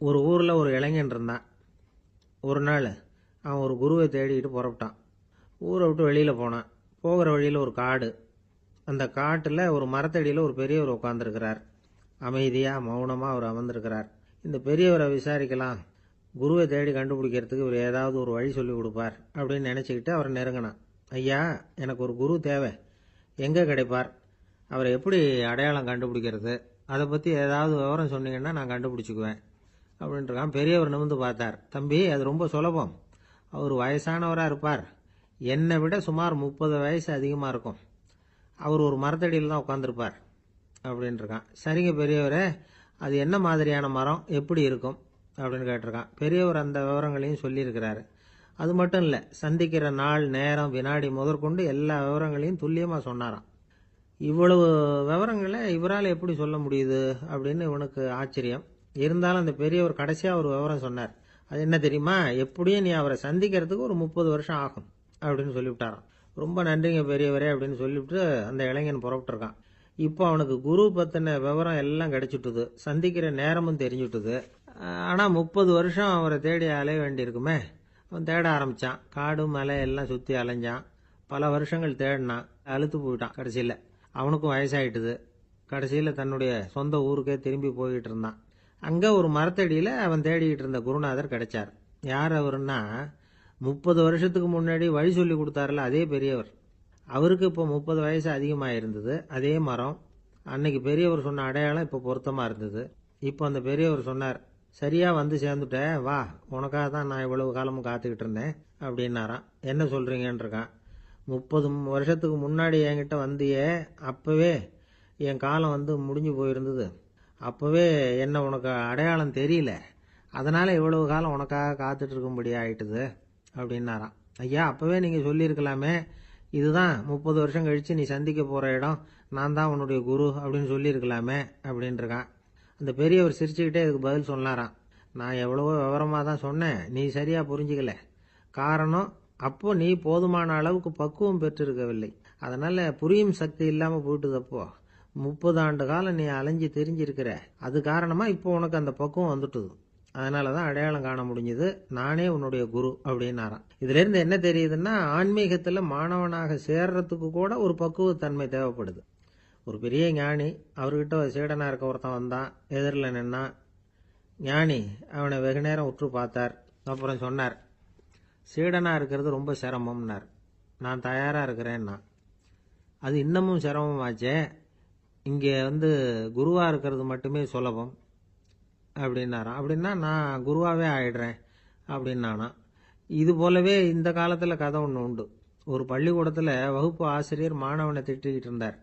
ஒரு ஊரில் ஒரு இளைஞன் இருந்தான். ஒரு நாள் அவன் ஒரு குருவை தேடிக்கிட்டு புறப்பட்டான். ஊரை விட்டு வெளியில் போனான். போகிற வழியில் ஒரு காடு. அந்த காட்டில் ஒரு மரத்தடியில் ஒரு பெரியவர் உட்காந்துருக்கிறார். அமைதியாக மௌனமாக அவர் அமர்ந்திருக்கிறார். இந்த பெரியவரை விசாரிக்கலாம், குருவை தேடி கண்டுபிடிக்கிறதுக்கு இவர் ஏதாவது ஒரு வழி சொல்லி கொடுப்பார் அப்படின்னு நினச்சிக்கிட்டு அவரை நெருங்கினான். ஐயா, எனக்கு ஒரு குரு தேவை, எங்கே கிடைப்பார், அவரை எப்படி அடையாளம் கண்டுபிடிக்கிறது, அதை பற்றி ஏதாவது விவரம் சொன்னீங்கன்னா நான் கண்டுபிடிச்சிக்குவேன் அப்படின்ட்டுருக்கான். பெரியவர் நிமிர்ந்து பார்த்தார். தம்பி, அது ரொம்ப சுலபம். அவர் வயசானவராக இருப்பார், என்னை விட சுமார் 30 வயசு அதிகமாக இருக்கும். அவர் ஒரு மரத்தடியில் தான் உட்காந்துருப்பார் அப்படின்ட்டுருக்கான். சரிங்க பெரியவரே, அது என்ன மாதிரியான மரம், எப்படி இருக்கும் அப்படின்னு கேட்டிருக்கான். பெரியவர் அந்த விவரங்களையும் சொல்லியிருக்கிறாரு. அது மட்டும் இல்லை, சந்திக்கிற நாள், நேரம், வினாடி முதற்கொண்டு எல்லா விவரங்களையும் துல்லியமாக சொன்னாராம். இவ்வளவு விவரங்களை இவரால் எப்படி சொல்ல முடியுது அப்படின்னு இவனுக்கு ஆச்சரியம். இருந்தாலும் அந்த பெரியவர் கடைசியாக ஒரு விவரம் சொன்னார். அது என்ன தெரியுமா, எப்படியும் நீ அவரை சந்திக்கிறதுக்கு ஒரு 30 வருஷம் ஆகும் அப்படின்னு சொல்லிவிட்டாராம். ரொம்ப நன்றிங்க பெரியவரே அப்படின்னு சொல்லிவிட்டு அந்த இளைஞன் புறப்பட்டுருக்கான். இப்போ அவனுக்கு குரு பற்றின விவரம் எல்லாம் கிடைச்சிட்டுது, சந்திக்கிற நேரமும் தெரிஞ்சுட்டுது. ஆனால் 30 வருஷம் அவரை தேடி அலைய வேண்டியிருக்குமே. அவன் தேட ஆரம்பித்தான். காடு மலை எல்லாம் சுற்றி அலைஞ்சான். பல வருஷங்கள் தேடினான். அழுத்து போயிட்டான். கடைசியில் அவனுக்கும் வயசாயிட்டுது. கடைசியில் தன்னுடைய சொந்த ஊருக்கே திரும்பி போய்கிட்டு இருந்தான். அங்கே ஒரு மரத்தடியில் அவன் தேடிக்கிட்டு இருந்த குருநாதர் கிடைச்சார். யார் அவருன்னா, 30 வருஷத்துக்கு முன்னாடி வழி சொல்லி கொடுத்தாருல அதே பெரியவர். அவருக்கு இப்போ 30 வயசு அதிகமாக இருந்தது. அதே மரம். அன்னைக்கு பெரியவர் சொன்ன அடையாளம் இப்போ பொருத்தமாக இருந்தது. இப்போ அந்த பெரியவர் சொன்னார், சரியாக வந்து சேர்ந்துட்ட, வா, உனக்காக தான் நான் இவ்வளவு காலமும் காத்துக்கிட்டு இருந்தேன் அப்படின்னாராம். என்ன சொல்கிறீங்கன்னு இருக்கான். 30 வருஷத்துக்கு முன்னாடி என்கிட்ட வந்தியே, அப்போவே என் காலம் வந்து முடிஞ்சு போயிருந்தது. அப்போவே என்ன உனக்கு அடையாளம் தெரியல, அதனால் இவ்வளவு காலம் உனக்காக காத்துட்டு இருக்கும்படி ஆயிட்டுது அப்படின்னாராம். ஐயா, அப்போவே நீங்கள் சொல்லியிருக்கலாமே, இதுதான் 30 வருஷம் கழித்து நீ சந்திக்க போகிற இடம், நான் தான் உன்னுடைய குரு அப்படின்னு சொல்லியிருக்கலாமே அப்படின்ட்டுருக்கான். அந்த பெரியவர் சிரிச்சுக்கிட்டே இதுக்கு பதில் சொன்னாராம். நான் எவ்வளவோ விவரமாக தான் சொன்னேன், நீ சரியாக புரிஞ்சிக்கல. காரணம், அப்போ நீ போதுமான அளவுக்கு பக்குவம் பெற்றிருக்கவில்லை. அதனால் புரியும் சக்தி இல்லாமல் போயிட்டுதப்போ 30 ஆண்டு காலம் நீ அலைஞ்சு தெரிஞ்சிருக்கிற. அது காரணமாக இப்போ உனக்கு அந்த பக்குவம் வந்துட்டுது. அதனால தான் அடையாளம் காண முடிஞ்சது, நானே உன்னுடைய குரு அப்படின்னாராம். இதிலிருந்து என்ன தெரியுதுன்னா, ஆன்மீகத்தில் மாணவனாக சேர்றதுக்கு கூட ஒரு பக்குவத்தன்மை தேவைப்படுது. ஒரு பெரிய ஞானி, அவர்கிட்ட சீடனாக இருக்க ஒருத்தன் வந்தான். எதிரில் நின்னான். ஞானி அவனை வெகு நேரம் உற்று பார்த்தார். அப்புறம் சொன்னார், சீடனாக இருக்கிறது ரொம்ப சிரமம்னார். நான் தயாராக இருக்கிறேன்னா. அது இன்னமும் சிரமமாச்சே, இங்கே குருவாக இருக்கிறது மட்டுமே சுலபம் அப்படின்னாராம். அப்படின்னா நான் குருவாகவே ஆயிடுறேன் அப்படின்னானா. இது போலவே இந்த காலத்தில் கதை ஒன்று உண்டு. ஒரு பள்ளிக்கூடத்தில் வகுப்பு ஆசிரியர் மாணவனை திட்டிக்கிட்டு இருந்தார்.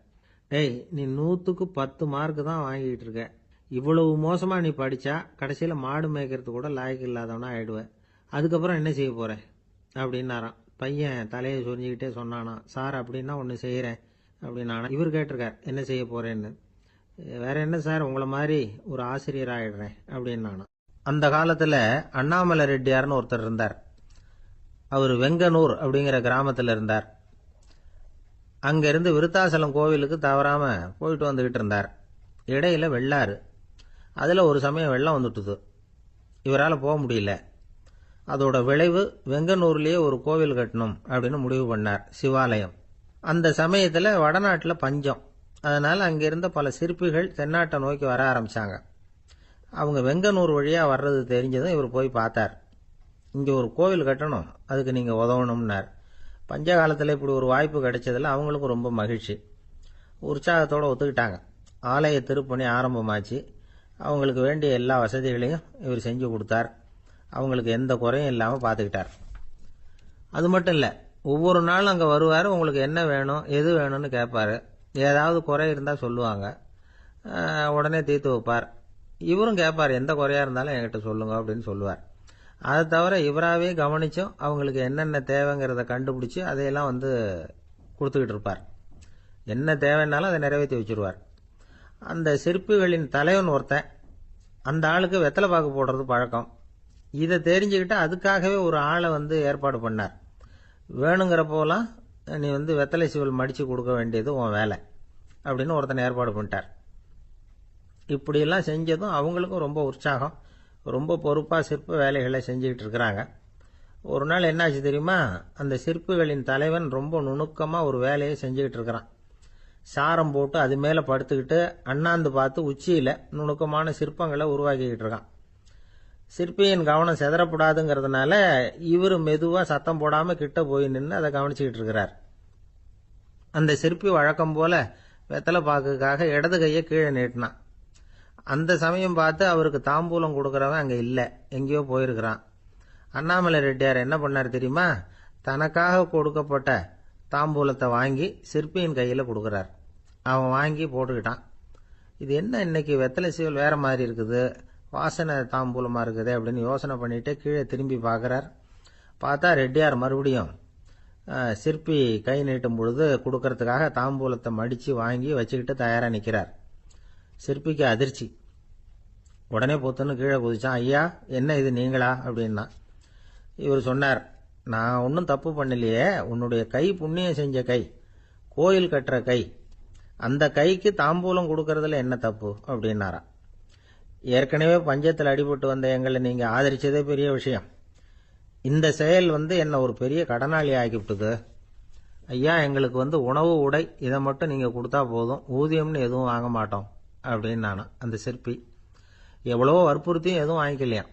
டேய், நீ 100க்கு 10 மார்க்கு தான் வாங்கிக்கிட்டு இருக்க. இவ்வளவு மோசமாக நீ படித்தா கடைசியில் மாடு மேய்க்கிறது கூட லாய்க்கு இல்லாதவனா ஆயிடுவேன். அதுக்கப்புறம் என்ன செய்ய போகிறேன் அப்படின்னாராம். பையன் தலையை சொரிஞ்சிக்கிட்டே சொன்னானா, சார் அப்படின்னா ஒன்று செய்கிறேன் அப்படின்னானா. இவர் கேட்டிருக்கார், என்ன செய்ய போகிறேன்னு. வேற என்ன சார், உங்களை மாதிரி ஒரு ஆசிரியர் ஆயிடுறேன் அப்படின்னானா. அந்த காலத்தில் அண்ணாமலை ரெட்டியார்னு ஒருத்தர் இருந்தார். அவர் வெங்கனூர் அப்படிங்கிற கிராமத்தில் இருந்தார். அங்கேருந்து விருத்தாசலம் கோவிலுக்கு தவறாமல் போயிட்டு வந்துக்கிட்டு இருந்தார். இடையில வெள்ளாறு. அதில் ஒரு சமயம் வெள்ளம் வந்துட்டுது. இவரால் போக முடியல. அதோட விளைவு, வெங்கனூர்லேயே ஒரு கோவில் கட்டணும் அப்படின்னு முடிவு பண்ணார், சிவாலயம். அந்த சமயத்தில் வடநாட்டில் பஞ்சம். அதனால் அங்கிருந்த பல சிற்பிகள் தென்னாட்டை நோக்கி வர ஆரம்பித்தாங்க. அவங்க வெங்கனூர் வழியாக வர்றது தெரிஞ்சதும் இவர் போய் பார்த்தார். இங்கே ஒரு கோவில் கட்டணும், அதுக்கு நீங்கள் உதவணும்னார். பஞ்ச காலத்தில் இப்படி ஒரு வாய்ப்பு கிடைச்சதில் அவங்களுக்கும் ரொம்ப மகிழ்ச்சி. உற்சாகத்தோடு ஒத்துக்கிட்டாங்க. ஆலய திருப்பணி ஆரம்பமாச்சு. அவங்களுக்கு வேண்டிய எல்லா வசதிகளையும் இவர் செஞ்சு கொடுத்தார். அவங்களுக்கு எந்த குறையும் இல்லாமல் பார்த்துக்கிட்டார். அது மட்டும் இல்லை, ஒவ்வொரு நாளும் அங்கே வருவார். உங்களுக்கு என்ன வேணும், எது வேணும்னு கேட்பார். ஏதாவது குறை இருந்தால் சொல்லுவாங்க, உடனே தீர்த்து வைப்பார். இவரும் கேட்பார், எந்த குறையாக இருந்தாலும் என்கிட்ட சொல்லுங்க அப்படின்னு சொல்லுவார். அதை தவிர இவராகவே கவனிச்சும் அவங்களுக்கு என்னென்ன தேவைங்கிறத கண்டுபிடிச்சி அதையெல்லாம் கொடுத்துக்கிட்டு இருப்பார். என்ன தேவைன்னாலும் அதை நிறைவேற்றி வச்சுருவார். அந்த சிற்பிகளின் தலைவன் ஒருத்தன், அந்த ஆளுக்கு வெத்தலை பாக்கு போடுறது பழக்கம். இதை தெரிஞ்சுக்கிட்டு அதுக்காகவே ஒரு ஆளை ஏற்பாடு பண்ணார். வேணுங்கிறப்போலாம் நீ வெத்தலை சிவல் மடித்து கொடுக்க வேண்டியது உன் வேலை அப்படின்னு ஒருத்தனை ஏற்பாடு பண்ணிட்டார். இப்படியெல்லாம் செஞ்சதும் அவங்களுக்கும் ரொம்ப உற்சாகம். ரொம்ப பொறுப்பாக சிற்ப வேலைகளை செஞ்சுக்கிட்டு இருக்கிறாங்க. ஒரு நாள் என்னாச்சு தெரியுமா? அந்த சிற்பிகளின் தலைவன் ரொம்ப நுணுக்கமாக ஒரு வேலையை செஞ்சுக்கிட்டு இருக்கிறான். சாரம் போட்டு அது மேலே படுத்துக்கிட்டு அண்ணாந்து பார்த்து உச்சியில் நுணுக்கமான சிற்பங்களை உருவாக்கிக்கிட்டு இருக்கான். சிற்பியின் கவனம் செதறப்படாதுங்கிறதுனால இவர் மெதுவாக சத்தம் போடாமல் கிட்ட போய் நின்று அதை கவனிச்சுக்கிட்டு இருக்கிறார். அந்த சிற்பி வழக்கம் போல வெத்தலை பாக்குக்காக இடது கையை கீழே நீட்டினான். அந்த சமயம் பார்த்து அவருக்கு தாம்பூலம் கொடுக்குறவன் அங்கே இல்லை, எங்கேயோ போயிருக்கிறான். அண்ணாமலை ரெட்டியார் என்ன பண்ணார் தெரியுமா? தனக்காக கொடுக்கப்பட்ட தாம்பூலத்தை வாங்கி சிற்பியின் கையில் கொடுக்குறார். அவன் வாங்கி போட்டுக்கிட்டான். இது என்ன இன்னைக்கு வெத்தலை சீவல் வேற மாதிரி இருக்குது, வாசனை தாம்பூலமாக இருக்குது அப்படின்னு யோசனை பண்ணிட்டு கீழே திரும்பி பார்க்குறார். பார்த்தா ரெட்டியார் மறுபடியும் சிற்பி கை நீட்டும் பொழுது கொடுக்கறதுக்காக தாம்பூலத்தை மடித்து வாங்கி வச்சுக்கிட்டு தயாராக நிற்கிறார். சிற்பிக்கு அதிர்ச்சி. உடனே பொத்துன்னு கீழே குதிச்சான். ஐயா, என்ன இது நீங்களா அப்படின்னா. இவர் சொன்னார், நான் ஒன்றும் தப்பு பண்ணலையே, உன்னுடைய கை புண்ணியம் செஞ்ச கை, கோயில் கட்டுற கை, அந்த கைக்கு தாம்பூலம் கொடுக்கறதுல என்ன தப்பு அப்படின்னாராம். ஏற்கனவே பஞ்சத்தில் அடிபட்டு வந்த எங்களை நீங்கள் ஆதரிச்சதே பெரிய விஷயம். இந்த செயல் என்னை ஒரு பெரிய கடனாளி ஆக்கிவிட்டுது. ஐயா, எங்களுக்கு உணவு உடை இதை மட்டும் நீங்கள் கொடுத்தா போதும், ஊதியம்னு எதுவும் வாங்க மாட்டோம் அப்படின்னு நானும். அந்த சிற்பி எவ்வளவோ வற்புறுத்தியும் எதுவும் வாங்கிக்கலையாம்.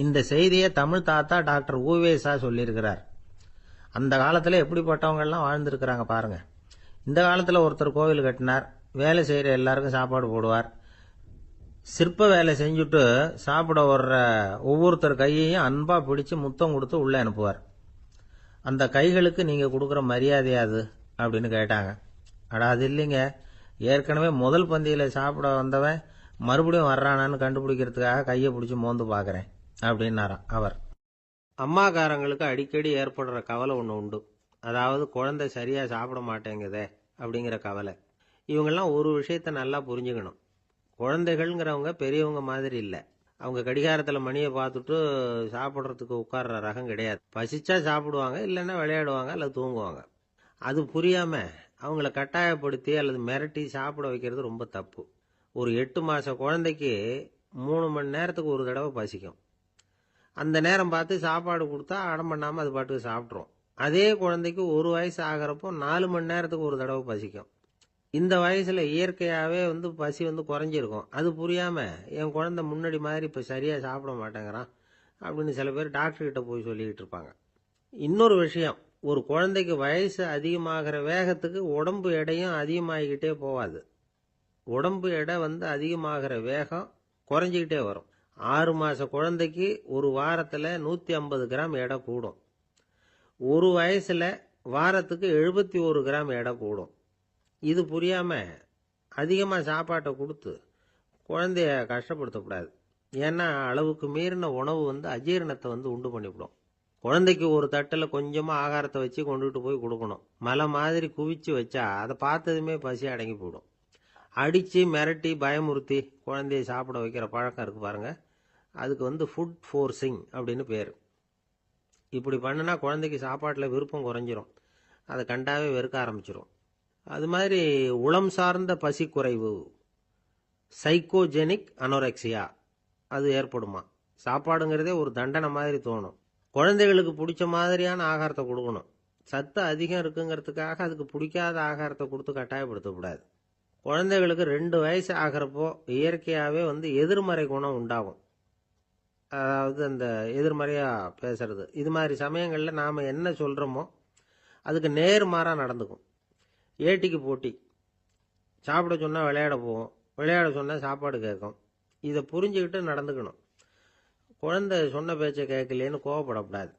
இந்த செய்தியை தமிழ் தாத்தா டாக்டர் ஊவேசா சொல்லியிருக்கிறார். அந்த காலத்தில் எப்படிப்பட்டவங்கெல்லாம் வாழ்ந்துருக்கிறாங்க பாருங்க. இந்த காலத்தில் ஒருத்தர் கோவில் கட்டினார், வேலை செய்கிற எல்லாருக்கும் சாப்பாடு போடுவார். சிற்ப வேலை செஞ்சுட்டு சாப்பிட வர்ற ஒவ்வொருத்தர் கையையும் அன்பா பிடிச்சு முத்தம் கொடுத்து உள்ளே அனுப்புவார். அந்த கைகளுக்கு நீங்கள் கொடுக்குற மரியாதையாது அப்படின்னு கேட்டாங்க. அடா, அது இல்லைங்க, ஏற்கனவே முதல் பந்தியில் சாப்பிட வந்தவன் மறுபடியும் வர்றானான்னு கண்டுபிடிக்கிறதுக்காக கையை பிடிச்சி மோந்து பார்க்குறேன் அப்படின்னாராம் அவர். அம்மாக்காரங்களுக்கு அடிக்கடி ஏற்படுற கவலை ஒன்று உண்டு. அதாவது குழந்தை சரியாக சாப்பிட மாட்டேங்குதே அப்படிங்கிற கவலை. இவங்கெல்லாம் ஒரு விஷயத்தை நல்லா புரிஞ்சுக்கணும். குழந்தைகள்ங்கிறவங்க பெரியவங்க மாதிரி இல்லை. அவங்க கடிகாரத்தில் மணியை பார்த்துட்டு சாப்பிட்றதுக்கு உட்கார்ற ரகம் கிடையாது. பசிச்சா சாப்பிடுவாங்க, இல்லைன்னா விளையாடுவாங்க அல்லது தூங்குவாங்க. அது புரியாமல் அவங்கள கட்டாயப்படுத்தி அல்லது மிரட்டி சாப்பிட வைக்கிறது ரொம்ப தப்பு. ஒரு 8 மாத குழந்தைக்கு 3 மணி நேரத்துக்கு ஒரு தடவை பசிக்கும். அந்த நேரம் பார்த்து சாப்பாடு கொடுத்தா அடம் பண்ணாமல் அது பாட்டுக்கு சாப்பிட்றோம். அதே குழந்தைக்கு 1 வயசு ஆகிறப்போ 4 மணி நேரத்துக்கு ஒரு தடவை பசிக்கும். இந்த வயசில் இயற்கையாகவே பசி குறைஞ்சிருக்கும். அது புரியாமல் என் குழந்தை முன்னாடி மாதிரி இப்போ சரியாக சாப்பிட மாட்டேங்கிறான் அப்படின்னு சில பேர் டாக்டர்கிட்ட போய் சொல்லிக்கிட்டு இருப்பாங்க. இன்னொரு விஷயம், ஒரு குழந்தைக்கு வயசு அதிகமாகிற வேகத்துக்கு உடம்பு எடையும் அதிகமாகிக்கிட்டே போகாது. உடம்பு எடை அதிகமாகிற வேகம் குறைஞ்சிக்கிட்டே வரும். 6 மாத குழந்தைக்கு ஒரு வாரத்தில் 150 கிராம் எடை கூடும். ஒரு வயசில் வாரத்துக்கு 71 கிராம் எடை கூடும். இது புரியாமல் அதிகமாக சாப்பாட்டை கொடுத்து குழந்தைய கஷ்டப்படுத்தக்கூடாது. ஏன்னா அளவுக்கு மீறின உணவு அஜீரணத்தை உண்டு பண்ணிவிடும். குழந்தைக்கு ஒரு தட்டில் கொஞ்சமாக ஆகாரத்தை வச்சு கொண்டுகிட்டு போய் கொடுக்கணும். மலை மாதிரி குவிச்சு வச்சா அதை பார்த்ததுமே பசி அடங்கி போயிடும். அடித்து மிரட்டி பயமுறுத்தி குழந்தைய சாப்பிட வைக்கிற பழக்கம் இருக்குது பாருங்கள், அதுக்கு ஃபுட் ஃபோர்ஸிங் அப்படின்னு பேர். இப்படி பண்ணுனா குழந்தைக்கு சாப்பாட்டில் விருப்பம் குறைஞ்சிரும், அதை கண்டாவே வெறுக்க ஆரம்பிச்சிடும். அது மாதிரி உளம் சார்ந்த பசி குறைவு, சைக்கோஜெனிக் அனோரெக்சியா, அது ஏற்படுமா. சாப்பாடுங்கிறதே ஒரு தண்டனை மாதிரி தோணும். குழந்தைகளுக்கு பிடிச்ச மாதிரியான ஆகாரத்தை கொடுக்கணும். சத்து அதிகம் இருக்குங்கிறதுக்காக அதுக்கு பிடிக்காத ஆகாரத்தை கொடுத்து கட்டாயப்படுத்தக்கூடாது. குழந்தைகளுக்கு 2 வயசு ஆகிறப்போ இயற்கையாகவே எதிர்மறை குணம் உண்டாகும். அதாவது அந்த எதிர்மறையாக பேசுறது. இது மாதிரி சமயங்களில் நாம் என்ன சொல்கிறோமோ அதுக்கு நேர்மாறாக நடந்துக்கும். ஏட்டிக்கு போட்டி. சாப்பிட சொன்னால் விளையாட போகும், விளையாட சொன்னால் சாப்பாடு கேட்கும். இதை புரிஞ்சுக்கிட்டு நடந்துக்கணும். குழந்தை சொன்ன பேச்சை கேட்கலேன்னு கோவப்படக்கூடாது.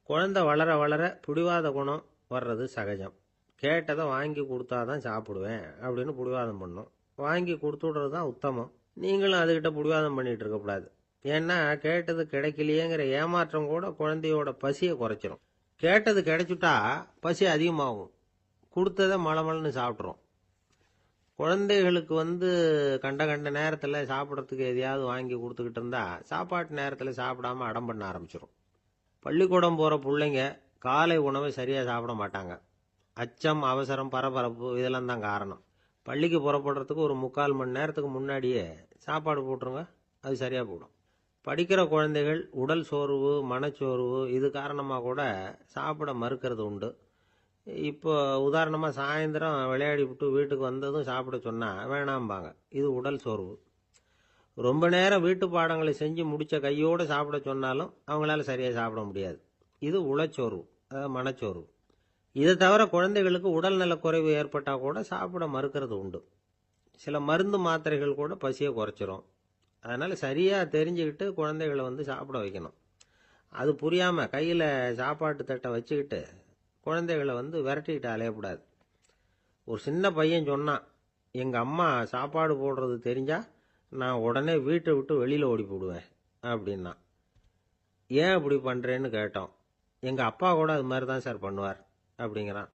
குழந்தை வளர வளர பிடிவாத குணம் வர்றது சகஜம். கேட்டதை வாங்கி கொடுத்தா தான் சாப்பிடுவேன் அப்படின்னு பிடிவாதம் பண்ணும். வாங்கி கொடுத்து விடுறது தான் உத்தமம். நீங்களும் அதுக்கிட்ட பிடிவாதம் பண்ணிகிட்டு இருக்கக்கூடாது. ஏன்னா கேட்டது கிடைக்கலையேங்கிற ஏமாற்றம் கூட குழந்தையோட பசியை குறைச்சிரும். கேட்டது கிடைச்சிட்டா பசி அதிகமாகும். கொடுத்ததை மலமலன்னு சாப்பிட்றோம். குழந்தைகளுக்கு கண்ட கண்ட நேரத்தில் சாப்பிட்றதுக்கு எதையாவது வாங்கி கொடுத்துக்கிட்டு இருந்தால் சாப்பாட்டு நேரத்தில் சாப்பிடாம அடம் பண்ண ஆரம்பிச்சிடும். பள்ளிக்கூடம் போகிற பிள்ளைங்க காலை உணவை சரியாக சாப்பிட மாட்டாங்க. அச்சம், அவசரம், பரபரப்பு இதெல்லாம் தான் காரணம். பள்ளிக்கு புறப்படுறதுக்கு ஒரு 3/4 மணி நேரத்துக்கு முன்னாடியே சாப்பாடு போட்டுருங்க, அது சரியாக போடும். படிக்கிற குழந்தைகள் உடல் சோர்வு, மனச்சோர்வு இது காரணமாக கூட சாப்பிட மறுக்கிறது உண்டு. இப்போ உதாரணமாக சாயந்தரம் விளையாடி விட்டு வீட்டுக்கு வந்ததும் சாப்பிட சொன்னால் வேணாம்பாங்க. இது உடல் சோர்வு. ரொம்ப நேரம் வீட்டு பாடங்களை செஞ்சு முடித்த கையோடு சாப்பிட சொன்னாலும் அவங்களால சரியாக சாப்பிட முடியாது. இது உளச்சோர்வு, அதாவது மனச்சோர்வு. இதை தவிர குழந்தைகளுக்கு உடல்நல குறைவு ஏற்பட்டால் கூட சாப்பிட மறுக்கிறது உண்டு. சில மருந்து மாத்திரைகள் கூட பசியை குறைச்சிரும். அதனால் சரியாக தெரிஞ்சுக்கிட்டு குழந்தைகளை சாப்பிட வைக்கணும். அது புரியாமல் கையில் சாப்பாட்டு தட்டை வச்சுக்கிட்டு குழந்தைகளை விரட்டிக்கிட்டு அலையக்கூடாது. ஒரு சின்ன பையன் சொன்னான், எங்கள் அம்மா சாப்பாடு போடுறது தெரிஞ்சால் நான் உடனே வீட்டை விட்டு வெளியில் ஓடி போடுவேன் அப்படின்னா. ஏன் அப்படி பண்ணுறேன்னு கேட்டோம். எங்கள் அப்பா கூட அது மாதிரி தான் சார் பண்ணுவார் அப்படிங்கிறான்.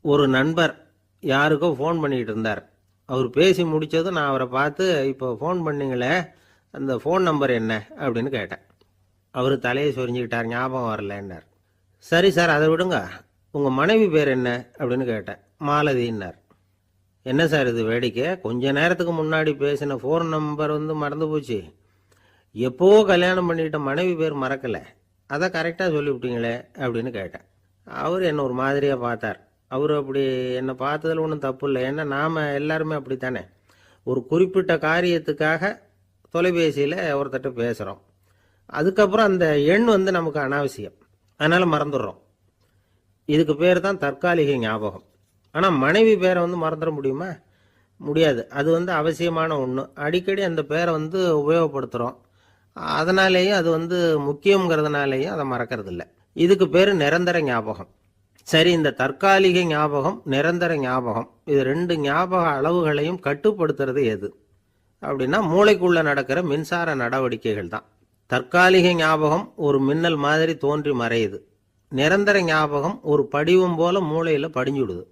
ஒரு நண்பர் யாருக்கோ ஃபோன் பண்ணிக்கிட்டு இருந்தார். அவர் பேசி முடித்ததும் நான் அவரை பார்த்து, இப்போ ஃபோன் பண்ணிங்களே அந்த ஃபோன் நம்பர் என்ன அப்படின்னு கேட்டேன். அவர் தலையை சொரிஞ்சுக்கிட்டார், ஞாபகம் வரலன்னார். சரி சார், அதை விடுங்க, உங்கள் மனைவி பேர் என்ன அப்படின்னு கேட்டேன். மாலதின்னார். என்ன சார் இது வேடிக்கை, கொஞ்ச நேரத்துக்கு முன்னாடி பேசின ஃபோன் நம்பர் மறந்து போச்சு. எப்போவோ கல்யாணம் பண்ணிக்கிட்ட மனைவி பேர் மறக்கலை, அதை கரெக்டாக சொல்லிவிட்டீங்களே அப்படின்னு கேட்டேன். அவர் என்ன ஒரு மாதிரியாக பார்த்தார். அவர் அப்படி என்னை பார்த்ததில் ஒன்றும் தப்பு இல்லை. ஏன்னா நாம் எல்லாருமே அப்படித்தானே. ஒரு குறிப்பிட்ட காரியத்துக்காக தொலைபேசியில் ஒருத்தட்ட பேசுகிறோம். அதுக்கப்புறம் அந்த எண் நமக்கு அனாவசியம், அதனால் மறந்துடுறோம். இதுக்கு பேர் தான் தற்காலிக ஞாபகம். ஆனால் மனைவி பேரை மறந்துட முடியுமா? முடியாது. அது அவசியமான ஒன்று. அடிக்கடி அந்த பேரை உபயோகப்படுத்துகிறோம். அதனாலேயும் அது முக்கியங்கிறதுனாலேயும் அதை மறக்கிறது இல்லை. இதுக்கு பேர் நிரந்தர ஞாபகம். சரி, இந்த தற்காலிக ஞாபகம், நிரந்தர ஞாபகம், இது ரெண்டு ஞாபக அளவுகளையும் கட்டுப்படுத்துறது எது அப்படின்னா மூளைக்குள்ள நடக்கிற மின்சார நடவடிக்கைகள் தான். தற்காலிக ஞாபகம் ஒரு மின்னல் மாதிரி தோன்றி மறையுது. நிரந்தர ஞாபகம் ஒரு படிவம் போல மூளையில் படிஞ்சுடுது.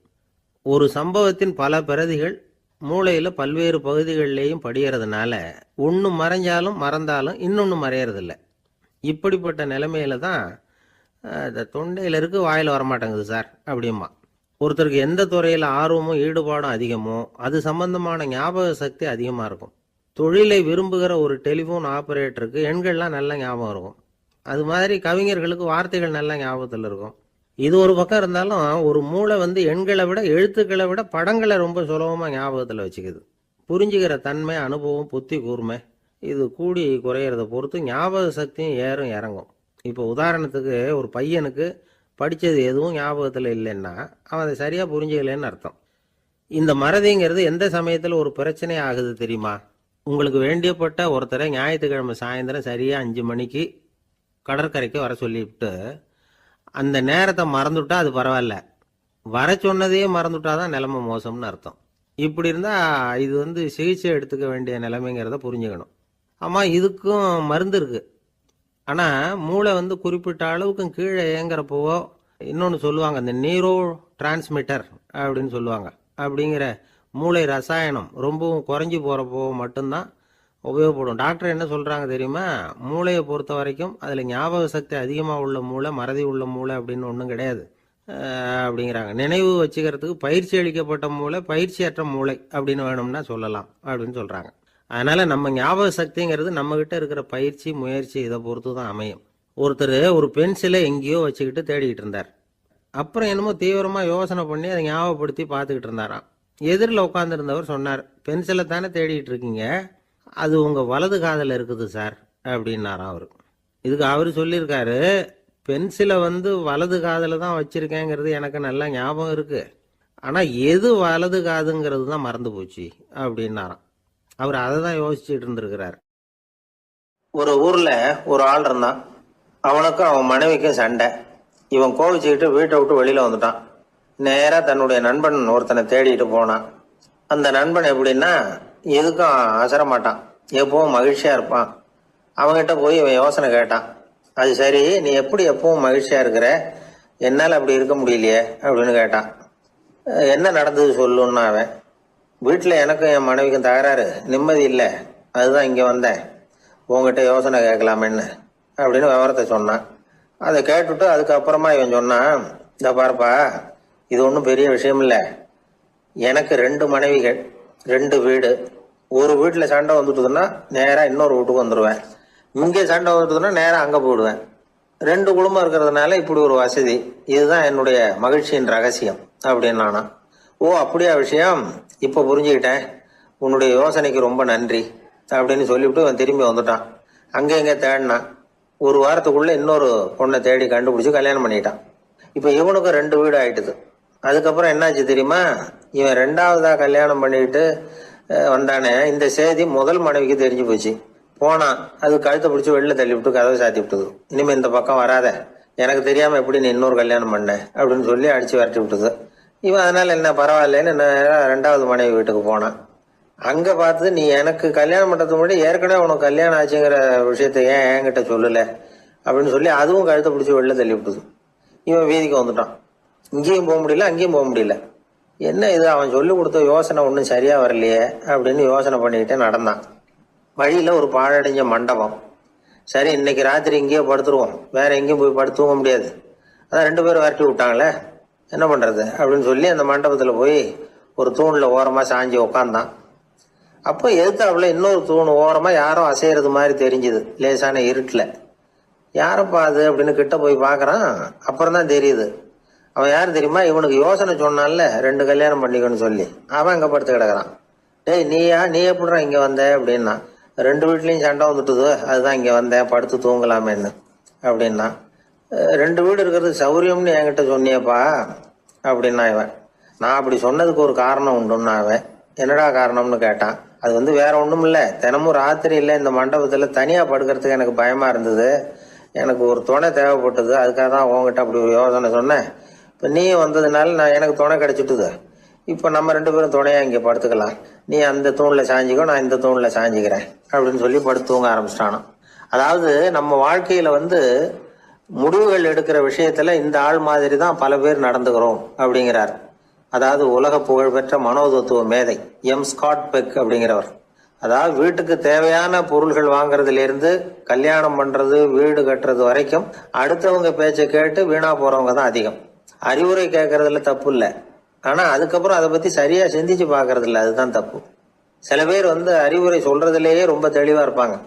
ஒரு சம்பவத்தின் பல பிரதிகள் மூளையில் பல்வேறு பகுதிகளிலேயும் படிகிறதுனால ஒன்று மறைஞ்சாலும் மறந்தாலும் இன்னொன்று மறையறதில்லை. இப்படிப்பட்ட நிலைமையில தான் இந்த தொண்டையில் இருக்கு, வாயில் வரமாட்டேங்குது சார் அப்படிமா. ஒருத்தருக்கு எந்த துறையில் ஆர்வமும் ஈடுபாடும் அதிகமோ அது சம்பந்தமான ஞாபக சக்தி அதிகமாக இருக்கும். தொழிலை விரும்புகிற ஒரு டெலிஃபோன் ஆப்ரேட்டருக்கு எண்கள்லாம் நல்ல ஞாபகம் இருக்கும். அது மாதிரி கவிஞர்களுக்கு வார்த்தைகள் நல்ல ஞாபகத்தில் இருக்கும். இது ஒரு பக்கம் இருந்தாலும் ஒரு மூளை எண்களை விட எழுத்துக்களை விட படங்களை ரொம்ப சுலபமாக ஞாபகத்தில் வச்சுக்குது. புரிஞ்சுக்கிற தன்மை, அனுபவம், புத்தி கூர்மை இது கூடி குறையிறத பொறுத்து ஞாபக சக்தியும் ஏறும் இறங்கும். இப்போ உதாரணத்துக்கு ஒரு பையனுக்கு படித்தது எதுவும் ஞாபகத்தில் இல்லைன்னா அவன் அதை சரியாக புரிஞ்சுக்கலன்னு அர்த்தம். இந்த மறதிங்கிறது எந்த சமயத்தில் ஒரு பிரச்சனை ஆகுது தெரியுமா? உங்களுக்கு வேண்டியப்பட்ட ஒருத்தரை ஞாயிற்றுக்கிழமை சாயந்தரம் சரியாக 5 மணிக்கு கடற்கரைக்கு வர சொல்லிவிட்டு அந்த நேரத்தை மறந்துவிட்டா அது பரவாயில்ல, வர சொன்னதையே மறந்துவிட்டா தான் நிலைமை மோசம்னு அர்த்தம். இப்படி இருந்தால் இது சிகிச்சை எடுத்துக்க வேண்டிய நிலைமைங்கிறத புரிஞ்சுக்கணும். ஆமாம், இதுக்கும் மருந்து இருக்குது. ஆனால் மூளை குறிப்பிட்ட அளவுக்கும் கீழே இயங்குறப்போவோ இன்னொன்று சொல்லுவாங்க, இந்த நியூரோ டிரான்ஸ்மிட்டர் அப்படின்னு சொல்லுவாங்க. அப்படிங்கிற மூளை ரசாயனம் ரொம்பவும் குறைஞ்சி போகிறப்போ மட்டும்தான் உபயோகப்படும். டாக்டர் என்ன சொல்கிறாங்க தெரியுமா? மூளையை பொறுத்த வரைக்கும் அதில் ஞாபக சக்தி அதிகமாக உள்ள மூளை, மறதி உள்ள மூளை அப்படின்னு ஒன்றும் கிடையாது அப்படிங்கிறாங்க. நினைவு வச்சுக்கிறதுக்கு பயிற்சி அளிக்கப்பட்ட மூளை, பயிற்சியற்ற மூளை அப்படின்னு வேணும்னா சொல்லலாம் அப்படின்னு சொல்கிறாங்க. அதனால் நம்ம ஞாபக சக்திங்கிறது நம்மகிட்ட இருக்கிற பயிற்சி, முயற்சி இதை பொறுத்து தான் அமையும். ஒருத்தர் ஒரு பென்சிலை எங்கேயோ வச்சுக்கிட்டு தேடிக்கிட்டு இருந்தார். அப்புறம் என்னமோ தீவிரமாக யோசனை பண்ணி அதை ஞாபகப்படுத்தி பார்த்துக்கிட்டு இருந்தாராம். எதிரில் உட்காந்துருந்தவர் சொன்னார், பென்சிலை தானே தேடிக்கிட்டு இருக்கீங்க, அது உங்கள் வலது காதில் இருக்குது சார் அப்படின்னாராம் அவர். இதுக்கு அவர் சொல்லியிருக்காரு, பென்சிலை வலது காதில் தான் வச்சுருக்கேங்கிறது எனக்கு நல்லா ஞாபகம் இருக்குது, ஆனால் எது வலது காதுங்கிறது தான் மறந்து போச்சு அப்படின்னாராம். அவர் அதை தான் யோசிச்சுட்டு இருந்திருக்கிறார். ஒரு ஊர்ல ஒரு ஆள் இருந்தான். அவனுக்கும் அவன் மனைவிக்கும் சண்டை. இவன் கோவிச்சுக்கிட்டு வீட்டை விட்டு வெளியில வந்துட்டான். நேரா தன்னுடைய நண்பன் ஒருத்தனை தேடிட்டு போனான். அந்த நண்பன் எப்படின்னா எதுக்கும் அசர மாட்டான், எப்பவும் மகிழ்ச்சியா இருப்பான். அவன்கிட்ட போய் இவன் யோசனை கேட்டான். அது சரி, நீ எப்படி எப்பவும் மகிழ்ச்சியா இருக்கிற, என்னால் அப்படி இருக்க முடியலையே அப்படின்னு கேட்டான். என்ன நடந்தது சொல்லுன்னா அவன், வீட்டில் எனக்கும் என் மனைவிக்கும் தகராறு, நிம்மதி இல்லை, அதுதான் இங்கே வந்தேன், உங்ககிட்ட யோசனை கேட்கலாமேன்னு அப்படின்னு விவரத்தை சொன்னான். அதை கேட்டுட்டு அதுக்கப்புறமா இவன் சொன்னான், இந்த பாருப்பா, இது ஒன்றும் பெரிய விஷயம் இல்லை, எனக்கு 2 மனைவிகள், 2 வீடு, ஒரு வீட்டில் சண்டை வந்துட்டுதுன்னா நேராக இன்னொரு வீட்டுக்கு வந்துடுவேன், இங்கே சண்டை வருதுன்னா நேரம் அங்கே போடுவேன். 2 குடும்பம் இருக்கிறதுனால இப்படி ஒரு வசதி. இதுதான் என்னுடைய மகிழ்ச்சியின் ரகசியம் அப்படின்னு நானா. ஓ அப்படியா விஷயம், இப்போ புரிஞ்சுக்கிட்டேன், உன்னுடைய யோசனைக்கு ரொம்ப நன்றி அப்படின்னு சொல்லிவிட்டு அவன் திரும்பி வந்துட்டான். அங்கே இங்கே தேடினான். ஒரு வாரத்துக்குள்ள இன்னொரு பொண்ணை தேடி கண்டுபிடிச்சி கல்யாணம் பண்ணிட்டான். இப்போ இவனுக்கும் 2 வீடு ஆயிட்டுது. அதுக்கப்புறம் என்னாச்சு தெரியுமா, இவன் 2வதா கல்யாணம் பண்ணிட்டு வந்தானே, இந்த செய்தி முதல் மனைவிக்கு தெரிஞ்சு போச்சு. போனான், அது கழுத்தை பிடிச்சி வெளில தள்ளி விட்டு கதவை சாத்தி விட்டுது. இனிமே இந்த பக்கம் வராத, எனக்கு தெரியாம எப்படி நீ இன்னொரு கல்யாணம் பண்ண அப்படின்னு சொல்லி அடிச்சு விரட்டி விட்டுது. இவன் அதனால என்ன பரவாயில்லன்னு 2வது மனைவி வீட்டுக்கு போனான். அங்க பார்த்து, நீ எனக்கு கல்யாணம் பண்றதுக்கு முன்னாடி ஏற்கனவே உனக்கு கல்யாணம் ஆச்சுங்கிற விஷயத்த ஏன் என்கிட்ட சொல்லல அப்படின்னு சொல்லி அதுவும் கழுத்தை பிடிச்சி வெளில தள்ளி விட்டுது. இவன் வீதிக்கு வந்துட்டான். இங்கேயும் போக முடியல, அங்கேயும் போக முடியல. என்ன இது, அவன் சொல்லி கொடுத்த யோசனை ஒன்றும் சரியா வரலையே அப்படின்னு யோசனை பண்ணிக்கிட்டே நடந்தான். வழியில ஒரு பாழடைஞ்ச மண்டபம். சரி, இன்னைக்கு ராத்திரி இங்கேயே படுத்துருவோம், வேற எங்கேயும் போய் படுத்து தூங்க முடியாது, அதான் 2 பேரும் விரட்டி விட்டாங்களே, என்ன பண்றது அப்படின்னு சொல்லி அந்த மண்டபத்துல போய் ஒரு தூண்ல ஓரமா சாஞ்சி உக்காந்தான். அப்போ எதுத்தாப்புல இன்னொரு தூண் ஓரமா யாரோ அசையறது மாதிரி தெரிஞ்சுது, லேசான இருட்டுல. யாரப்பா அது அப்படின்னு கிட்ட போய் பாக்குறான். அப்புறம் தான் தெரியுது, அவன் யாரு தெரியுமா, இவனுக்கு யோசனை சொன்னான்ல 2 கல்யாணம் பண்ணிக்கணும்னு சொல்லி, அவன் அங்க படுத்து கிடக்குறான். டேய் நீ எப்படிடா இங்க வந்த அப்படின்னா, 2 வீட்லயும் சண்டை வந்துட்டுது, அதுதான் இங்க வந்தேன், படுத்து தூங்கலாமேன்னு அப்படின்னா. 2 வீடு இருக்கிறது சௌரியம்னு என்கிட்ட சொன்னியப்பா அப்படின்னா இவன். நான் அப்படி சொன்னதுக்கு ஒரு காரணம் உண்டுன்னா அவன். என்னடா காரணம்னு கேட்டான். அது வேற ஒண்ணும் இல்ல, தினமும் ராத்திரி இல்ல இந்த மண்டபத்துல தனியா படுக்கிறதுக்கு எனக்கு பயமா இருந்தது, எனக்கு ஒரு துணை தேவைப்பட்டது, அதுக்காக தான் உங்ககிட்ட அப்படி ஒரு யோசனை சொன்னேன். இப்ப நீ வந்ததுனால எனக்கு துணை கிடைச்சிட்டுது. இப்ப நம்ம 2 பேரும் துணையா இங்க படுத்துக்கலாம், நீ அந்த தூண்ல சாஞ்சிக்கோ, நான் இந்த தூண்ல சாஞ்சிக்கிறேன் அப்படின்னு சொல்லி படுத்து தூங்க ஆரம்பிச்சிட்டானோ. அதாவது நம்ம வாழ்க்கையில முடிவுகள் எடுக்கிற விஷயத்துல இந்த ஆள் மாதிரி தான் பல பேர் நடந்துக்கிறோம் அப்படிங்கிறார். அதாவது உலக புகழ்பெற்ற மனோதத்துவ மேதை ஸ்காட் பெக் அப்படிங்கிறவர். அதாவது வீட்டுக்கு தேவையான பொருள்கள் வாங்குறதுல இருந்து கல்யாணம் பண்றது, வீடு கட்டுறது வரைக்கும் அடுத்தவங்க பேச்சை கேட்டு வீணா போறவங்க தான் அதிகம். அறிவுரை கேட்கறதுல தப்பு இல்லை, ஆனா அதுக்கப்புறம் அதை பத்தி சரியா சிந்திச்சு பாக்குறது இல்ல, அதுதான் தப்பு. சில பேர் அறிவுரை சொல்றதுலயே ரொம்ப தெளிவா இருப்பாங்க.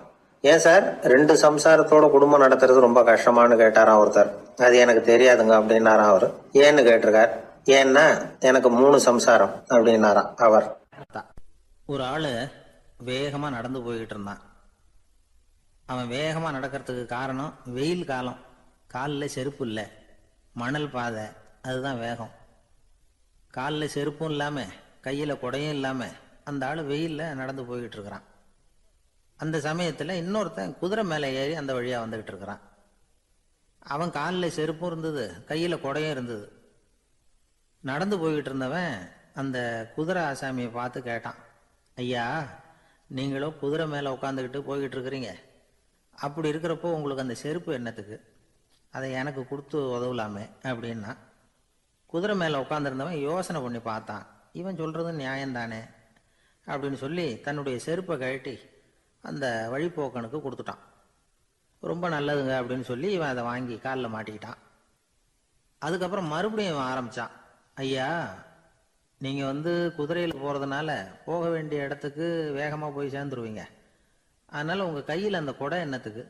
ஏன் சார் 2 சம்சாரத்தோட குடும்பம் நடத்துறது ரொம்ப கஷ்டமானு கேட்டாராம் ஒருத்தர். அது எனக்கு தெரியாதுங்க அப்படின்னாராம் அவரு. ஏன்னு கேட்டிருக்கார். ஏன்னா எனக்கு 3 சம்சாரம் அப்படின்னாராம் அவர். ஒரு ஆளு வேகமா நடந்து போய்கிட்டு இருந்தான். அவன் வேகமா நடக்கிறதுக்கு காரணம் வெயில் காலம், காலில் செருப்பு இல்லை, மணல் பாதை, அதுதான் வேகம். காலில் செருப்பும் இல்லாம கையில குடையும் இல்லாம அந்த ஆளு வெயில்ல நடந்து போய்கிட்டு இருக்கிறான். அந்த சமயத்துல இன்னொருத்தன் குதிரை மேல ஏறி அந்த வழியா வந்துகிட்டு இருக்கிறான். அவன் காலில் செருப்பும் இருந்தது, கையில குடையும் இருந்தது. நடந்து போய்கிட்டு இருந்தவன் அந்த குதிரை ஆசாமியை பார்த்து கேட்டான், ஐயா நீங்களும் குதிரை மேல உட்காந்துக்கிட்டு போய்கிட்டு இருக்கிறீங்க, அப்படி இருக்கிறப்போ உங்களுக்கு அந்த செருப்பு என்னத்துக்கு, அதை எனக்கு கொடுத்து உதவலாமே அப்படின்னா. குதிரை மேல உட்காந்துருந்தவன் யோசனை பண்ணி பார்த்தான். இவன் சொல்றது நியாயம்தானே அப்படின்னு சொல்லி தன்னுடைய செருப்பை கழட்டி அந்த வழிப்போக்கனுக்கு கொடுத்துட்டான். ரொம்ப நல்லதுங்க அப்படின்னு சொல்லி இவன் அதை வாங்கி காலில் மாட்டிக்கிட்டான். அதுக்கப்புறம் மறுபடியும் இவன் ஆரம்பிச்சான், ஐயா நீங்க குதிரையில் போறதுனால போக வேண்டிய இடத்துக்கு வேகமா போய் சேர்ந்துருவீங்க, அதனால உங்க கையில் அந்த குடை என்னத்துக்கு,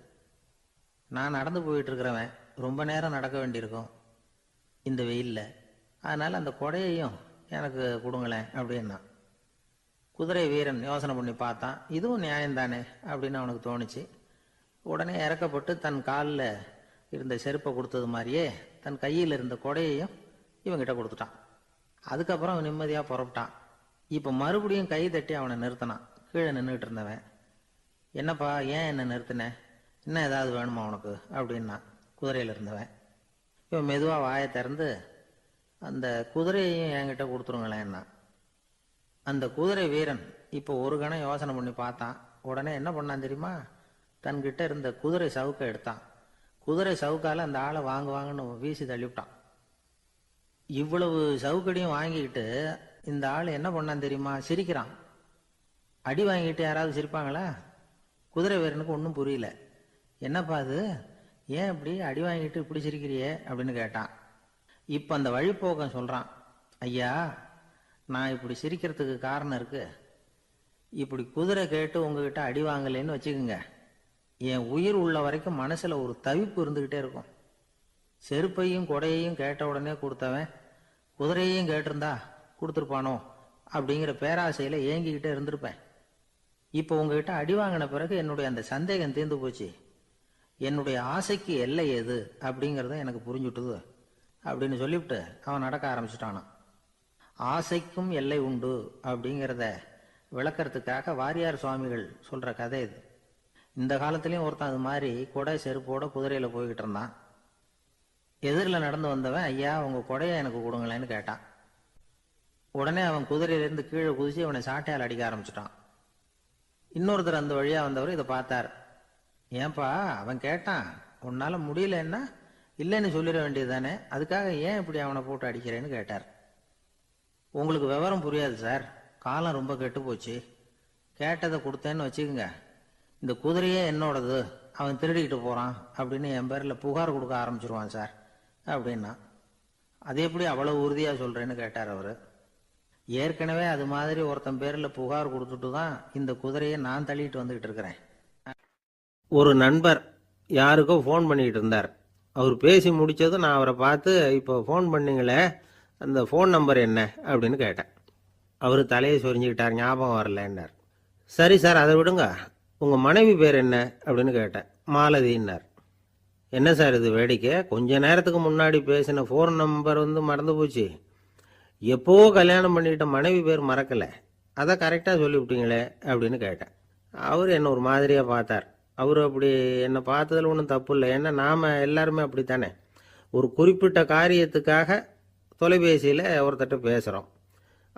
நான் நடந்து போயிட்டு இருக்கிறவன் ரொம்ப நேரம் நடக்க வேண்டியிருக்கும் இந்த வெயில்ல, அதனால அந்த கொடையையும் எனக்கு கொடுங்களேன் அப்படின்னா. குதிரை வீரன் யோசனை பண்ணி பார்த்தான், இதுவும் நியாயம்தானே அப்படின்னு அவனுக்கு தோணுச்சு. உடனே இறக்கப்பட்டு தன் காலில் இருந்த செருப்பை கொடுத்தது மாதிரியே தன் கையில் இருந்த கொடையையும் இவங்கிட்ட கொடுத்துட்டான். அதுக்கப்புறம் அவன் நிம்மதியாக புறப்பட்டான். இப்போ மறுபடியும் கை தட்டி அவனை நிறுத்தினான். கீழே நின்றுட்டு இருந்தவன், என்னப்பா ஏன் என்ன நிறுத்தின, இன்னும் ஏதாவது வேணுமா உனக்கு அப்படின்னா குதிரையில் இருந்தவன். இவன் மெதுவாக வாயை திறந்து அந்த குதிரையையும் என்கிட்ட கொடுத்துருங்களேன்னா. அந்த குதிரை வீரன் இப்போ ஒரு கணம் யோசனை பண்ணி பார்த்தான். உடனே என்ன பண்ணான் தெரியுமா, தன்கிட்ட இருந்த குதிரை சவுக்கை எடுத்தான். குதிரை சவுக்கால அந்த ஆளை வாங்குன்னு வீசி தள்ளிவிட்டான். இவ்வளவு சவுக்கடியும் வாங்கிக்கிட்டு இந்த ஆள் என்ன பண்ணான் தெரியுமா, சிரிக்கிறான். அடி வாங்கிட்டு யாராவது சிரிப்பாங்களா? குதிரை வீரனுக்கு ஒன்றும் புரியல. என்னப்பா அது, ஏன் இப்படி அடி வாங்கிட்டு இப்படி சிரிக்கிறியே அப்படின்னு கேட்டான். இப்போ அந்த வழிப்போக்கன் சொல்றான், ஐயா நான் இப்படி சிரிக்கிறதுக்கு காரணம் இருக்கு. இப்படி குதிரை கேட்டு உங்ககிட்ட அடி வாங்கலைன்னு வச்சுக்கோங்க, என் உயிர் உள்ள வரைக்கும் மனசுல ஒரு தவிப்பு இருந்துகிட்டே இருக்கும். செருப்பையும் கொடையையும் கேட்ட உடனே கொடுத்தவன் குதிரையையும் கேட்டிருந்தா கொடுத்துருப்பானோ அப்படிங்கிற பேராசையில ஏங்கிக்கிட்டே இருந்திருப்பேன். இப்போ உங்ககிட்ட அடி வாங்கின பிறகு என்னுடைய அந்த சந்தேகம் தீர்ந்து போச்சு. என்னுடைய ஆசைக்கு எல்லை எது அப்படிங்கிறத எனக்கு புரிஞ்சுட்டுது அப்படின்னு சொல்லிவிட்டு அவன் நடக்க ஆரம்பிச்சிட்டானான். ஆசைக்கும் எல்லை உண்டு அப்படிங்கிறத விளக்கறதுக்காக வாரியார் சுவாமிகள் சொல்ற கதை இது. இந்த காலத்திலயும் ஒருத்தன் அது மாதிரி கொடை செருப்போட குதிரையில போய்கிட்டு இருந்தான். எதிரில் நடந்து வந்தவன், ஐயா உங்க கொடையை எனக்கு கொடுங்களேன்னு கேட்டான். உடனே அவன் குதிரையிலிருந்து கீழே குதிச்சு அவனை சாட்டையால் அடிக்க ஆரம்பிச்சிட்டான். இன்னொருத்தர் அந்த வழியா வந்தவர் இதை பார்த்தார். ஏன்பா அவன் கேட்டான், உன்னால முடியலன்னா இல்லைன்னு சொல்லிட வேண்டியது தானே, அதுக்காக ஏன் இப்படி அவனை போட்டு அடிக்கிறேன்னு கேட்டார். உங்களுக்கு விவரம் புரியாது சார், காலம் ரொம்ப கெட்டு போச்சு. கேட்டதை கொடுத்தேன்னு வச்சுக்கோங்க, இந்த குதிரையே என்னோடது, அவன் திருடிக்கிட்டு போறான் அப்படின்னு என் பேரில் புகார் கொடுக்க ஆரம்பிச்சிருவான் சார் அப்படின்னா. அது எப்படி அவ்வளவு உறுதியா சொல்றேன்னு கேட்டார் அவரு. ஏற்கனவே அது மாதிரி ஒருத்தன் பேரில் புகார் கொடுத்துட்டு தான் இந்த குதிரையை நான் தள்ளிட்டு வந்துகிட்டு இருக்கிறேன். ஒரு நண்பர் யாருக்கோ ஃபோன் பண்ணிக்கிட்டு இருந்தார். அவர் பேசி முடிச்சதும் நான் அவரை பார்த்து, இப்போ ஃபோன் பண்ணீங்களே அந்த ஃபோன் நம்பர் என்ன அப்படின்னு கேட்டேன். அவர் தலையை சொரிஞ்சுக்கிட்டார், ஞாபகம் வரலன்னார். சரி சார் அதை விடுங்க, உங்கள் மனைவி பேர் என்ன அப்படின்னு கேட்டேன். மாலதின்னார். என்ன சார் இது வேடிக்கை, கொஞ்ச நேரத்துக்கு முன்னாடி பேசின ஃபோன் நம்பர் மறந்து போச்சு. எப்போ கல்யாணம் பண்ணிக்கிட்ட மனைவி பேர் மறக்கலை, அதை கரெக்டாக சொல்லிவிட்டீங்களே அப்படின்னு கேட்டேன். அவர் என்ன ஒரு மாதிரியாக பார்த்தார். அவர் அப்படி என்னை பார்த்ததில் ஒன்றும் தப்பு இல்லை, ஏன்னா நாம் எல்லாருமே அப்படித்தானே. ஒரு குறிப்பிட்ட காரியத்துக்காக தொலைபேசியில் ஒருத்தட்ட பேசுகிறோம்,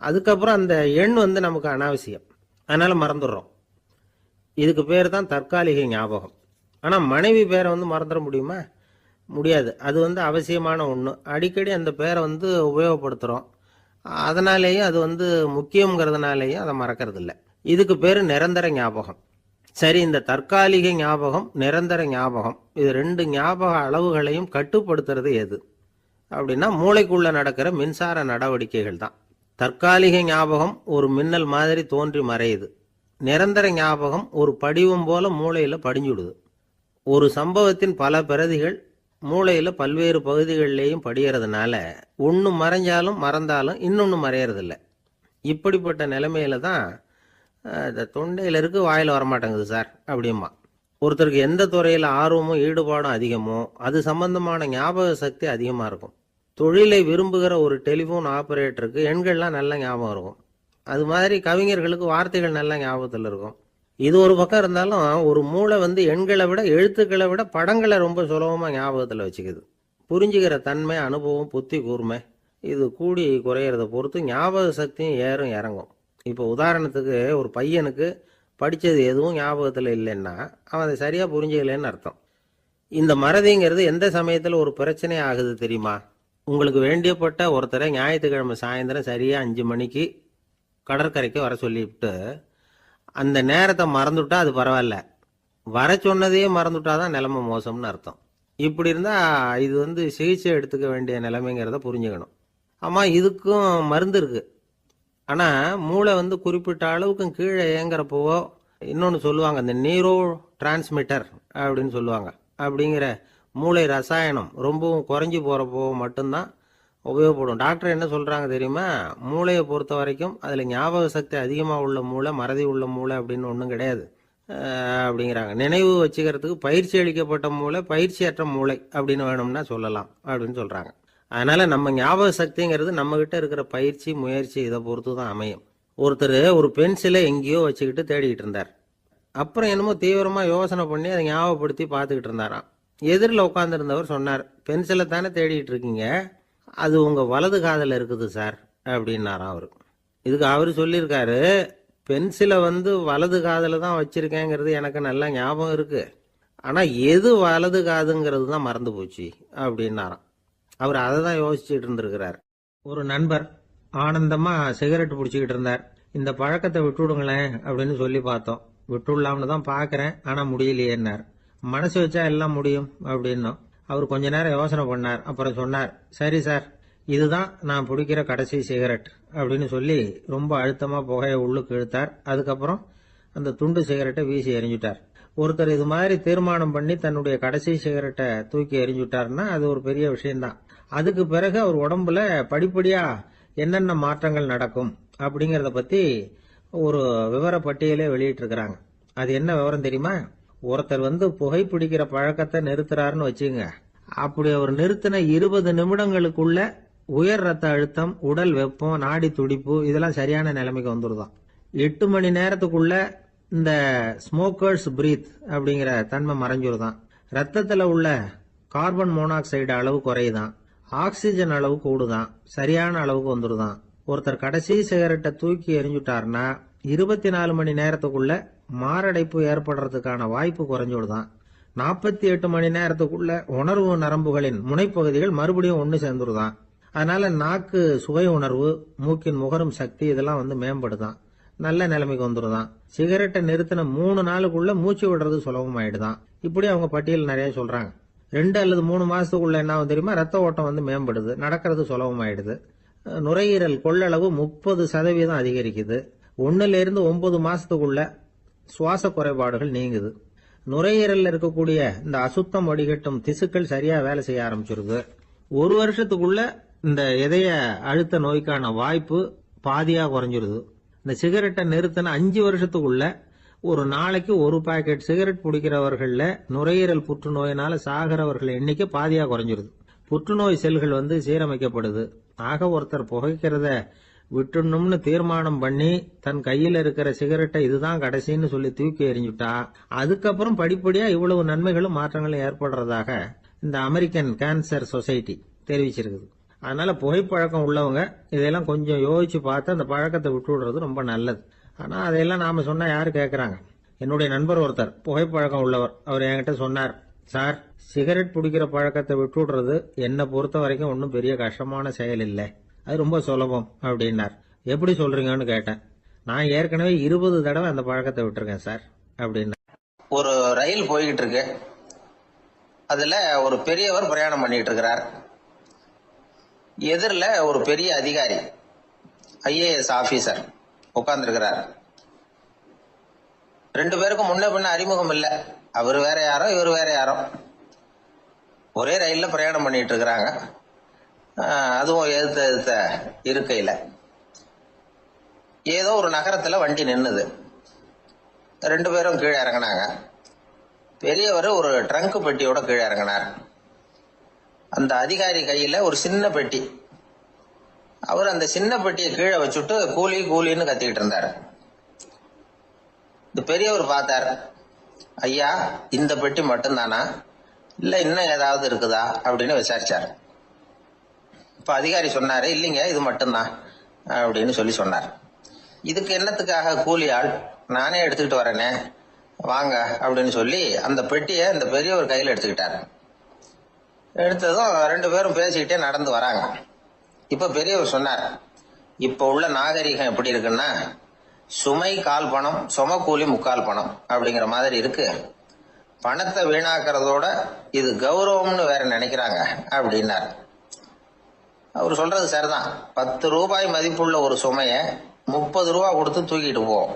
அதுக்கப்புறம் அந்த எண் நமக்கு அனாவசியம், அதனால் மறந்துடுறோம். இதுக்கு பேர் தான் தற்காலிக ஞாபகம். ஆனால் மனைவி பேரை மறந்துட முடியுமா? முடியாது. அது அவசியமான ஒன்று. அடிக்கடி அந்த பேரை உபயோகப்படுத்துகிறோம், அதனாலேயும் அது முக்கியங்கிறதுனாலேயும் அதை மறக்கிறது இல்லை. இதுக்கு பேர் நிரந்தர ஞாபகம். சரி, இந்த தற்காலிக ஞாபகம், நிரந்தர ஞாபகம், இது ரெண்டு ஞாபக அளவுகளையும் கட்டுப்படுத்துறது எது அப்படின்னா மூளைக்குள்ள நடக்கிற மின்சார நடவடிக்கைகள் தான். தற்காலிக ஞாபகம் ஒரு மின்னல் மாதிரி தோன்றி மறையுது. நிரந்தர ஞாபகம் ஒரு படிவம் போல மூளையில் படிஞ்சுடுது. ஒரு சம்பவத்தின் பல பிரதிகள் மூளையில் பல்வேறு பகுதிகளிலேயும் படிகிறதுனால ஒன்று மறைஞ்சாலும் மறந்தாலும் இன்னொன்று மறையறதில்ல. இப்படிப்பட்ட நிலைமையில தான் இந்த தொண்டையில் இருக்கு, வாயில் வரமாட்டேங்குது சார் அப்படிமா. ஒருத்தருக்கு எந்த துறையில் ஆர்வமும் ஈடுபாடும் அதிகமோ அது சம்பந்தமான ஞாபக சக்தி அதிகமாக இருக்கும். தொழிலை விரும்புகிற ஒரு டெலிஃபோன் ஆபரேட்டருக்கு எண்கள்லாம் நல்ல ஞாபகம் இருக்கும். அது மாதிரி கவிஞர்களுக்கு வார்த்தைகள் நல்ல ஞாபகத்தில் இருக்கும். இது ஒரு பக்கம் இருந்தாலும் ஒரு மூளை எண்களை விட எழுத்துக்களை விட படங்களை ரொம்ப சுலபமாக ஞாபகத்தில் வச்சுக்குது. புரிஞ்சுக்கிற தன்மை, அனுபவம், புத்தி கூர்மை இது கூடி குறையிறத பொறுத்து ஞாபக சக்தியும் ஏறும் இறங்கும். இப்போ உதாரணத்துக்கு ஒரு பையனுக்கு படித்தது எதுவும் ஞாபகத்தில் இல்லைன்னா அவன் அதை சரியாக புரிஞ்சுக்கலன்னு அர்த்தம். இந்த மறதிங்கிறது எந்த சமயத்தில் ஒரு பிரச்சனை ஆகுது தெரியுமா? உங்களுக்கு வேண்டியப்பட்ட ஒருத்தரை ஞாயிற்றுக்கிழமை சாயந்தரம் சரியாக 5 மணிக்கு கடற்கரைக்கு வர சொல்லிவிட்டு அந்த நேரத்தை மறந்துவிட்டா அது பரவாயில்ல, வர சொன்னதையே மறந்துவிட்டாதான் நிலைமை மோசம்னு அர்த்தம். இப்படி இருந்தால் இது சிகிச்சை எடுத்துக்க வேண்டிய நிலைமைங்கிறத புரிஞ்சுக்கணும். ஆமாம், இதுக்கும் மருந்து இருக்குது. ஆனால் மூளை குறிப்பிட்ட அளவுக்கு கீழே இயங்குறப்போவோ இன்னொன்று சொல்லுவாங்க, இந்த நியூரோ டிரான்ஸ்மிட்டர் அப்படின்னு சொல்லுவாங்க. அப்படிங்கிற மூளை ரசாயனம் ரொம்பவும் குறைஞ்சி போகிறப்போ மட்டும்தான் உபயோகப்படும். டாக்டர் என்ன சொல்கிறாங்க தெரியுமா? மூளையை பொறுத்த வரைக்கும் அதில் ஞாபக சக்தி அதிகமாக உள்ள மூளை, மறதி உள்ள மூளை அப்படின்னு ஒன்றும் கிடையாது அப்படிங்கிறாங்க. நினைவு வச்சுக்கிறதுக்கு பயிற்சி அளிக்கப்பட்ட மூளை, பயிற்சியற்ற மூளை அப்படின்னு வேணும்னா சொல்லலாம் அப்படின்னு சொல்கிறாங்க. அதனால நம்ம ஞாபக சக்திங்கிறது நம்மகிட்ட இருக்கிற பயிற்சி, முயற்சி இதை பொறுத்து தான் அமையும். ஒருத்தர் ஒரு பென்சிலை எங்கேயோ வச்சுக்கிட்டு தேடிக்கிட்டு இருந்தார். அப்புறம் என்னமோ தீவிரமாக யோசனை பண்ணி அதை ஞாபகப்படுத்தி பார்த்துக்கிட்டு இருந்தாராம். எதிரில் உட்காந்துருந்தவர் சொன்னார், பென்சிலை தானே தேடிட்டு இருக்கீங்க, அது உங்கள் வலது காதில் இருக்குது சார் அப்படின்னாராம் அவர். இதுக்கு அவர் சொல்லியிருக்காரு, பென்சிலை வலது காதில் தான் வச்சிருக்கேங்கிறது எனக்கு நல்லா ஞாபகம் இருக்கு, ஆனால் எது வலது காதுங்கிறது தான் மறந்து போச்சு அப்படின்னாராம். அவர் அதை தான் யோசிச்சுட்டு இருந்திருக்கிறார். ஒரு நண்பர் ஆனந்தமா சிகரெட் பிடிச்சிக்கிட்டு இருந்தார். இந்த பழக்கத்தை விட்டுவிடுங்களேன் அப்படின்னு சொல்லி பார்த்தோம். விட்டுடலாம்னு தான் பார்க்குறேன், ஆனால் முடியலையேன்னார். மனசு வச்சா எல்லாம் முடியும் அப்படின்னோம். அவர் கொஞ்ச நேரம் யோசனை பண்ணார். அப்புறம் சொன்னார், சரி சார், இதுதான் நான் பிடிக்கிற கடைசி சிகரெட் அப்படின்னு சொல்லி ரொம்ப அழுத்தமாக புகையை உள்ளுக்கு இழுத்தார். அதுக்கப்புறம் அந்த துண்டு சிகரெட்டை வீசி எறிஞ்சிட்டார். ஒருத்தர் இது மாதிரி தீர்மானம் பண்ணி தன்னுடைய கடைசி சிகரெட்டை தூக்கி எறிஞ்சுட்டாருன்னா அது ஒரு பெரிய விஷயம்தான். அதுக்கு பிறகு அவர் உடம்புல படிப்படியா என்னென்ன மாற்றங்கள் நடக்கும் அப்படிங்கறத பத்தி ஒரு விவர பட்டியலே வெளியிட்டு இருக்கிறாங்க. அது என்ன விவரம் தெரியுமா? ஒருத்தர் புகைப்பிடிக்கிற பழக்கத்தை நிறுத்துறாருன்னு வச்சுங்க. அப்படி அவர் நிறுத்தின 20 நிமிடங்களுக்குள்ள உயர் ரத்த அழுத்தம், உடல் வெப்பம், நாடி துடிப்பு இதெல்லாம் சரியான நிலைமைக்கு வந்துருதான். 8 மணி நேரத்துக்குள்ள இந்த ஸ்மோக்கர்ஸ் பிரீத் அப்படிங்கிற தன்மை மறைஞ்சிருதான். ரத்தத்துல உள்ள கார்பன் மோனாக்சைடு அளவு குறையுதான். ஆக்சிஜன் அளவு கூடுதான். சரியான அளவுக்கு வந்துருதான். ஒருத்தர் கடைசி சிகரெட்டை தூக்கி எறிஞ்சுட்டாருன்னா 24 மணி நேரத்துக்குள்ள மாரடைப்பு ஏற்படுறதுக்கான வாய்ப்பு குறைஞ்சுடுதான். 48 மணி நேரத்துக்குள்ள உணர்வு நரம்புகளின் முனைப்பகுதிகள் மறுபடியும் ஒன்னு சேர்ந்துருதான். அதனால நாக்கு சுவை உணர்வு, மூக்கின் முகரும் சக்தி இதெல்லாம் மேம்படுதான். நல்ல நிலைமைக்கு வந்துருதான். சிகரெட்டை நிறுத்தின 3 நாளுக்குள்ள மூச்சு விடுறது சுலபமாயிடுதான். இப்படி அவங்க பட்டியல் நிறைய சொல்றாங்க. 2 அல்லது 3 மாசத்துக்குள்ள என்ன ஆகும் தெரியுமா? ரத்த ஓட்டம் மேம்படுது, நடக்கிறது சுலபமாயிடுது. நுரையீரல் கொள்ளளவு 30% அதிகரிக்குது. 1 இருந்து 9 மாசத்துக்குள்ள சுவாச குறைபாடுகள் நீங்குது. நுரையீரல்ல இருக்கக்கூடிய இந்த அசுத்தம் வடிகட்டும் திசுக்கள் சரியா வேலை செய்ய ஆரம்பிச்சிருது. 1 வருஷத்துக்குள்ள இந்த இதய அழுத்த நோய்க்கான வாய்ப்பு பாதியா குறைஞ்சிருது. இந்த சிகரெட்டை நிறுத்தின 5 வருஷத்துக்குள்ள ஒரு நாளைக்கு 1 பாக்கெட் சிகரெட் பிடிக்கிறவர்கள்ல நுரையீரல் புற்றுநோயினால சாகிறவர்கள் எண்ணிக்கை பாதியா குறைஞ்சிருது. புற்றுநோய் செல்கள் சீரமைக்கப்படுது. ஆக ஒருத்தர் புகைக்கிறத விட்டுணும்னு தீர்மானம் பண்ணி தன் கையில இருக்கிற சிகரெட்டை இதுதான் கடைசின்னு சொல்லி தூக்கி எறிஞ்சுட்டா அதுக்கப்புறம் படிப்படியா இவ்வளவு நன்மைகளும் மாற்றங்களும் ஏற்படுறதாக இந்த அமெரிக்கன் கேன்சர் சொசைட்டி தெரிவிச்சிருக்குது. அதனால புகைப்பழக்கம் உள்ளவங்க இதெல்லாம் கொஞ்சம் யோசிச்சு பார்த்து அந்த பழக்கத்தை விட்டு விடுறது ரொம்ப நல்லது. ஆனா அதையெல்லாம் நாம சொன்னா யாரு கேட்கறாங்க? என்னுடைய நண்பர் ஒருத்தர் புகைப்பழக்கம் உள்ளவர். அவர் என்கிட்ட சொன்னார், சார், சிகரெட் பிடிக்கிற பழக்கத்தை விட்டு விடுறது என்னை பொறுத்த வரைக்கும் ஒன்றும் பெரிய கஷ்டமான செயல் இல்லை, அது ரொம்ப சுலபம் அப்படின்னார். எப்படி சொல்றீங்கன்னு கேட்டேன். நான் ஏற்கனவே 20 தடவை அந்த பழக்கத்தை விட்டுருக்கேன் சார் அப்படின்னா. ஒரு ரயில் போய்கிட்டு இருக்கு. அதுல ஒரு பெரியவர் பிரயாணம் பண்ணிட்டு இருக்கிறார். எதிரில் ஒரு பெரிய அதிகாரி, IAS ஆபீசர் உட்கார்ந்துருக்கிறார். 2 பேருக்கும் முன்ன பின்ன அறிமுகம் இல்லை. அவர் வேற யாரோ, இவர் வேற யாரோ. ஒரே ரயில்ல பிரயாணம் பண்ணிட்டு இருக்கிறாங்க. அதுவும் எதிர்த்த இருக்கையில ஏதோ ஒரு நகரத்துல வண்டி நின்னுது. 2 பேரும் கீழே இறங்கினாங்க. பெரியவர் ஒரு ட்ரங்க் பெட்டியோட கீழே இறங்கினார். அந்த அதிகாரி கையில ஒரு சின்ன பெட்டி. அவர் அந்த சின்ன பெட்டியை கீழே வச்சுட்டு கூலி கூலின்னு கத்திக்கிட்டு இருந்தார். இந்த பெரியவர் பார்த்தார். ஐயா, இந்த பெட்டி மட்டும்தானா, இல்ல இன்னும் ஏதாவது இருக்குதா அப்படின்னு விசாரிச்சார். இப்ப அதிகாரி சொன்னாரு, இல்லைங்க, இது மட்டும்தான் அப்படின்னு சொன்னார். இதுக்கு என்னத்துக்காக கூலி ஆள், நானே எடுத்துக்கிட்டு வரேனே, வாங்க அப்படின்னு சொல்லி அந்த பெட்டியை இந்த பெரியவர் கையில எடுத்துக்கிட்டாரு. எடுத்ததும் 2 பேரும் பேசிக்கிட்டே நடந்து வராங்க. இப்ப பெரியவர் சொன்னார், இப்ப உள்ள நாகரிகம் எப்படி இருக்குன்னா, சுமை கால் பணம், சும கூலி முக்கால் பணம் அப்படிங்கிற மாதிரி இருக்கு. பணத்தை வீணாக்கிறதோட இது கௌரவம்னு வேற நினைக்கிறாங்க அப்படின்னார். அவர் சொல்றது சரிதான். 10 ரூபாய் மதிப்புள்ள ஒரு சுமைய 30 ரூபா கொடுத்து தூக்கிட்டு போவோம்.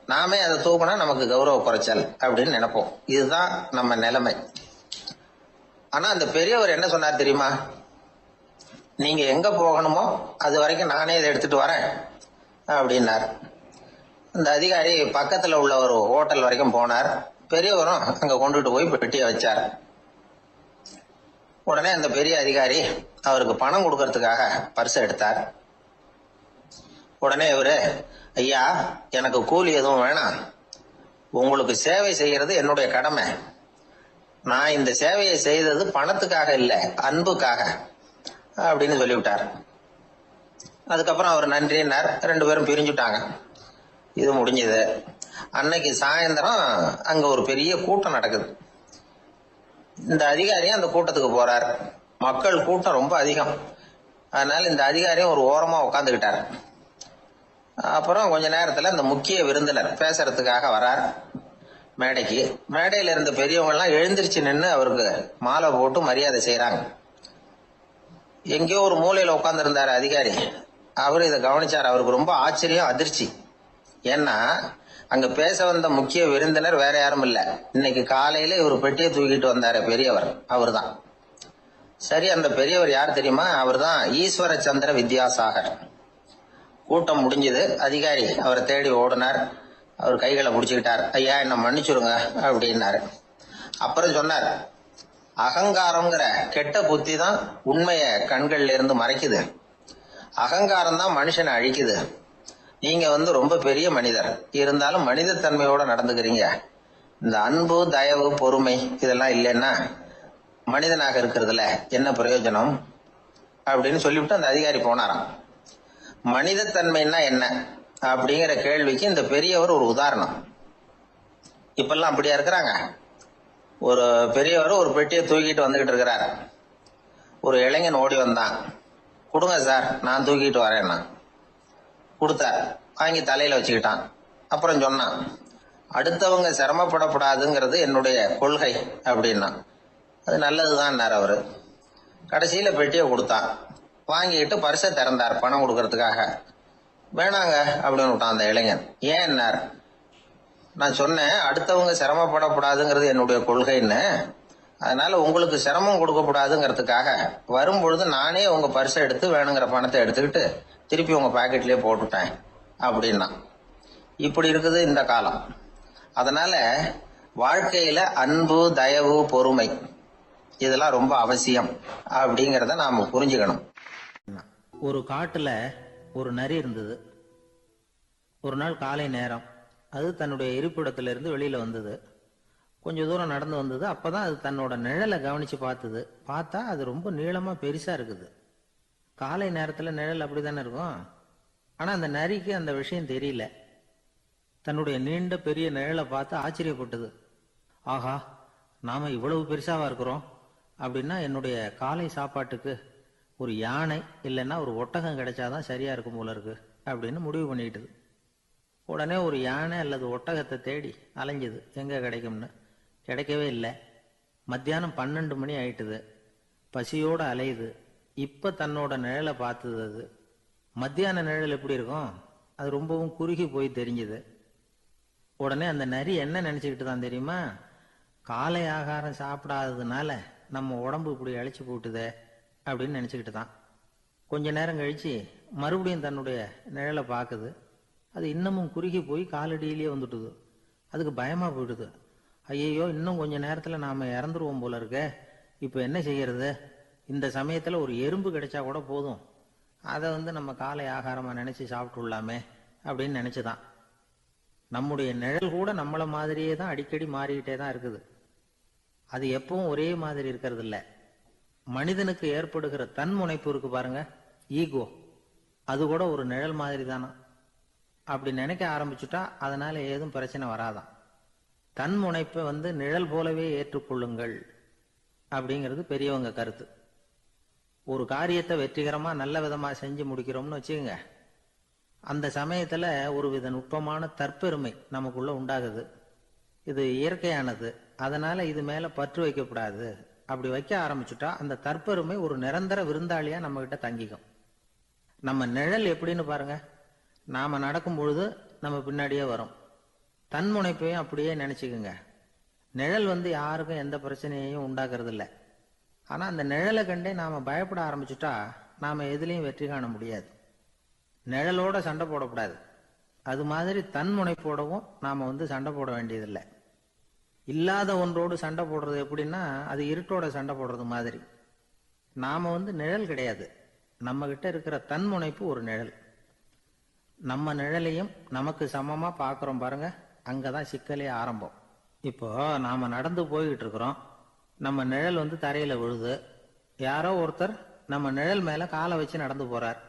நாமே அதை தூக்கினா நமக்கு கௌரவ குறைச்சல் அப்படின்னு நினைப்போம். இதுதான் நம்ம நிலைமை. ஆனா அந்த பெரியவர் என்ன சொன்னார் தெரியுமா? நீங்க எங்க போகணுமோ அது வரைக்கும் நானே இதை எடுத்துட்டு வரேன் அப்படின்னார். அந்த அதிகாரி பக்கத்துல உள்ள ஒரு ஹோட்டல் வரைக்கும் போனார். பெரியவரும் அங்க கொண்டுட்டு போய் பெட்டியை வச்சார். உடனே அந்த பெரிய அதிகாரி அவருக்கு பணம் கொடுக்கறதுக்காக பர்ஸ் எடுத்தார். உடனே இவரு, ஐயா, எனக்கு கூலி எதுவும் வேணாம், உங்களுக்கு சேவை செய்யறது என்னுடைய கடமை. நான் இந்த சேவையை செய்தது பணத்துக்காக இல்ல, அன்புக்காக அப்படின்னு சொல்லிவிட்டார். அதுக்கப்புறம் அவர் நன்றினார். 2 பேரும் பிரிஞ்சுட்டாங்க. இது முடிஞ்சது. அன்னைக்கு சாயந்தரம் அங்க ஒரு பெரிய கூட்டம் நடக்குது. இந்த அதிகாரியும் அந்த கூட்டத்துக்கு போறார். மக்கள் கூட்டம் ரொம்ப அதிகம். அதனால இந்த அதிகாரியும் ஒரு ஓரமா உட்காந்துக்கிட்டார். அப்புறம் கொஞ்ச நேரத்துல இந்த முக்கிய விருந்தினர் பேசுறதுக்காக வரார் மேடைக்கு. மேடையில இருந்த பெரியவங்க எல்லாம் எழுந்திருச்சு நின்று அவருக்கு மாலை போட்டு மரியாதை செய்யறாங்க. எங்கேயோ ஒரு மூலையில உட்கார்ந்து இருந்தாரு அதிகாரி. அவரு இதை கவனிச்சார். அவருக்கு ரொம்ப ஆச்சரியம், அதிர்ச்சி. ஏன்னா அங்க பேச வந்த முக்கிய விருந்தினர் வேற யாரும் இல்ல, இன்னைக்கு காலையில இவர் பெட்டியை தூக்கிட்டு வந்தாரு பெரியவர், அவர்தான். சரி, அந்த பெரியவர் யார் தெரியுமா? அவர்தான் ஈஸ்வர சந்திர வித்யாசாகர். கூட்டம் முடிஞ்சது, அதிகாரி அவரை தேடி ஓடினார். அவர் கைகளை பிடிச்சுக்கிட்டார். ஐயா, என்ன மன்னிச்சுடுங்க அப்படின்னாரு. அப்புறம் சொன்னார், அகங்காரம்ங்கிற கெட்ட புத்தி தான் உண்மைய கண்கள்ல இருந்து மறைக்குது. அகங்காரம் தான் மனுஷனை அழிக்குது. நீங்க ரொம்ப பெரிய மனிதர், இருந்தாலும் மனிதத்தன்மையோட நடந்துக்கிறீங்க. இந்த அன்பு, தயவு, பொறுமை இதெல்லாம் இல்லைன்னா மனிதனாக இருக்கிறதுல என்ன பிரயோஜனம் அப்படின்னு சொல்லிவிட்டு அந்த அதிகாரி போனாராம். மனிதத்தன்மைன்னா என்ன அப்படிங்கிற கேள்விக்கு இந்த பெரியவர் ஒரு உதாரணம். இப்பெல்லாம் அப்படியா இருக்கிறாங்க? ஒரு பெரியவர் ஒரு பெட்டியை தூக்கிட்டு வந்துகிட்டு இருக்கிறார். ஒரு இளைஞன் ஓடி வந்தான். கொடுங்க சார், நான் தூக்கிட்டு வரேன்னா. கொடுத்தார். வாங்கி தலையில வச்சுக்கிட்டான். அப்புறம் சொன்னான், அடுத்தவங்க சிரமப்படக்கூடாதுங்கிறது என்னுடைய கொள்கை அப்படின்னா. அது நல்லதுதான் அவரு. கடைசியில பெட்டியை கொடுத்தான். வாங்கிட்டு பரிசை திறந்தார் பணம் கொடுக்கறதுக்காக. வேணாங்க அப்படின்னு விட்டான் அந்த இளைஞன். ஏன்? நான் சொன்னேன் அடுத்தவங்க சிரமப்படக்கூடாதுங்கிறது என்னுடைய கொள்கைன்னு. அதனால உங்களுக்கு சிரமம் கொடுக்கக்கூடாதுங்கிறதுக்காக வரும்பொழுது நானே உங்க பரிசை எடுத்து வேணுங்கிற பணத்தை எடுத்துக்கிட்டு திருப்பி உங்க பாக்கெட்லயே போட்டுட்டேன் அப்படின்னா. இப்படி இருக்குது இந்த காலம். அதனால வாழ்க்கையில அன்பு, தயவு, பொறுமை இதெல்லாம் ரொம்ப அவசியம் அப்படிங்கறத நாம புரிஞ்சுக்கணும். ஒரு காட்டுல ஒரு நரி இருந்தது. ஒரு நாள் காலை நேரம் அது தன்னுடைய இருப்பிடத்திலிருந்து வெளியில வந்தது. கொஞ்ச தூரம் நடந்து வந்தது. அப்பதான் அது தன்னோட நிழலை கவனிச்சு பார்த்தது. பார்த்தா அது ரொம்ப நீளமா பெருசா இருக்குது. காலை நேரத்துல நிழல் அப்படித்தானே இருக்கும். ஆனா அந்த நரிக்கு அந்த விஷயம் தெரியல. தன்னுடைய நீண்ட பெரிய நிழலை பார்த்து ஆச்சரியப்பட்டது. ஆஹா, நாம இவ்வளவு பெருசாவா இருக்கிறோம் அப்படின்னா என்னுடைய காலை சாப்பாட்டுக்கு ஒரு யானை இல்லைன்னா ஒரு ஒட்டகம் கிடைச்சாதான் சரியா இருக்கும் போல இருக்கு அப்படின்னு முடிவு பண்ணிக்கிட்டது. உடனே ஒரு யானை அல்லது ஒட்டகத்தை தேடி அலைஞ்சது, எங்க கிடைக்கும்னு. கிடைக்கவே இல்லை. மத்தியானம் 12 மணி ஆயிட்டுது. பசியோட அலையுது. இப்ப தன்னோட நிழலை பார்த்தது. அது மத்தியான நிழல் எப்படி இருக்கும்? அது ரொம்பவும் குறுகி போய் தெரிஞ்சது. உடனே அந்த நரி என்ன நினைச்சுக்கிட்டு தான் தெரியுமா? காலை ஆகாரம் சாப்பிடாததுனால நம்ம உடம்பு இப்படி அழிச்சு போட்டுதே அப்படின்னு நினைச்சுக்கிட்டு தான். கொஞ்ச நேரம் கழிச்சு மறுபடியும் தன்னுடைய நிழலை பார்க்குது. அது இன்னமும் குறுகி போய் காலடியிலேயே வந்துட்டுது. அதுக்கு பயமா போயிடுது. ஐயோ, இன்னும் கொஞ்ச நேரத்துல நாம இறந்துருவோம் போல இருக்க. இப்ப என்ன செய்யறது? இந்த சமயத்துல ஒரு எறும்பு கிடைச்சா கூட போதும், அதை நம்ம காலை ஆகாரமா நினைச்சு சாப்பிட்டுள்ளாமே அப்படின்னு நினைச்சுதான். நம்முடைய நிழல் கூட நம்மள மாதிரியே தான் அடிக்கடி மாறிக்கிட்டே தான் இருக்குது. அது எப்பவும் ஒரே மாதிரி இருக்கிறது இல்ல. மனிதனுக்கு ஏற்படுகிற தன்முனைப்பு இருக்கு பாருங்க, ஈகோ, அது கூட ஒரு நிழல் மாதிரி தானா. அப்படி நினைக்க ஆரம்பிச்சுட்டா அதனால ஏதும் பிரச்சனை வராதான். தன்முனைப்பை நிழல் போலவே ஏற்றுக்கொள்ளுங்கள் அப்படிங்கிறது பெரியவங்க கருத்து. ஒரு காரியத்தை வெற்றிகரமா நல்ல விதமா செஞ்சு முடிக்கிறோம்னு வச்சுக்கோங்க. அந்த சமயத்துல ஒரு வித நுட்பமான தற்பெருமை நமக்குள்ள உண்டாகுது. இது இயற்கையானது. அதனால இது மேல பற்று வைக்கப்படாது. அப்படி வைக்க ஆரம்பிச்சுட்டா அந்த தற்பெருமை ஒரு நிரந்தர விருந்தாளியா நம்ம கிட்ட தங்கிக்கும். நம்ம நிழல் எப்படின்னு பாருங்க. நாம நடக்கும் பொழுது நம்ம பின்னாடியே வரும். தன்முனைப்பையும் அப்படியே நினைச்சுக்குங்க. நிழல் யாருக்கும் எந்த பிரச்சனையையும் உண்டாக்குறது இல்லை. ஆனா அந்த நிழலை கண்டே நாம பயப்பட ஆரம்பிச்சுட்டா நாம எதுலையும் வெற்றி காண முடியாது. நிழலோட சண்டை போடக்கூடாது. அது மாதிரி தன்முனைப்போடவும் நாம சண்டை போட வேண்டியதில்லை. இல்லாத ஒன்றோடு சண்டை போடுறது எப்படின்னா அது இருட்டோட சண்டை போடுறது மாதிரி. நாம நிழல் கிடையாது. நம்ம கிட்ட இருக்கிற தன்முனைப்பு ஒரு நிழல். நம்ம நிழலையும் நமக்கு சமமா பாக்குறோம் பாருங்க, அங்கதான் சிக்கலே ஆரம்பம். இப்போ நாம நடந்து போய்கிட்டு இருக்கிறோம். நம்ம நிழல் தரையில விழுது. யாரோ ஒருத்தர் நம்ம நிழல் மேல காலை வச்சு நடந்து போறார்.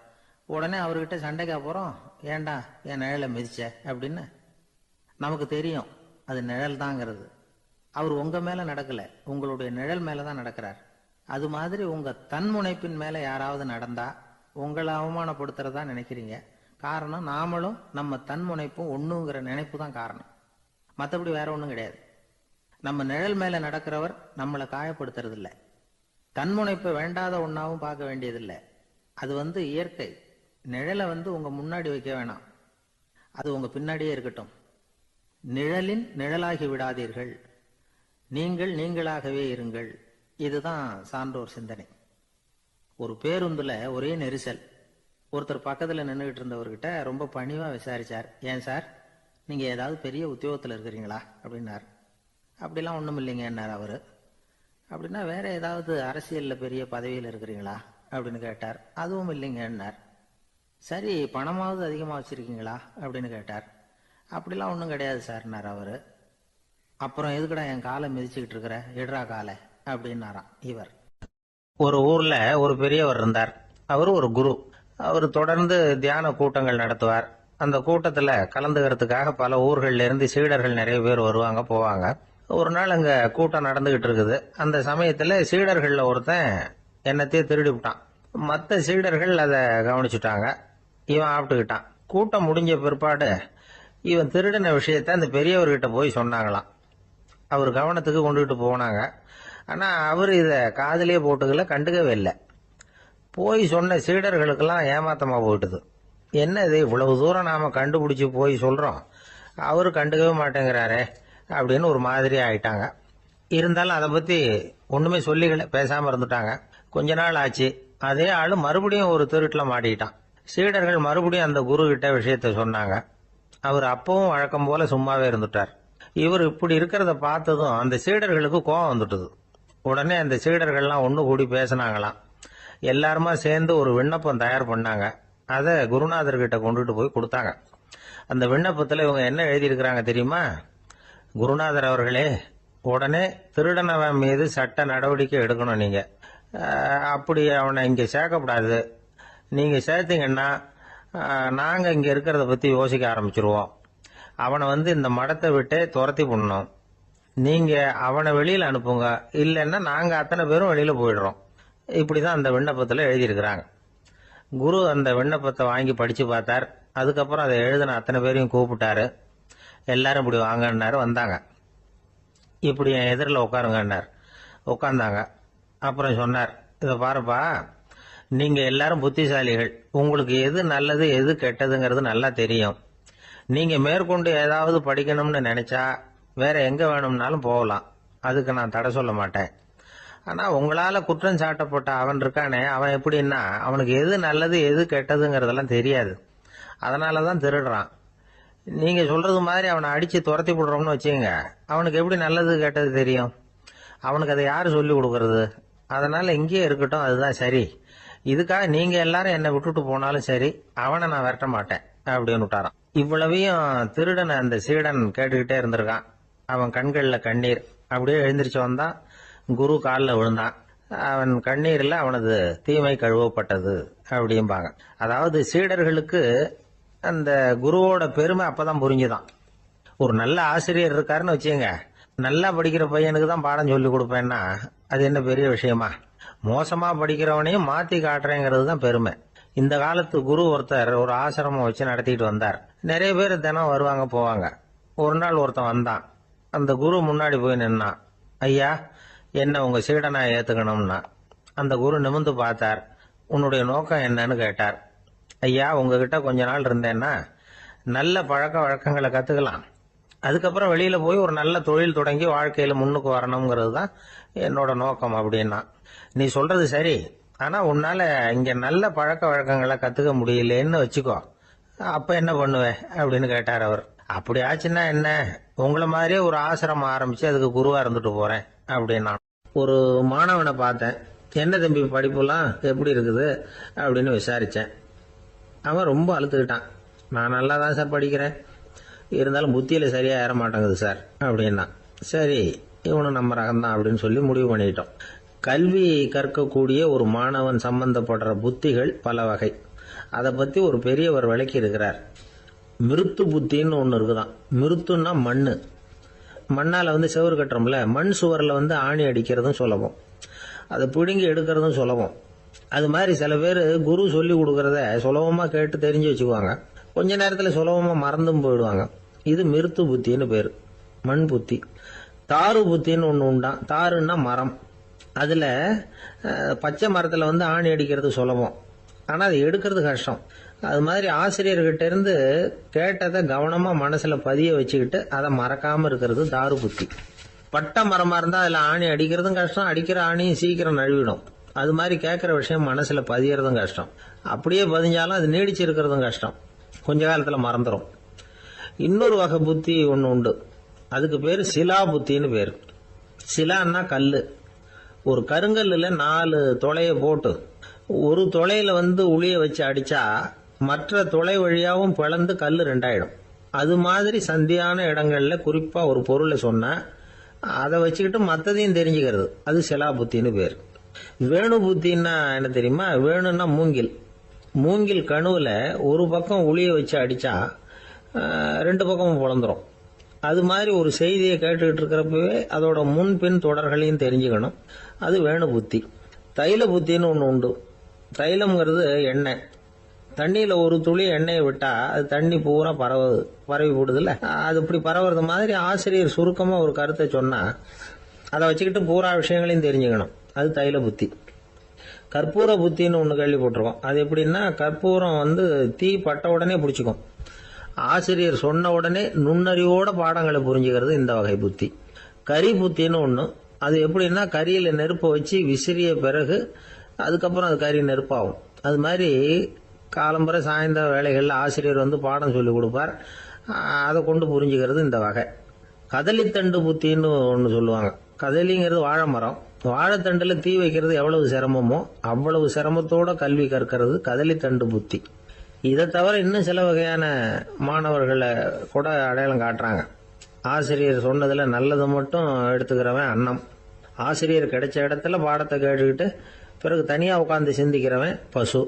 உடனே அவர்கிட்ட சண்டைக்கா போறோம், ஏண்டா என் நிழலை மிதிச்ச அப்படின்னு. நமக்கு தெரியும் அது நிழல் தாங்கிறது. அவர் உங்க மேல நடக்கல, உங்களுடைய நிழல் மேலதான் நடக்கிறார். அது மாதிரி உங்க தன்முனைப்பின் மேல யாராவது நடந்தா உங்களை அவமானப்படுத்துறதா நினைக்கிறீங்க. காரணம் நாமளும் நம்ம தன்முனைப்பும் ஒண்ணுங்கிற நினைப்பு தான் காரணம். மற்றபடி வேற ஒண்ணும் கிடையாது. நம்ம நிழல் மேல நடக்கிறவர் நம்மளை காயப்படுத்துறது இல்லை. தன்முனைப்பை வேண்டாத ஒன்னாவும் பார்க்க வேண்டியதில்லை. அது இயற்கை. நிழலை உங்க முன்னாடி வைக்க வேணாம், அது உங்க பின்னாடியே இருக்கட்டும். நிழலின் நிழலாகி விடாதீர்கள், நீங்கள் நீங்களாகவே இருங்கள். இதுதான் சான்றோர் சிந்தனை. ஒரு பேருந்துல ஒரே நெரிசல். ஒருத்தர் பக்கத்துல நின்றுகிட்டு இருந்தவர்கிட்ட ரொம்ப பணிவா விசாரிச்சார், ஏன் சார் நீங்க ஏதாவது பெரிய உத்தியோகத்தில் இருக்கிறீங்களா அப்படின்னார். அப்படிலாம் ஒன்றும் இல்லைங்கன்னார் அவரு. அப்படின்னா வேற ஏதாவது அரசியல்ல பெரிய பதவியில் இருக்கிறீங்களா அப்படின்னு கேட்டார். அதுவும் இல்லைங்கன்னார். சரி, பணமாவது அதிகமாக வச்சிருக்கீங்களா அப்படின்னு கேட்டார். அப்படிலாம் ஒன்றும் கிடையாது சார்னார் அவரு. அப்புறம் எதுக்குடா என் காலை மிதிச்சுக்கிட்டு இருக்கிற, எடுறா காலை அப்படின்னாராம் இவர். ஒரு ஊர்ல ஒரு பெரியவர் இருந்தார். அவரு ஒரு குரு. அவர் தொடர்ந்து தியான கூட்டங்கள் நடத்துவார். அந்த கூட்டத்துல கலந்துக்கிறதுக்காக பல ஊர்கள்ல இருந்து சீடர்கள் நிறைய பேர் வருவாங்க போவாங்க. ஒரு நாள் அங்க கூட்டம் நடந்துகிட்டு இருக்குது. அந்த சமயத்துல சீடர்கள்ல ஒருத்தன் என்னத்தையே திருடி விட்டான். மற்ற சீடர்கள் அதை கவனிச்சுட்டாங்க. இவன் ஆப்பிட்டுக்கிட்டான். கூட்டம் முடிஞ்ச பிற்பாடு இவன் திருடின விஷயத்த அந்த பெரியவர்கிட்ட போய் சொன்னாங்களாம். அவர் கவனத்துக்கு கொண்டுகிட்டு போனாங்க. ஆனா அவர் இத காதலே போட்டுக்கல, கண்டுக்கவே இல்லை. போய் சொன்ன சீடர்களுக்கெல்லாம் ஏமாத்தமா போயிட்டுது. என்ன இது, இவ்வளவு தூரம் நாம கண்டுபிடிச்சு போய் சொல்றோம், அவரு கண்டுக்கவே மாட்டேங்கிறாரே அப்படின்னு ஒரு மாதிரி ஆயிட்டாங்க. இருந்தாலும் அதை பத்தி ஒண்ணுமே சொல்லிக்கல, பேசாம இருந்துட்டாங்க. கொஞ்ச நாள் ஆச்சு. அதே ஆளு மறுபடியும் ஒரு திருட்டுல மாட்டிக்கிட்டான். சீடர்கள் மறுபடியும் அந்த குரு கிட்ட விஷயத்த சொன்னாங்க. அவர் அப்பவும் வழக்கம் போல சும்மாவே இருந்துட்டார். இவர் இப்படி இருக்கிறத பார்த்ததும் அந்த சீடர்களுக்கு கோபம் வந்துட்டுது. உடனே அந்த சீடர்கள்லாம் ஒண்ணு கூடி பேசினாங்களாம். எல்லாருமா சேர்ந்து ஒரு விண்ணப்பம் தயார் பண்ணாங்க. அதை குருநாதர்கிட்ட கொண்டுட்டு போய் கொடுத்தாங்க. அந்த விண்ணப்பத்துல இவங்க என்ன எழுதியிருக்கிறாங்க தெரியுமா? குருநாதர் அவர்களே, உடனே திருடனவன் மீது சட்ட நடவடிக்கை எடுக்கணும். நீங்க அப்படி அவனை இங்க சேர்க்கக்கூடாது. நீங்க சேர்த்தீங்கன்னா நாங்க இங்க இருக்கிறத பத்தி யோசிக்க ஆரம்பிச்சிருவோம். அவனை இந்த மடத்தை விட்டே துரத்தி பண்ணணும். நீங்க அவனை வெளியில அனுப்புங்க, இல்லைன்னா நாங்க அத்தனை பேரும் வெளியில போயிடுறோம். இப்படிதான் அந்த விண்ணப்பத்துல எழுதியிருக்கிறாங்க. குரு அந்த விண்ணப்பத்தை வாங்கி படிச்சு பார்த்தார். அதுக்கப்புறம் அதை எழுதின அத்தனை பேரையும் கூப்பிட்டாரு. எல்லாரும் இப்படி வாங்கன்னாரு. வந்தாங்க. இப்படி என் எதிரில் உட்காருங்கன்னார். உட்கார்ந்தாங்க. அப்புறம் சொன்னார், இதை பாருப்பா, நீங்க எல்லாரும் புத்திசாலிகள். உங்களுக்கு எது நல்லது எது கெட்டதுங்கிறது நல்லா தெரியும். நீங்க மேற்கொண்டு ஏதாவது படிக்கணும்னு நினைச்சா வேற எங்க வேணும்னாலும் போகலாம். அதுக்கு நான் தடை சொல்ல மாட்டேன். ஆனா உங்களால குற்றம் சாட்டப்பட்ட அவன் இருக்கானே, அவன் எப்படின்னா அவனுக்கு எது நல்லது எது கெட்டதுங்கிறதெல்லாம் தெரியாது. அதனாலதான் திருடுறான். நீங்க சொல்றது மாதிரி அவனை அடிச்சு துரத்தி விடுறோம்னு வச்சுங்க, அவனுக்கு எப்படி நல்லது கெட்டது தெரியும்? அவனுக்கு அதை யாரு சொல்லி கொடுக்கறது? அதனால இங்கேயே இருக்கட்டும், அதுதான் சரி. இதுக்காக நீங்க எல்லாரும் என்னை விட்டுட்டு போனாலும் சரி, அவனை நான் விரட்ட மாட்டேன் அப்படின்னு விட்டாரான். இவ்வளவையும் திருடனை அந்த சீடன் கேட்டுக்கிட்டே இருந்திருக்கான். அவன் கண்கள்ல கண்ணீர். அப்படியே எழுந்திரிச்சு வந்தான். குரு காலில் விழுந்தான். அவன் கண்ணீர்ல அவனது தீமை கழுவப்பட்டது அப்படிம்பாங்க. அதாவது சீடர்களுக்கு அந்த குருவோட பெருமை அப்பதான் புரிஞ்சுதான். ஒரு நல்ல ஆசிரியர் இருக்காருன்னு வச்சுங்க, நல்லா படிக்கிற பையனுக்கு தான் பாடம் சொல்லி கொடுப்பேன்னா அது என்ன பெரிய விஷயமா? மோசமா படிக்கிறவனையும் மாத்தி காட்டுறேங்கிறது தான் பெருமை. இந்த காலத்து குரு ஒருத்தர் ஒரு ஆசிரமம் வச்சு நடத்திட்டு வந்தார். நிறைய பேர் தினம் வருவாங்க போவாங்க. ஒரு நாள் ஒருத்தன் வந்தான். அந்த குரு முன்னாடி போய் நின்னான். ஐயா, என்ன உங்க சீடனா ஏத்துக்கணும்னா. அந்த குரு நிமிர்ந்து பார்த்தார். உன்னுடைய நோக்கம் என்னன்னு கேட்டார். ஐயா, உங்ககிட்ட கொஞ்ச நாள் இருந்தேன்னா நல்ல பழக்க வழக்கங்களை கத்துக்கலாம். அதுக்கப்புறம் வெளியில போய் ஒரு நல்ல தொழில் தொடங்கி வாழ்க்கையில முன்னுக்கு வரணுங்கிறது தான் என்னோட நோக்கம் அப்படின்னா. நீ சொல்றது சரி, ஆனா உன்னால இங்க நல்ல பழக்க வழக்கங்களை கத்துக்க முடியலன்னு வச்சுக்கோ, அப்ப என்ன பண்ணுவ அப்படின்னு கேட்டார் அவர். அப்படி ஆச்சுன்னா என்ன, உங்களை மாதிரியே ஒரு ஆசிரமம் ஆரம்பிச்சு அதுக்கு குருவா இருந்துட்டு போறேன் அப்படின்னா. ஒரு மாணவனை பார்த்தேன். என்ன தம்பி படிப்புலாம் எப்படி இருக்குது அப்படின்னு விசாரிச்சேன். அவன் ரொம்ப அழுத்துக்கிட்டான். நான் நல்லா தான் சார் படிக்கிறேன், இருந்தாலும் புத்தியில சரியா ஏற மாட்டேங்குது சார் அப்படின்னா. சரி, இவனும் நம்ம ரகம்தான் அப்படின்னு சொல்லி முடிவு பண்ணிட்டோம். கல்வி கற்கக்கூடிய ஒரு மாணவன் சம்பந்தப்படுற புத்திகள் பல வகை. அதை பத்தி ஒரு பெரியவர் விளக்கி இருக்கிறார். மிருத்து புத்தின்னு ஒன்று இருக்குதான். மிருத்துன்னா மண்ணு. மண்ணால செவுறு கட்டுறோம்ல, மண் சுவரில் ஆணி அடிக்கிறதும் சுலபம், அதை பிடுங்கி எடுக்கிறதும் சுலபம். அது மாதிரி சில பேர் குரு சொல்லி கொடுக்கறத சுலபமா கேட்டு தெரிஞ்சு வச்சுக்குவாங்க. கொஞ்ச நேரத்துல சுலபமா மறந்தும் போயிடுவாங்க. இது மிருத்து புத்தின்னு பேரு, மண் புத்தி. தாரு புத்தின்னு ஒண்ணு உண்டான். தாருன்னா மரம். அதுல பச்சை மரத்துல ஆணி அடிக்கிறது சுலபம், ஆனா அது எடுக்கிறது கஷ்டம். அது மாதிரி ஆசிரியர்கிட்ட இருந்து கேட்டதை கவனமா மனசுல பதிய வச்சுக்கிட்டு அதை மறக்காம இருக்கிறது தாரு புத்தி. பட்டை மரமா இருந்தா அதுல ஆணி அடிக்கிறதும் கஷ்டம், அடிக்கிற ஆணியும் சீக்கிரம் நழுவிடும். அது மாதிரி கேட்கிற விஷயம் மனசுல பதியறதும் கஷ்டம். அப்படியே பதிஞ்சாலும் அது நீடிச்சு இருக்கிறதும் கஷ்டம், கொஞ்ச காலத்துல மறந்துடும். இன்னொரு வகை புத்தி ஒண்ணு உண்டு, அதுக்கு பேரு சிலா புத்தின்னு பேரு. சிலான்னா கல்லு. ஒரு கருங்கல்லுல 4 துளைய போட்டு ஒரு துளையில உளிய வச்சு அடிச்சா மற்ற துளை வழியாவும் பிளந்து கல்லு 2 ஆயிடும். அது மாதிரி சந்தியான இடங்கள்ல குறிப்பா ஒரு பொருளை சொன்னா அதை வச்சுக்கிட்டு மற்றதையும் தெரிஞ்சுக்கிறது, அது சிலா புத்தின்னு பேர். வேணு புத்தின்னா என்ன தெரியுமா? வேணும்னா மூங்கில். மூங்கில் கணுவுல ஒரு பக்கம் உளிய வச்சு அடிச்சா 2 பக்கமும் பிளந்துரும். அது மாதிரி ஒரு செய்தியை கேட்டுக்கிட்டு இருக்கிறப்பவே அதோட முன்பின் தொடர்களையும் தெரிஞ்சுக்கணும், அது வேணு புத்தி. தைல புத்தின்னு ஒன்று உண்டு. தைலம்ங்கிறது எண்ணெய். தண்ணியில ஒரு துளி எண்ணெயை விட்டா அது தண்ணி பூரா பரவி போடுதுல்ல, அது இப்படி பரவுறது மாதிரி ஆசிரியர் சுருக்கமா ஒரு கருத்தை சொன்னா அதை வச்சுக்கிட்டு பூரா விஷயங்களையும் தெரிஞ்சுக்கணும், அது தைல புத்தி. கற்பூர புத்தின்னு ஒன்று கேள்விப்பட்டிருக்கோம். அது எப்படின்னா, கற்பூரம் தீ பட்ட உடனே பிடிச்சிக்கும். ஆசிரியர் சொன்ன உடனே நுண்ணறிவோட பாடங்களை புரிஞ்சுக்கிறது இந்த வகை புத்தி. கரி புத்தின்னு ஒன்று. அது எப்படின்னா, கரியில நெருப்பை வச்சு விசிறிய பிறகு அதுக்கப்புறம் அது கறி நெருப்பாகும். அது மாதிரி காலம்பரை சாயந்தர வேலைகளில் ஆசிரியர் பாடம் சொல்லி கொடுப்பார், அதை கொண்டு புரிஞ்சுக்கிறது இந்த வகை. கதலித்தண்டு புத்தின்னு ஒன்று சொல்லுவாங்க. கதலிங்கிறது வாழை மரம். வாழைத்தண்டுல தீ வைக்கிறது எவ்வளவு சிரமமோ அவ்வளவு சிரமத்தோட கல்வி கற்கிறது கதலித்தண்டு புத்தி. இதை தவிர இன்னும் சில வகையான மாணவர்களை கூட அடையாளம் காட்டுறாங்க. ஆசிரியர் சொன்னதுல நல்லதை மட்டும் எடுத்துக்கிறவன் அன்னம். ஆசிரியர் கிடைச்ச இடத்துல பாடத்தை கேட்டுக்கிட்டு பிறகு தனியா உட்காந்து சிந்திக்கிறவன் பசு.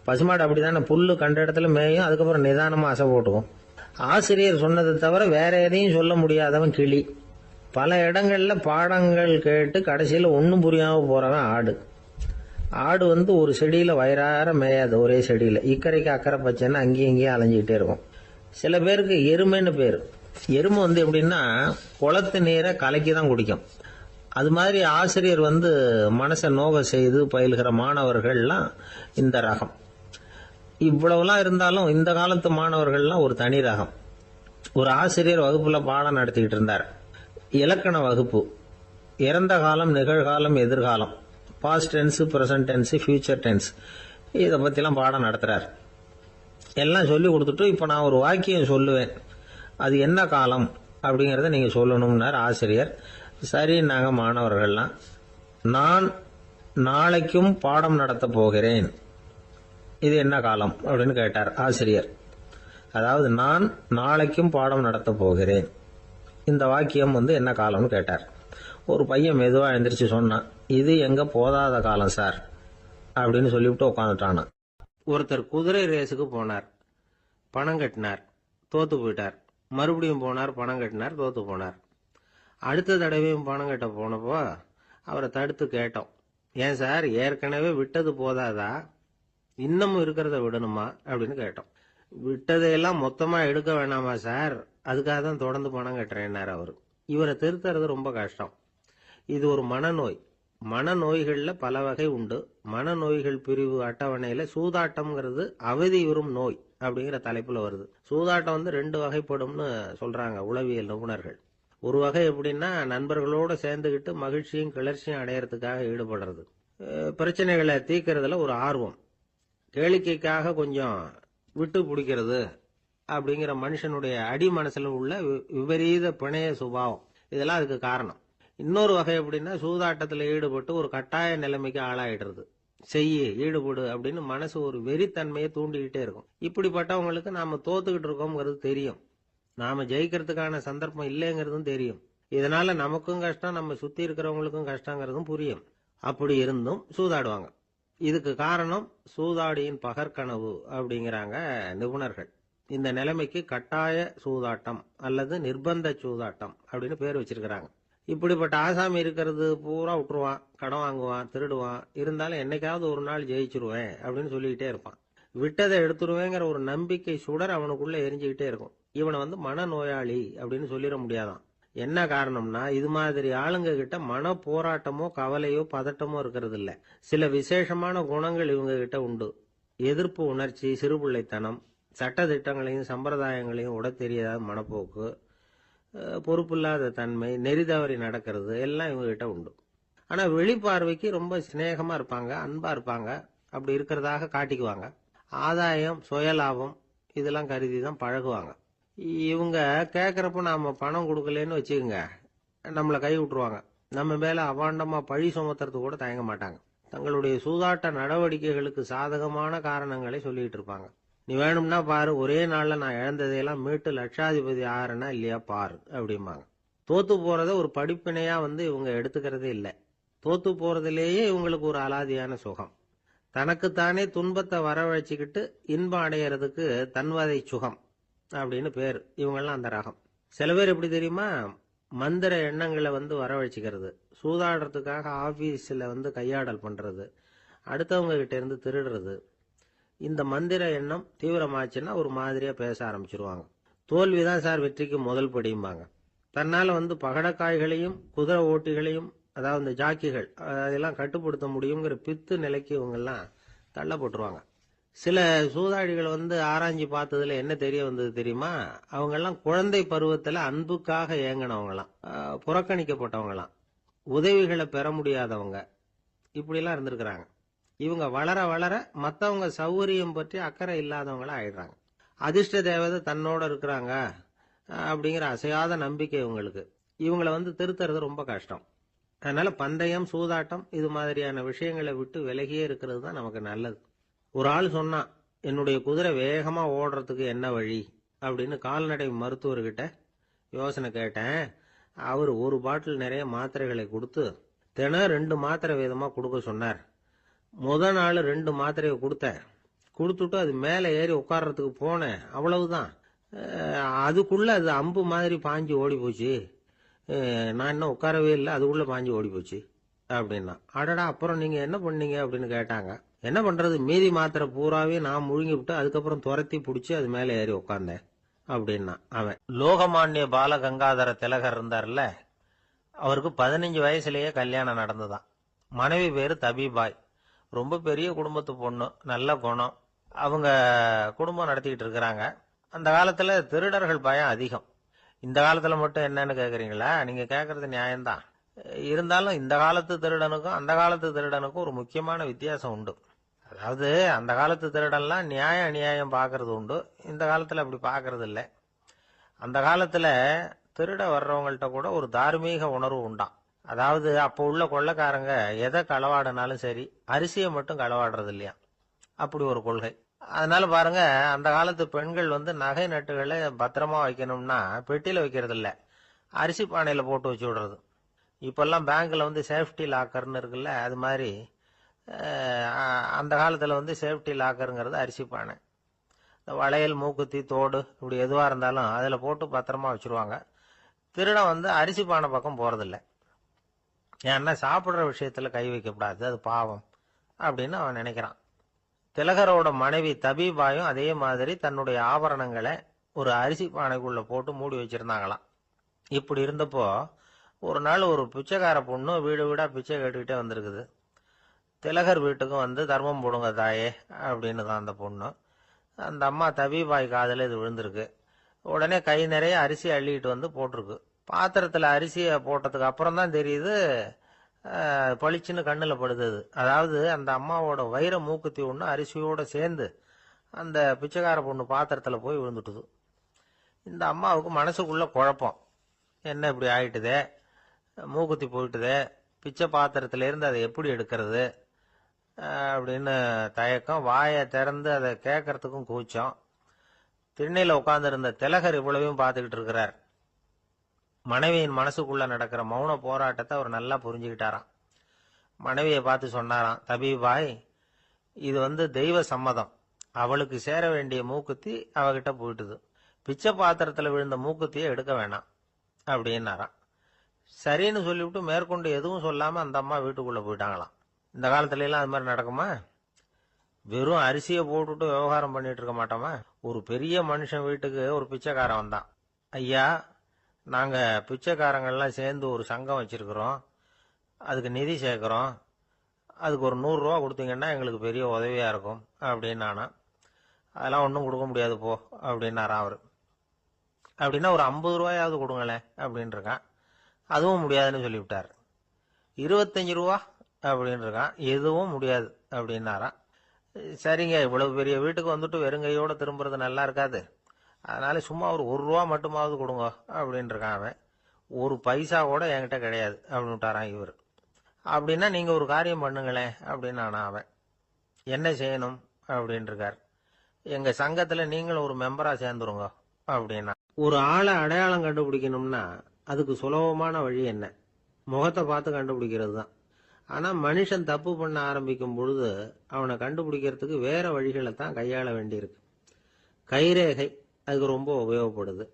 பசுமாடு அப்படித்தானே, புல்லு கண்ட இடத்துல மேயும், அதுக்கப்புறம் நிதானமா அசை போட்டுக்கும். ஆசிரியர் சொன்னதை தவிர வேற எதையும் சொல்ல முடியாதவன் கிளி. பல இடங்கள்ல பாடங்கள் கேட்டு கடைசியில ஒன்னும் புரியாம போறவன் ஆடு. ஆடு ஒரு செடியில வயிறார மேயாது, ஒரே செடியில இக்கரைக்கு அக்கறை பச்சைன்னு அங்கேயும் இங்கேயும் அலைஞ்சிக்கிட்டே இருக்கும். சில பேருக்கு எருமைன்னு பேரு. எருமை எப்படின்னா குளத்து நீரை கலக்கி தான் குடிக்கும். அது மாதிரி ஆசிரியர் மனசை நோக செய்து பயில்கிற மாணவர்கள்லாம் இந்த ரகம். இவ்வளவுலாம் இருந்தாலும் இந்த காலத்து மாணவர்கள்லாம் ஒரு தனி ரகம். ஒரு ஆசிரியர் வகுப்புல பாடம் நடத்திக்கிட்டு இருந்தார். இலக்கண வகுப்பு. இறந்த காலம், நிகழ்காலம், எதிர்காலம், past tense, present tense, future tense, இதை பத்திலாம் பாடம் நடத்துறார். எல்லாம் சொல்லி கொடுத்துட்டு இப்ப நான் ஒரு வாக்கியம் சொல்லுவேன், அது என்ன காலம் அப்படிங்கறத நீங்க சொல்லணும்னார் ஆசிரியர். சரி, நாங்க மாணவர்கள்லாம், நான் நாளைக்கும் பாடம் நடத்த போகிறேன், இது என்ன காலம் அப்படின்னு கேட்டார் ஆசிரியர். அதாவது நான் நாளைக்கும் பாடம் நடத்த போகிறேன், இந்த வாக்கியம் என்ன காலம்னு கேட்டார். ஒரு பையன் மெதுவா எழுந்திரிச்சு சொன்னான், இது எங்க போதாத காலம் சார் அப்படின்னு சொல்லிவிட்டு உட்காந்துட்டானா. ஒருத்தர் குதிரை ரேஸுக்கு போனார், பணம் கட்டினார், தோத்து போயிட்டார். மறுபடியும் போனார், பணம் கட்டினார், தோத்து போனார். அடுத்த தடவையும் பணம் கட்ட போனப்போ அவரை தடுத்து கேட்டோம், ஏன் சார் ஏற்கனவே விட்டது போதாதா, இன்னமும் இருக்கிறத விடணுமா அப்படின்னு கேட்டோம். விட்டதையெல்லாம் மொத்தமா எடுக்க வேணாமா சார், அதுக்காக தான் தொடர்ந்து பணம் கட்டுறேன்னாரு அவரு. இவரை திருத்துறது ரொம்ப கஷ்டம். இது ஒரு மனநோய். மனநோய்கள்ல பல வகை உண்டு. மனநோய்கள் பிரிவு அட்டவணையில சூதாட்டம்ங்கிறது அவதியுறும் நோய் அப்படிங்கிற தலைப்புல வருது. சூதாட்டம் 2 வகைப்படும்னு சொல்றாங்க உளவியல் நிபுணர்கள். ஒரு வகை எப்படின்னா, நண்பர்களோட சேர்ந்துகிட்டு மகிழ்ச்சியும் கிளர்ச்சியும் அடையறதுக்காக ஈடுபடுறது. பிரச்சனைகளை தீர்க்கறதுல ஒரு ஆர்வம், கேளிக்கைக்காக கொஞ்சம் விட்டு பிடிக்கிறது அப்படிங்கிற மனுஷனுடைய அடி மனசுல உள்ள விபரீத பிணைய சுபாவம், இதெல்லாம் அதுக்கு காரணம். இன்னொரு வகை எப்படின்னா, சூதாட்டத்துல ஈடுபட்டு ஒரு கட்டாய நிலைமைக்கு ஆளாயிடுறது. ஈடுபடு அப்படின்னு மனசு ஒரு வெறித்தன்மையை தூண்டிக்கிட்டே இருக்கும். இப்படிப்பட்டவங்களுக்கு நாம தோத்துக்கிட்டு இருக்கோம்ங்கிறது தெரியும், நாம ஜெயிக்கிறதுக்கான சந்தர்ப்பம் இல்லைங்கிறதும் தெரியும். இதனால நமக்கும் கஷ்டம், நம்ம சுத்தி இருக்கிறவங்களுக்கும் கஷ்டங்கிறதும் புரியும். அப்படி இருந்தும் சூதாடுவாங்க. இதுக்கு காரணம் சூதாடியின் பகற்கனவு அப்படிங்கிறாங்க நிபுணர்கள். இந்த நிலைமைக்கு கட்டாய சூதாட்டம் அல்லது நிர்பந்த சூதாட்டம் அப்படின்னு பேர் வச்சிருக்கிறாங்க. இப்படிப்பட்ட ஆசாமி இருக்கிறது பூரா விட்டுருவான், கடன் வாங்குவான், திருடுவான், இருந்தாலும் என்னைக்காவது ஒரு நாள் ஜெயிச்சிருவேன் அப்படின்னு சொல்லிக்கிட்டே இருப்பான். விட்டதை எடுத்துருவேங்கிற ஒரு நம்பிக்கை சுடர் அவனுக்குள்ள எரிஞ்சுக்கிட்டே இருக்கும். இவனை மனநோயாளி அப்படின்னு சொல்லிட முடியாதான். என்ன காரணம்னா, இது மாதிரி ஆளுங்க கிட்ட மன போராட்டமோ கவலையோ பதட்டமோ இருக்கிறது இல்ல. சில விசேஷமான குணங்கள் இவங்க கிட்ட உண்டு. எதிர்ப்பு உணர்ச்சி, சிறுபிள்ளைத்தனம், சட்ட திட்டங்களையும் சம்பிரதாயங்களையும் உட தெரியாத மனப்போக்கு, பொறுப்பில்லாத தன்மை, நெறி தவறி நடக்கிறது எல்லாம் இவங்ககிட்ட உண்டு. ஆனா வெளிப்பார்வைக்கு ரொம்ப சிநேகமா இருப்பாங்க, அன்பா இருப்பாங்க, அப்படி இருக்கிறதாக காட்டிக்குவாங்க. ஆதாயம், சுயலாபம் இதெல்லாம் கருதி தான் பழகுவாங்க. இவங்க கேட்கறப்ப நாம பணம் கொடுக்கலன்னு வச்சுக்கோங்க, நம்மளை கை விட்டுருவாங்க. நம்ம மேல அவாண்டமா பழி சுமத்துறது கூட தயங்க மாட்டாங்க. தங்களுடைய சூதாட்ட நடவடிக்கைகளுக்கு சாதகமான காரணங்களை சொல்லிட்டு இருப்பாங்க. நீ வேணும்னா பாரு, ஒரே நாள்ல நான் இழந்ததையெல்லாம் மீட்டு லட்சாதிபதி ஆறனா இல்லையா பாரு அப்படிம்பாங்க. தோத்து போறத ஒரு படிப்பினையா இவங்க எடுத்துக்கிறதே இல்லை. தோத்து போறதுலேயே இவங்களுக்கு ஒரு அலாதியான சுகம். தனக்குத்தானே துன்பத்தை வரவழைச்சிக்கிட்டு இன்பம் அடையிறதுக்கு தன்வதை சுகம் அப்படின்னு பேர். இவங்கெல்லாம் அந்த ரகம். சில பேர் எப்படி தெரியுமா, மந்திர எண்ணங்களை வரவழைச்சிக்கிறது, சூதாடுறதுக்காக ஆபீஸ்ல கையாடல் பண்றது, அடுத்தவங்க கிட்ட இருந்து திருடுறது. இந்த மந்திர எண்ணம் தீவிரமாச்சுன்னா ஒரு மாதிரியா பேச ஆரம்பிச்சிருவாங்க. தோல்விதான் சார் வெற்றிக்கு முதல் படியும்பாங்க. தன்னால பகடக்காய்களையும் குதிரை ஓட்டிகளையும், அதாவது இந்த ஜாக்கிகள், அதெல்லாம் கட்டுப்படுத்த முடியுங்கிற பித்து நிலைக்கு இவங்கெல்லாம் தள்ளப்பட்டுருவாங்க. சில சூதாடிகள் ஆராய்ச்சி பார்த்ததுல என்ன தெரிய வந்தது தெரியுமா, அவங்கெல்லாம் குழந்தை பருவத்துல அன்புக்காக ஏங்கினவங்களாம், புறக்கணிக்கப்பட்டவங்களாம், உதவிகளை பெற முடியாதவங்க, இப்படிலாம் இருந்திருக்கிறாங்க. இவங்க வளர வளர மற்றவங்க சௌகரியம் பற்றி அக்கறை இல்லாதவங்களா ஆயிடுறாங்க. அதிர்ஷ்ட தேவதை தன்னோட இருக்கிறாங்க அப்படிங்கிற அசையாத நம்பிக்கை இவங்களுக்கு. இவங்களை திருத்துறது ரொம்ப கஷ்டம். அதனால பந்தயம், சூதாட்டம் இது மாதிரியான விஷயங்களை விட்டு விலகியே இருக்கிறது தான் நமக்கு நல்லது. ஒரு ஆள் சொன்னான், என்னுடைய குதிரை வேகமா ஓடுறதுக்கு என்ன வழி அப்படின்னு கால்நடை மருத்துவர்கிட்ட யோசனை கேட்டேன். அவர் ஒரு பாட்டில் நிறைய மாத்திரைகளை கொடுத்து தினம் 2 மாத்திரை வீதமா கொடுக்க சொன்னார். முதல் நாள் 2 மாத்திரையை கொடுத்துட்டு அது மேலே ஏறி உட்கார்றதுக்கு போனேன். அவ்வளவுதான். அதுக்குள்ள அது அம்பு மாதிரி பாஞ்சு ஓடி போச்சு. நான் இன்னும் உட்காரவே இல்லை, அதுக்குள்ள பாஞ்சு ஓடி போச்சு அப்படின்னா. அடடா, அப்புறம் நீங்க என்ன பண்ணீங்க அப்படின்னு கேட்டாங்க. என்ன பண்றது, மீதி மாத்திரை பூராவே நான் முழுங்கி விட்டு அதுக்கப்புறம் துரத்தி பிடிச்சி அது மேலே ஏறி உட்கார்ந்தேன் அப்படின்னா அவன். லோகமானிய பாலகங்காதர திலகர் இருந்தார்ல, அவருக்கு 15 வயசுலயே கல்யாணம் நடந்துதான். மனைவி பேரு தபிபாய். ரொம்ப பெரிய குடும்பத்து பொண்ணு, நல்ல குணம். அவங்க குடும்பம் நடத்திக்கிட்டு இருக்கிறாங்க. அந்த காலத்துல திருடர்கள் பயம் அதிகம். இந்த காலத்துல மட்டும் என்னன்னு கேக்குறீங்களா? நீங்க கேக்குறது நியாயம்தான். இருந்தாலும் இந்த காலத்து திருடனுக்கும் அந்த காலத்து திருடனுக்கும் ஒரு முக்கியமான வித்தியாசம் உண்டு. அதாவது அந்த காலத்து திருடன்லாம் நியாயம் அநியாயம் பாக்குறது உண்டு, இந்த காலத்துல அப்படி பாக்குறது இல்லை. அந்த காலத்துல திருட வர்றவங்கள்ட்ட கூட ஒரு தார்மீக உணர்வு உண்டாம். அதாவது அப்போ உள்ள கொள்ளைக்காரங்க எதை களவாடினாலும் சரி, அரிசியை மட்டும் களவாடுறது இல்லையா, அப்படி ஒரு கொள்கை. அதனால பாருங்க, அந்த காலத்து பெண்கள் நகை நட்டுகளை பத்திரமா வைக்கணும்னா பெட்டியில வைக்கிறது இல்ல, அரிசி பானையில போட்டு வச்சு விடுறது. இப்பெல்லாம் பேங்க்ல சேஃப்டி லாக்கர்னு இருக்குல்ல, அது மாதிரி அந்த காலத்துல சேஃப்டி லாக்கருங்கிறது அரிசி பானை. வளையல், மூக்குத்தி, தோடு இப்படி எதுவா இருந்தாலும் அதுல போட்டு பத்திரமா வச்சிருவாங்க. திருடன் அரிசி பானை பக்கம் போறதில்ல. ஏன்னா சாப்பிடுற விஷயத்துல கை வைக்கக்கூடாது, அது பாவம் அப்படின்னு அவன் நினைக்கிறான். திலகரோட மனைவி தபிபாயும் அதே மாதிரி தன்னுடைய ஆபரணங்களை ஒரு அரிசி பானைக்குள்ள போட்டு மூடி வச்சிருந்தாங்களாம். இப்படி இருந்தப்போ ஒரு நாள் ஒரு பிச்சைக்கார பொண்ணு வீடு வீடா பிச்சை கேட்டுக்கிட்டே வந்திருக்குது. திலகர் வீட்டுக்கும் தர்மம் போடுங்க தாயே அப்படின்னு தான் அந்த பொண்ணு. அந்த அம்மா தபிபாய் காதுல இது விழுந்திருக்கு. உடனே கை நிறைய அரிசி அள்ளிட்டு போட்டிருக்கு. பாத்திரத்துல அரிசியை போட்டதுக்கு அப்புறம் தான் தெரியுது, பளிச்சுன்னு கண்ணுல படுது. அதாவது அந்த அம்மாவோட வைர மூக்குத்தி ஒண்ணு அரிசியோட சேர்ந்து அந்த பிச்சைக்கார பொண்ணு பாத்திரத்துல போய் விழுந்துட்டுது. இந்த அம்மாவுக்கு மனசுக்குள்ள குழப்பம், என்ன இப்படி ஆயிட்டுதே, மூக்குத்தி போயிட்டுதே, பிச்சை பாத்திரத்துல இருந்து அதை எப்படி எடுக்கிறது அப்படின்னு தயக்கம். வாயை திறந்து அதை கேட்கறதுக்கும் கூச்சம். திண்ணையில உட்கார்ந்து இருந்த திலகர் இவ்வளவையும் பார்த்துக்கிட்டு இருக்கிறார். மனைவியின் மனசுக்குள்ள நடக்கிற மௌன போராட்டத்தை அவர் நல்லா புரிஞ்சுக்கிட்டாராம். மனைவியை பார்த்து சொன்னாராம், தபிபாய், இது தெய்வ சம்மதம். அவளுக்கு சேர வேண்டிய மூக்குத்தி அவகிட்ட போயிட்டுது. பிச்சை பாத்திரத்துல விழுந்த மூக்குத்தியை எடுக்க வேணாம் அப்படின்னாராம். சரின்னு சொல்லிவிட்டு மேற்கொண்டு எதுவும் சொல்லாம அந்த அம்மா வீட்டுக்குள்ள போயிட்டாங்களாம். இந்த காலத்துல எல்லாம் அது மாதிரி நடக்குமா? வெறும் அரிசியை போட்டுட்டு விவகாரம் பண்ணிட்டு இருக்க மாட்டோமா? ஒரு பெரிய மனுஷன் வீட்டுக்கு ஒரு பிச்சைக்காரன் வந்தான். ஐயா, நாங்க பிச்சைக்காரங்கள்லாம் சேர்ந்து ஒரு சங்கம் வச்சிருக்கிறோம், அதுக்கு நிதி சேர்க்கிறோம், அதுக்கு ஒரு 100 ரூபா கொடுத்தீங்கன்னா எங்களுக்கு பெரிய உதவியாக இருக்கும் அப்படின்னானா. அதெல்லாம் ஒன்றும் கொடுக்க முடியாது போ அப்படின்னாராம் அவர். அப்படின்னா ஒரு 50 ரூபாயாவது கொடுங்களேன் அப்படின்னு இருக்கான். அதுவும் முடியாதுன்னு சொல்லிவிட்டார். 25 ரூபா அப்படின்னு இருக்கான். எதுவும் முடியாது அப்படின்னாராம். சரிங்க, இவ்வளவு பெரிய வீட்டுக்கு வந்துட்டு வெறுங்கையோட திரும்புறது நல்லா இருக்காது, அதனால சும்மா ஒரு 1 ரூபா மட்டுமாவது கொடுங்க அப்படின்னு இருக்கான் அவன். ஒரு பைசா கூட என்கிட்ட கிடையாது அப்படின்னு விட்டாரான் இவர். அப்படின்னா நீங்க ஒரு காரியம் பண்ணுங்களேன் அப்படின்னானா அவன். என்ன செய்யணும் அப்படின்னு இருக்கார். எங்க சங்கத்துல நீங்களும் ஒரு மெம்பரா சேர்ந்துருங்க அப்படின்னா. ஒரு ஆளை அடையாளம் கண்டுபிடிக்கணும்னா அதுக்கு சுலபமான வழி என்ன? முகத்தை பார்த்து கண்டுபிடிக்கிறது தான். ஆனா மனுஷன் தப்பு பண்ண ஆரம்பிக்கும் பொழுது அவனை கண்டுபிடிக்கிறதுக்கு வேற வழிகளை தான் கையாள வேண்டியிருக்கு. கைரேகை அதுக்கு ரொம்ப உபயோகப்படுது.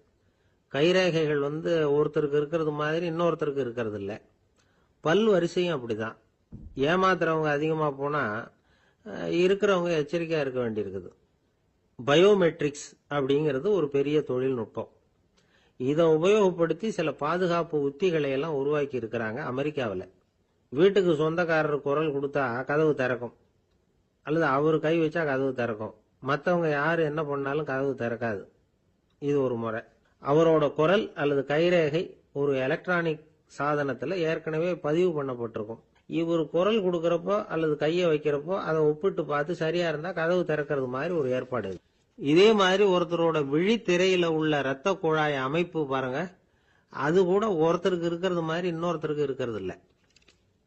கைரேகைகள் ஒருத்தருக்கு இருக்கிறது மாதிரி இன்னொருத்தருக்கு இருக்கிறது இல்லை. பல் வரிசையும் அப்படிதான். ஏமாத்துறவங்க அதிகமா போனா இருக்கிறவங்க எச்சரிக்கையா இருக்க வேண்டியிருக்குது. பயோமெட்ரிக்ஸ் அப்படிங்கிறது ஒரு பெரிய தொழில்நுட்பம். இதை உபயோகப்படுத்தி சில பாதுகாப்பு உத்திகளை எல்லாம் உருவாக்கி இருக்கிறாங்க அமெரிக்காவில். வீட்டுக்கு சொந்தக்காரர் குரல் கொடுத்தா கதவு திறக்கும், அல்லது அவர் கை வச்சா கதவு திறக்கும். மற்றவங்க யாரு என்ன பண்ணாலும் கதவு திறக்காது. இது ஒரு முறை. அவரோட குரல் அல்லது கைரேகை ஒரு எலக்ட்ரானிக் சாதனத்துல ஏற்கனவே பதிவு பண்ணப்பட்டிருக்கும். இவர் குரல் கொடுக்கறப்போ அல்லது கையை வைக்கிறப்போ அதை ஒப்பிட்டு பார்த்து சரியா இருந்தா கதவு திறக்கிறது மாதிரி ஒரு ஏற்பாடு. இதே மாதிரி ஒருத்தரோட விழித்திரையில உள்ள இரத்த குழாய் அமைப்பு பாருங்க, அது கூட ஒருத்தருக்கு இருக்கிறது மாதிரி இன்னொருத்தருக்கு இருக்கிறது இல்லை.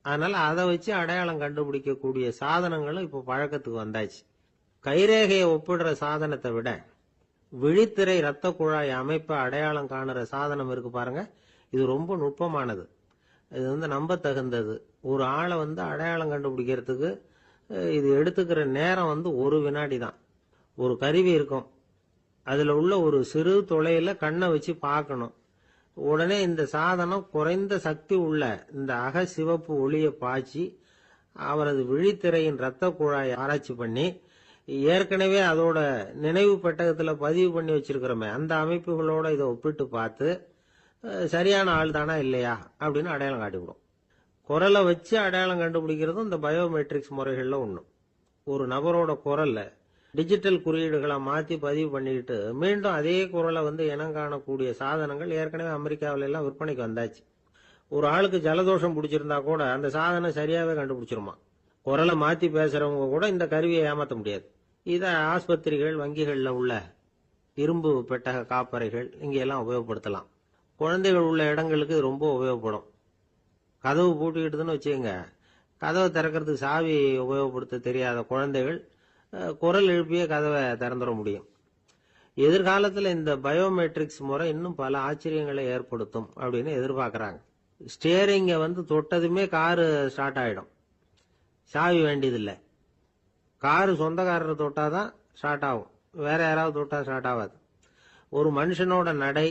அதனால அதை வச்சு அடையாளம் கண்டுபிடிக்கக்கூடிய சாதனங்களும் இப்ப பழக்கத்துக்கு வந்தாச்சு. கைரேகையை ஒப்பிடுற சாதனத்தை விட விழித்திரை இரத்த குழாய் அமைப்பை அடையாளம் காணுற சாதனம் இருக்கு பாருங்க, இது ரொம்ப நுட்பமானது. இது நம்ப தகுந்தது. ஒரு ஆளை அடையாளம் கண்டுபிடிக்கிறதுக்கு இது எடுத்துக்கிற நேரம் 1 வினாடி தான். ஒரு கருவி இருக்கும், அதுல உள்ள ஒரு சிறு துளையில கண்ணை வச்சு பார்க்கணும். உடனே இந்த சாதனம் குறைந்த சக்தி உள்ள இந்த அகசிவப்பு ஒளியை பாய்ச்சி அவரது விழித்திரையின் இரத்த குழாயை ஆராய்ச்சி பண்ணி ஏற்கனவே அதோட நினைவு பெட்டகத்துல பதிவு பண்ணி வச்சிருக்கிறோமே அந்த அமைப்புகளோட இதை ஒப்பிட்டு பார்த்து சரியான ஆள் தானா இல்லையா அப்படின்னு அடையாளம் காட்டிவிடும். குரலை வச்சு அடையாளம் கண்டுபிடிக்கிறதும் இந்த பயோமெட்ரிக்ஸ் முறைகள்ல ஒண்ணு. ஒரு நபரோட குரல்ல டிஜிட்டல் குறியீடுகளை மாத்தி பதிவு பண்ணிக்கிட்டு மீண்டும் அதே குரலை இனம் காணக்கூடிய சாதனங்கள் ஏற்கனவே அமெரிக்காவில எல்லாம் விற்பனைக்கு வந்தாச்சு. ஒரு ஆளுக்கு ஜலதோஷம் பிடிச்சிருந்தா கூட அந்த சாதனம் சரியாவே கண்டுபிடிச்சிருமா. குரலை மாத்தி பேசுறவங்க கூட இந்த கருவியை ஏமாற்ற முடியாது. இதை ஆஸ்பத்திரிகள், வங்கிகள்ல உள்ள இரும்பு பெட்டக காப்பறைகள் இங்கெல்லாம் உபயோகப்படுத்தலாம். குழந்தைகள் உள்ள இடங்களுக்கு இது ரொம்ப உபயோகப்படும். கதவு பூட்டிக்கிட்டுதுன்னு வச்சுக்கோங்க, கதவை திறக்கிறதுக்கு சாவி உபயோகப்படுத்த தெரியாத குழந்தைகள் குரல் எழுப்பிய கதவை திறந்துட முடியும். எதிர்காலத்தில் இந்த பயோமெட்ரிக்ஸ் முறை இன்னும் பல ஆச்சரியங்களை ஏற்படுத்தும் அப்படின்னு எதிர்பார்க்கறாங்க. ஸ்டியரிங்க தொட்டதுமே காரு ஸ்டார்ட் ஆயிடும், சாவி வேண்டியதில்லை. காரு சொந்தக்காரர் தொட்டாதான் ஸ்டார்ட் ஆகும், வேற யாராவது தொட்டா ஸ்டார்ட் ஆகாது. ஒரு மனுஷனோட நடை,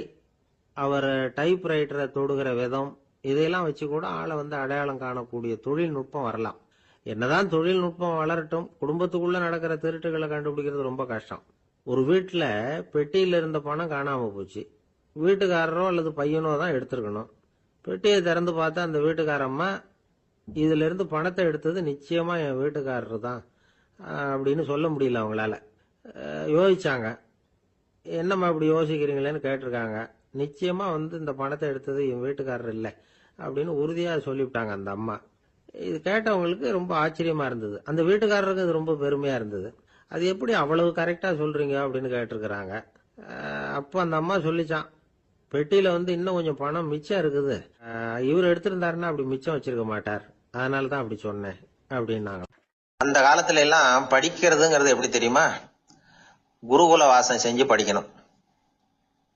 அவர் டைப் ரைட்டரை தொடுகிற விதம், இதையெல்லாம் வச்சு கூட ஆளை அடையாளம் காணக்கூடிய தொழில்நுட்பம் வரலாம். என்னதான் தொழில்நுட்பம் வளரட்டும், குடும்பத்துக்குள்ள நடக்கிற திருட்டுகளை கண்டுபிடிக்கிறது ரொம்ப கஷ்டம். ஒரு வீட்டுல பெட்டியில இருந்த பணம் காணாம போச்சு. வீட்டுக்காரரோ அல்லது பையனோ தான் எடுத்திருக்கணும். பெட்டியை திறந்து பார்த்தா அந்த வீட்டுக்காரம்மா இதுல இருந்து பணத்தை எடுத்தது நிச்சயமா என் வீட்டுக்காரர் தான் அப்படின்னு சொல்ல முடியல அவங்களால. யோசிச்சாங்க. என்னம்மா இப்படி யோசிக்கிறீங்களேன்னு கேட்டிருக்காங்க. நிச்சயமா இந்த பணத்தை எடுத்தது என் வீட்டுக்காரர் இல்லை அப்படின்னு உறுதியா சொல்லிவிட்டாங்க அந்த அம்மா. இது கேட்டவங்களுக்கு ரொம்ப ஆச்சரியமா இருந்தது. அந்த வீட்டுக்காரருக்கு அது ரொம்ப பெருமையா இருந்தது. அது எப்படி அவ்வளவு கரெக்டா சொல்றீங்க அப்படின்னு கேட்டிருக்கிறாங்க. அப்போ அந்த அம்மா சொல்லிச்சான், பெட்டியில இன்னும் கொஞ்சம் பணம் மிச்சம் இருக்குது, இவர் எடுத்திருந்தாருன்னா அப்படி மிச்சம் வச்சிருக்க மாட்டார், அதனாலதான் அப்படி சொன்னேன் அப்படின்னாங்க. அந்த காலத்துல எல்லாம் படிக்கிறதுங்கிறது எப்படி தெரியுமா? குருகுல வாசம் செஞ்சு படிக்கணும்.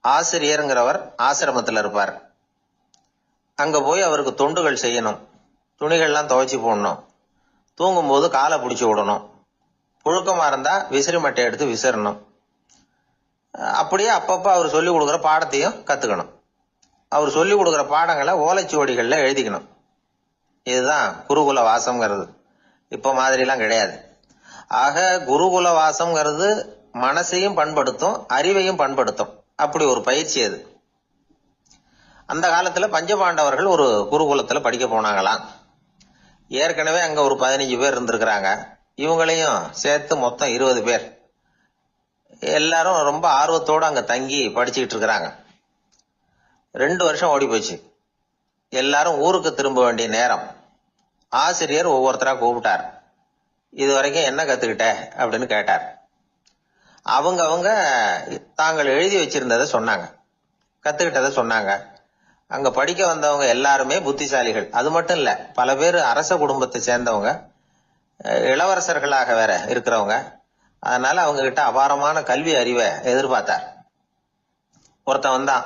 ஆசிரியருங்கிறவர் ஆசிரமத்துல இருப்பார். அங்க போய் அவருக்கு தொண்டுகள் செய்யணும். துணிகள்லாம் துவைச்சு போடணும். தூங்கும்போது காலை பிடிச்சி விடணும். புழுக்கமா இருந்தா விசிறி மட்டை எடுத்து விசிறணும். அப்படியே அப்பப்ப அவர் சொல்லி கொடுக்குற பாடத்தையும் கத்துக்கணும். அவர் சொல்லி கொடுக்குற பாடங்களை ஓலைச்சுவடிகள்ல எழுதிக்கணும். இதுதான் குருகுல வாசம்ங்கிறது. இப்ப மாதிரிலாம் கிடையாது. ஆக குருகுல வாசம்ங்கிறது மனசையும் பண்படுத்தும், அறிவையும் பண்படுத்தும். அப்படி ஒரு பயிற்சி அது. அந்த காலத்துல பஞ்சபாண்டவர்கள் ஒரு குருகுலத்துல படிக்க போனாங்களாம். ஏற்கனவே அங்க ஒரு 15 பேர் இருந்திருக்கிறாங்க. இவங்களையும் சேர்த்து மொத்தம் 20 பேர். எல்லாரும் ரொம்ப ஆர்வத்தோட அங்க தங்கி படிச்சுக்கிட்டு இருக்கிறாங்க. 2 வருஷம் ஓடி போச்சு. எல்லாரும் ஊருக்கு திரும்ப வேண்டிய நேரம். ஆசிரியர் ஒவ்வொருத்தரா கூப்பிட்டார். இது வரைக்கும் என்ன கத்துக்கிட்ட அப்படின்னு கேட்டார். அவங்க தாங்கள் எழுதி வச்சிருந்ததை சொன்னாங்க, கத்துக்கிட்டதை சொன்னாங்க. அங்க படிக்க வந்தவங்க எல்லாருமே புத்திசாலிகள். அது மட்டும் இல்ல, பல பேர் அரச குடும்பத்தை சேர்ந்தவங்க, இளவரசர்களாக வேற இருக்கிறவங்க. அதனால அவங்க கிட்ட அபாரமான கல்வி அறிவை எதிர்பார்த்தார். ஒருத்தன் வந்தான்,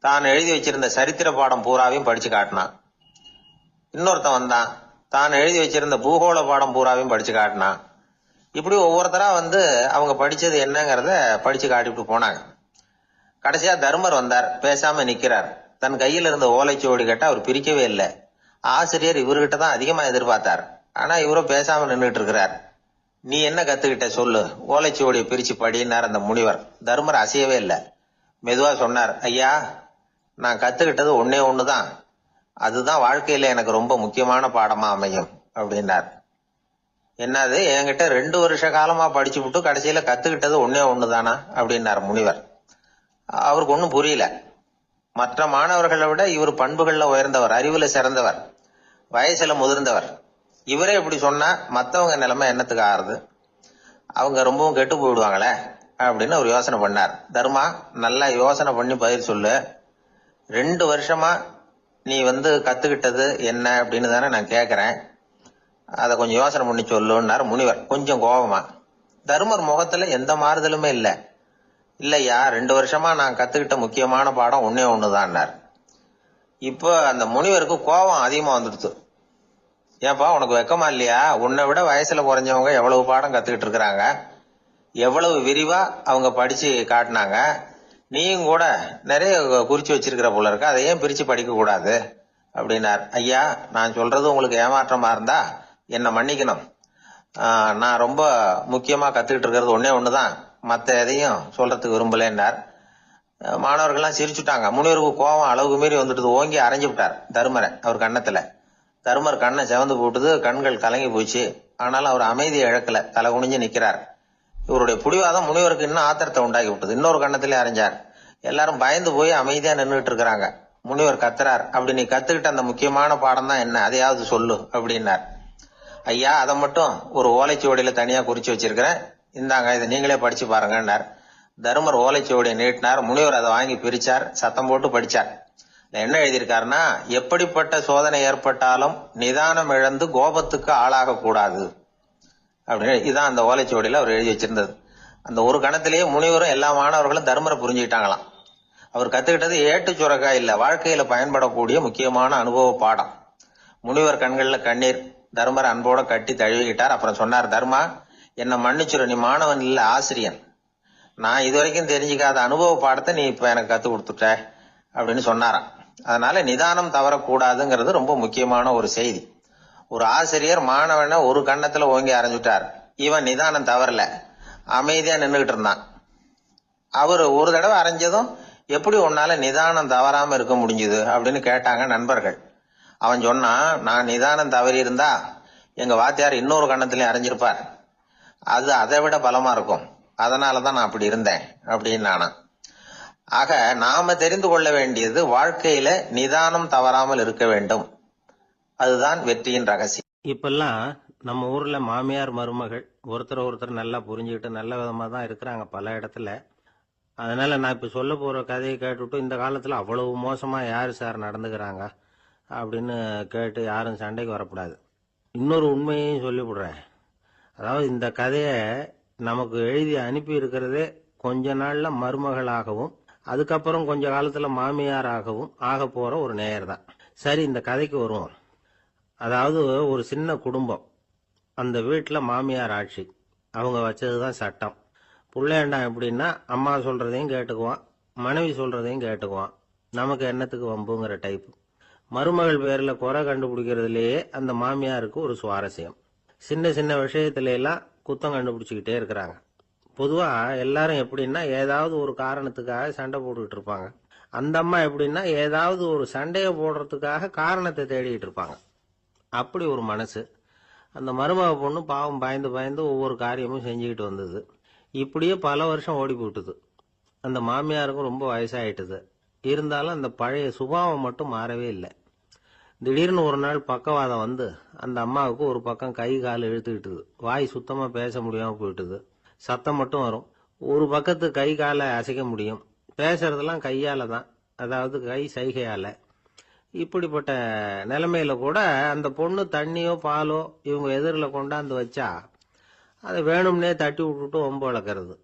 தான் எழுதி வச்சிருந்த சரித்திர பாடம் பூராவையும் படிச்சு காட்டினான். இன்னொருத்தன் வந்தான், தான் எழுதி வச்சிருந்த பூகோள பாடம் பூராவையும் படிச்சு காட்டினான். இப்படி ஒவ்வொருத்தரா அவங்க படிச்சது என்னங்கிறத படிச்சு காட்டிட்டு போனாங்க. கடைசியா தர்மர் வந்தார். பேசாம நிக்கிறார். தன் கையில் இருந்த ஓலைச்சுவடி கேட்டா அவர் பிரிக்கவே இல்லை. ஆசிரியர் இவர்கிட்ட தான் அதிகமா எதிர்பார்த்தார். ஆனா இவரும் பேசாம நின்றுட்டு இருக்கிறார். நீ என்ன கத்துக்கிட்ட சொல்லு, ஓலைச்சுவடியை பிரிச்சு படினார் அந்த முனிவர். தர்மர் அசையவே இல்லை. மெதுவா சொன்னார், ஐயா, நான் கத்துக்கிட்டது ஒன்னே ஒண்ணுதான். அதுதான் வாழ்க்கையில எனக்கு ரொம்ப முக்கியமான பாடமா அமையும் அப்படின்னார். என்னது, என்கிட்ட 2 வருஷ காலமா படிச்சு விட்டு கடைசியில கத்துக்கிட்டது ஒன்னே ஒண்ணுதானா அப்படின்னார் முனிவர். அவருக்கு ஒன்னும் புரியல. மற்ற மாணவர்களை விட இவர் பண்புகள்ல உயர்ந்தவர், அறிவுல சிறந்தவர், வயசுல முதிர்ந்தவர். இவரே இப்படி சொன்னா மத்தவங்க நிலைமை என்னத்துக்கு ஆறுது? அவங்க ரொம்பவும் கெட்டு போயிடுவாங்களே அப்படின்னு அவர் யோசனை பண்ணார். தர்மா, நல்லா யோசனை பண்ணி பதில் சொல்லு. 2 வருஷமா நீ கத்துக்கிட்டது என்ன அப்படின்னு தானே நான் கேக்குறேன். அத கொஞ்சம் யோசனை பண்ணி சொல்லுன்னார் முனிவர் கொஞ்சம் கோபமா. தர்மர் முகத்துல எந்த மாறுதலுமே இல்ல. இல்லையா, 2 வருஷமா நான் கத்துக்கிட்ட முக்கியமான பாடம் ஒன்னே ஒண்ணுதான்னார். இப்போ அந்த முனிவருக்கு கோபம் அதிகமா வந்துடுச்சு. ஏப்பா, உனக்கு வெக்கமா இல்லையா? உன்னை விட வயசுல குறைஞ்சவங்க எவ்வளவு பாடம் கத்துக்கிட்டு இருக்கிறாங்க, எவ்வளவு விரிவா அவங்க படிச்சு காட்டினாங்க. நீயும் கூட நிறைய குறிச்சு வச்சிருக்கிற போல இருக்க, அதை ஏன் பிரிச்சு படிக்க கூடாது அப்படின்னார். ஐயா, நான் சொல்றது உங்களுக்கு ஏமாற்றமா இருந்தா என்ன மன்னிக்கணும். நான் ரொம்ப முக்கியமா கத்துக்கிட்டு இருக்கிறது ஒன்னே ஒண்ணுதான், மத்த எதையும் சொல்றதுக்கு விரும்பலன்னார். மாணவர்கள்லாம் சிரிச்சுட்டாங்க. முனிவருக்கு கோபம் அளவுக்கு மீறி வந்துட்டு ஓங்கி அரைஞ்சு விட்டார் தர்மரை அவர் கண்ணத்துல. தர்மர் கண்ணை செவந்து போட்டுது, கண்கள் கலங்கி போச்சு. ஆனாலும் அவர் அமைதியை இழக்கல, தலை குனிஞ்சு நிக்கிறார். இவருடைய புடிவாதம் முனிவருக்கு இன்னும் ஆத்திரத்தை உண்டாக்கி விட்டது. இன்னொரு கண்ணத்திலே அரைஞ்சார். எல்லாரும் பயந்து போய் அமைதியா நின்றுட்டு இருக்கிறாங்க. முனிவர் கத்துறார், அப்படி நீ கத்துக்கிட்ட அந்த முக்கியமான பாடம் தான் என்ன, அதையாவது சொல்லு அப்படின்னார். ஐயா, அதை மட்டும் ஒரு ஓலைச்சுவடியில தனியா குறிச்சு வச்சிருக்கிறேன், இந்தாங்க, இதை நீங்களே படிச்சு பாருங்கன்னார். தர்மர் ஓலைச்சுவடியை நீட்டினார். முனிவர் அதை வாங்கி பிரிச்சார், சத்தம் போட்டு படிச்சார். என்ன எழுதியிருக்காருன்னா, எப்படிப்பட்ட சோதனை ஏற்பட்டாலும் நிதானம் இழந்து கோபத்துக்கு ஆளாக கூடாது அப்படின்னு. இதான் அந்த ஓலைச்சுவடியில அவர் எழுதி வச்சிருந்தது. அந்த ஒரு கணத்திலேயே முனிவரும் எல்லா மாணவர்களும் தர்மரை புரிஞ்சுக்கிட்டாங்களாம். அவர் கத்துக்கிட்டது ஏட்டு சுரக்கா இல்ல, வாழ்க்கையில பயன்படக்கூடிய முக்கியமான அனுபவ பாடம். முனிவர் கண்கள்ல கண்ணீர். தர்மர் அன்போட கட்டி தழுவிக்கிட்டார். அப்புறம் சொன்னார், தர்மா, என்ன மன்னிச்சுரு, நீ மாணவன் இல்ல, ஆசிரியன். நான் இதுவரைக்கும் தெரிஞ்சுக்காத அனுபவ பாடத்தை நீ இப்ப எனக்கு கத்து கொடுத்துட்ட அப்படின்னு சொன்னாராம். அதனால நிதானம் தவறக்கூடாதுங்கிறது ரொம்ப முக்கியமான ஒரு செய்தி. ஒரு ஆசிரியர் மாணவனை ஒரு கண்ணத்துல ஓங்கி அரைஞ்சுட்டார். இவன் நிதானம் தவறல, அமைதியா நின்றுகிட்டு இருந்தான். அவரு ஒரு தடவை அரைஞ்சதும் எப்படி உன்னால நிதானம் தவறாம இருக்க முடிஞ்சுது அப்படின்னு கேட்டாங்க நண்பர்கள். அவன் சொன்னான், நான் நிதானம் தவறி இருந்தா எங்க வாத்தியார் இன்னொரு கண்ணத்திலயும் அரைஞ்சிருப்பார், அது அதை விட பலமா இருக்கும், அதனாலதான் நான் அப்படி இருந்தேன் அப்படின்னு நானா. ஆக நாம தெரிந்து கொள்ள வேண்டியது, வாழ்க்கையில நிதானம் தவறாமல் இருக்க வேண்டும். அதுதான் வெற்றியின் ரகசியம். இப்பெல்லாம் நம்ம ஊர்ல மாமியார் மருமகள் ஒருத்தர் நல்லா புரிஞ்சுக்கிட்டு நல்ல விதமா தான் இருக்கிறாங்க பல இடத்துல. அதனால நான் இப்ப சொல்ல போற கதையை கேட்டுவிட்டு, இந்த காலத்துல அவ்வளவு மோசமா யாரு சார் நடந்துக்கிறாங்க அப்படின்னு கேட்டு யாரும் சண்டைக்கு வரக்கூடாது. இன்னொரு உண்மையையும் சொல்லிவிடுறேன். அதாவது இந்த கதையை நமக்கு எழுதி அனுப்பி இருக்கிறதே கொஞ்ச நாள்ல மருமகளாகவும் அதுக்கப்புறம் கொஞ்ச காலத்துல மாமியாராகவும் ஆக போற ஒரு நேயர் தான். சரி, இந்த கதைக்கு வருவோம். அதாவது ஒரு சின்ன குடும்பம், அந்த வீட்டுல மாமியார் ஆட்சி, அவங்க வச்சதுதான் சட்டம். புள்ளையண்டான் எப்படின்னா, அம்மா சொல்றதையும் கேட்டுக்குவான், மனைவி சொல்றதையும் கேட்டுக்குவான், நமக்கு என்னத்துக்கு வம்புங்கிற டைப். மருமகள் பேர்ல குறை கண்டுபிடிக்கிறதுலயே அந்த மாமியாருக்கு ஒரு சுவாரஸ்யம். சின்ன சின்ன விஷயத்துல எல்லாம் குத்தம் கண்டுபிடிச்சுக்கிட்டே இருக்கிறாங்க. பொதுவா எல்லாரும் எப்படின்னா, ஏதாவது ஒரு காரணத்துக்காக சண்டை போட்டுக்கிட்டு இருப்பாங்க. அந்த அம்மா எப்படின்னா, ஏதாவது ஒரு சண்டையை போடுறதுக்காக காரணத்தை தேடிட்டு இருப்பாங்க. அப்படி ஒரு மனசு. அந்த மருமக பொண்ணு பாவம் பயந்து பயந்து ஒவ்வொரு காரியமும் செஞ்சுக்கிட்டு வந்தது. இப்படியே பல வருஷம் ஓடி போயிட்டுது. அந்த மாமியாருக்கும் ரொம்ப வயசாயிட்டுது. இருந்தாலும் அந்த பழைய சுபாவம் மட்டும் மாறவே இல்லை. திடீர்னு ஒரு நாள் பக்கவாதம் வந்து அந்த அம்மாவுக்கு ஒரு பக்கம் கை கால் இழுத்துக்கிட்டுது. வாய் சுத்தமா பேச முடியாம போயிட்டுது. சத்தம் மட்டும் வரும். ஒரு பக்கத்து கை காலை அசைக்க முடியும். பேசுறதெல்லாம் கையால தான், அதாவது கை சைகையால. இப்படிப்பட்ட நிலைமையில கூட அந்த பொண்ணு தண்ணியோ பாலோ இவங்க எதிரில் கொண்டாந்து வச்சா அதை வேணும்னே தட்டி விட்டுட்டு ஒம்பு வளர்க்கறது.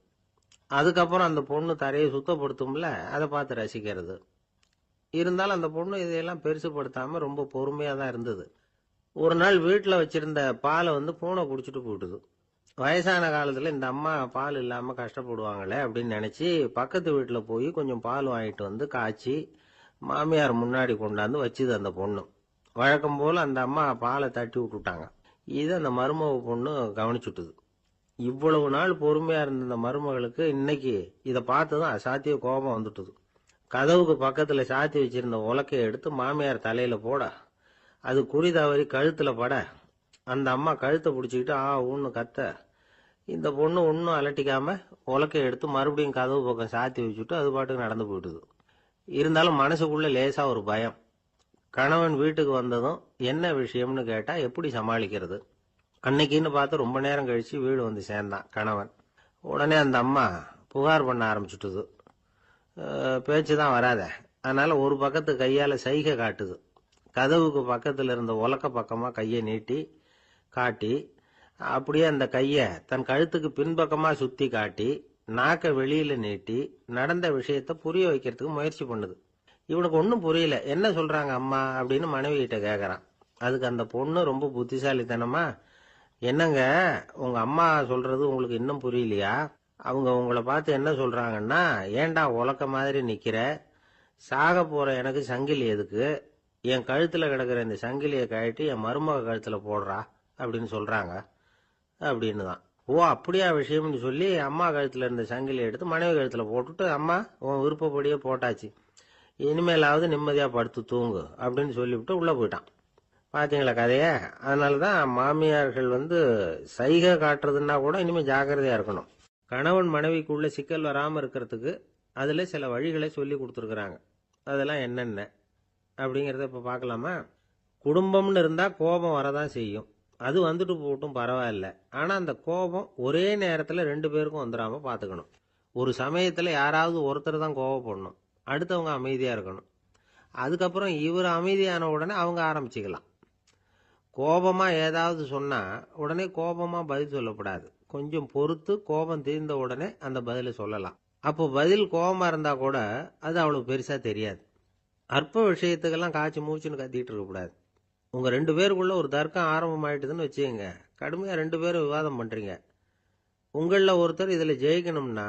அதுக்கப்புறம் அந்த பொண்ணு தரையை சுத்தப்படுத்தும்ல, அதை பார்த்து ரசிக்கிறது. இருந்தாலும் அந்த பொண்ணு இதையெல்லாம் பெருசுப்படுத்தாம ரொம்ப பொறுமையா தான் இருந்தது. ஒரு நாள் வீட்டில் வச்சிருந்த பாலை வந்து பூனை குடிச்சிட்டு போயிட்டுது. வயசான காலத்துல இந்த அம்மா பால் இல்லாம கஷ்டப்படுவாங்களே அப்படின்னு நினைச்சு பக்கத்து வீட்டுல போய் கொஞ்சம் பால் வாங்கிட்டு வந்து காய்ச்சி மாமியார் முன்னாடி கொண்டாந்து வச்சுது அந்த பொண்ணு. வழக்கம் போல அந்த அம்மா பாலை தட்டி விட்டுட்டாங்க. இது அந்த மருமக பொண்ணு கவனிச்சுட்டுது. இவ்வளவு நாள் பொறுமையா இருந்த இந்த மருமகளுக்கு இன்னைக்கு இதை பார்த்ததும் அசாத்திய கோபம் வந்துட்டுது. கதவுக்கு பக்கத்துல சாத்தி வச்சிருந்த உலக்கையை எடுத்து மாமியார் தலையில போட, அது குறி தவறி கழுத்துல பட, அந்த அம்மா கழுத்தை பிடிச்சிக்கிட்டு ஊன்னு கத்த, இந்த பொண்ணு ஒன்னும் அலட்டிக்காம உலக்கையை எடுத்து மறுபடியும் கதவு பக்கம் சாத்தி வச்சுட்டு அது பாட்டுக்கு நடந்து போயிட்டுது. இருந்தாலும் மனசுக்குள்ள லேசா ஒரு பயம். கணவன் வீட்டுக்கு வந்ததும் என்ன விஷயம்னு கேட்டா எப்படி சமாளிக்கிறது. அன்னைக்குன்னு பார்த்து ரொம்ப நேரம் கழிச்சு வீடு வந்து சேர்ந்தான் கணவன். உடனே அந்த அம்மா புகார் பண்ண ஆரம்பிச்சுட்டுது. பேச்சுதான் வராத, அதனால ஒரு பக்கத்து கையால சைகை காட்டுது. கதவுக்கு பக்கத்துல இருந்த உலக்க பக்கமா கையை நீட்டி காட்டி, அப்படியே அந்த கைய தன் கழுத்துக்கு பின்பக்கமா சுத்தி காட்டி நாக்க வெளியில நீட்டி நடந்த விஷயத்த புரிய வைக்கிறதுக்கு முயற்சி பண்ணுது. இவனுக்கு ஒன்னும் புரியல. என்ன சொல்றாங்க அம்மா அப்படின்னு மனைவி கிட்ட கேக்குறான். அதுக்கு அந்த பொண்ணு ரொம்ப புத்திசாலித்தனமா, என்னங்க உங்க அம்மா சொல்றது உங்களுக்கு இன்னும் புரியலையா? அவங்க உங்களை பார்த்து என்ன சொல்றாங்கன்னா, ஏண்டா உலக்க மாதிரி நிக்கிற, சாக போற எனக்கு சங்கிலி எதுக்கு, என் கழுத்துல கிடக்குற இந்த சங்கிலியை கழட்டி என் மருமக கழுத்துல போடுறா அப்படின்னு சொல்றாங்க அப்படின்னு தான். ஓ அப்படியா விஷயம்னு சொல்லி அம்மா கழுத்துல இருந்த சங்கிலியை எடுத்து மனைவி கழுத்துல போட்டுட்டு, அம்மா உன் விருப்பப்படியே போட்டாச்சு, இனிமேலாவது நிம்மதியா படுத்து தூங்கு அப்படின்னு சொல்லிவிட்டு உள்ள போயிட்டான். பாத்தீங்களா கதைய? அதனாலதான் மாமியார்கள் வந்து சைகை காட்டுறதுன்னா கூட இனிமே ஜாக்கிரதையா இருக்கணும். கணவன் மனைவிக்குள்ள சிக்கல் வராம இருக்கிறதுக்கு அதுல சில வழிகளை சொல்லி கொடுத்துருக்குறாங்க. அதெல்லாம் என்னென்ன அப்படிங்கறத இப்ப பார்க்கலாமா? குடும்பம்னு இருந்தா கோபம் வரதான் செய்யும். அது வந்துட்டு போட்டும் பரவாயில்ல. ஆனா அந்த கோபம் ஒரே நேரத்துல ரெண்டு பேருக்கும் வந்துடாம பாத்துக்கணும். ஒரு சமயத்துல யாராவது ஒருத்தர் தான் கோபப்படணும், அடுத்தவங்க அமைதியா இருக்கணும். அதுக்கப்புறம் இவர் அமைதியான உடனே அவங்க ஆரம்பிச்சுக்கலாம். கோபமா ஏதாவது சொன்னா உடனே கோபமா பதில் சொல்லக்கூடாது. கொஞ்சம் பொறுத்து கோபம் தீர்ந்த உடனே அந்த பதிலை சொல்லலாம். அப்போ பதில் கோபமா இருந்தா கூட அது அவ்வளவு பெருசா தெரியாது. அற்ப விஷயத்துக்கெல்லாம் காய்ச்சி மூச்சுன்னு கத்திட்டு இருக்க கூடாது. உங்க ரெண்டு பேருக்குள்ள ஒரு தர்க்கம் ஆரம்பம் ஆயிட்டுதுன்னு வச்சுக்கோங்க. கடுமையா ரெண்டு பேரும் விவாதம் பண்றீங்க. உங்கள ஒருத்தர் இதுல ஜெயிக்கணும்னா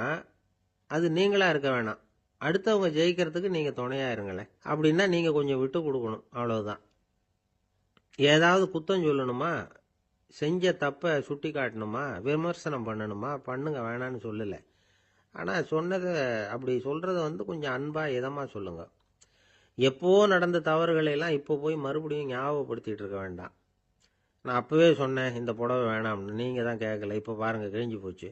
அது நீங்களா இருக்க வேணாம், அடுத்தவங்க ஜெயிக்கிறதுக்கு நீங்க துணையா இருங்களேன். அப்படின்னா நீங்க கொஞ்சம் விட்டு கொடுக்கணும், அவ்வளவுதான். ஏதாவது குத்தம் சொல்லணுமா, செஞ்ச தப்ப சுட்டி காட்டணுமா, விமர்சனம் பண்ணணுமா, பண்ணுங்க, வேணான்னு சொல்லல. ஆனா சொன்னதை அப்படி சொல்றத வந்து கொஞ்சம் அன்பா இதமா சொல்லுங்க. எப்போ நடந்த தவறுகளை எல்லாம் இப்போ போய் மறுபடியும் ஞாபகப்படுத்திட்டு இருக்க வேண்டாம். நான் அப்பவே சொன்னேன் இந்த புடவை வேணாம்னு, நீங்க தான் கேட்கல, இப்போ பாருங்க கிழிஞ்சு போச்சு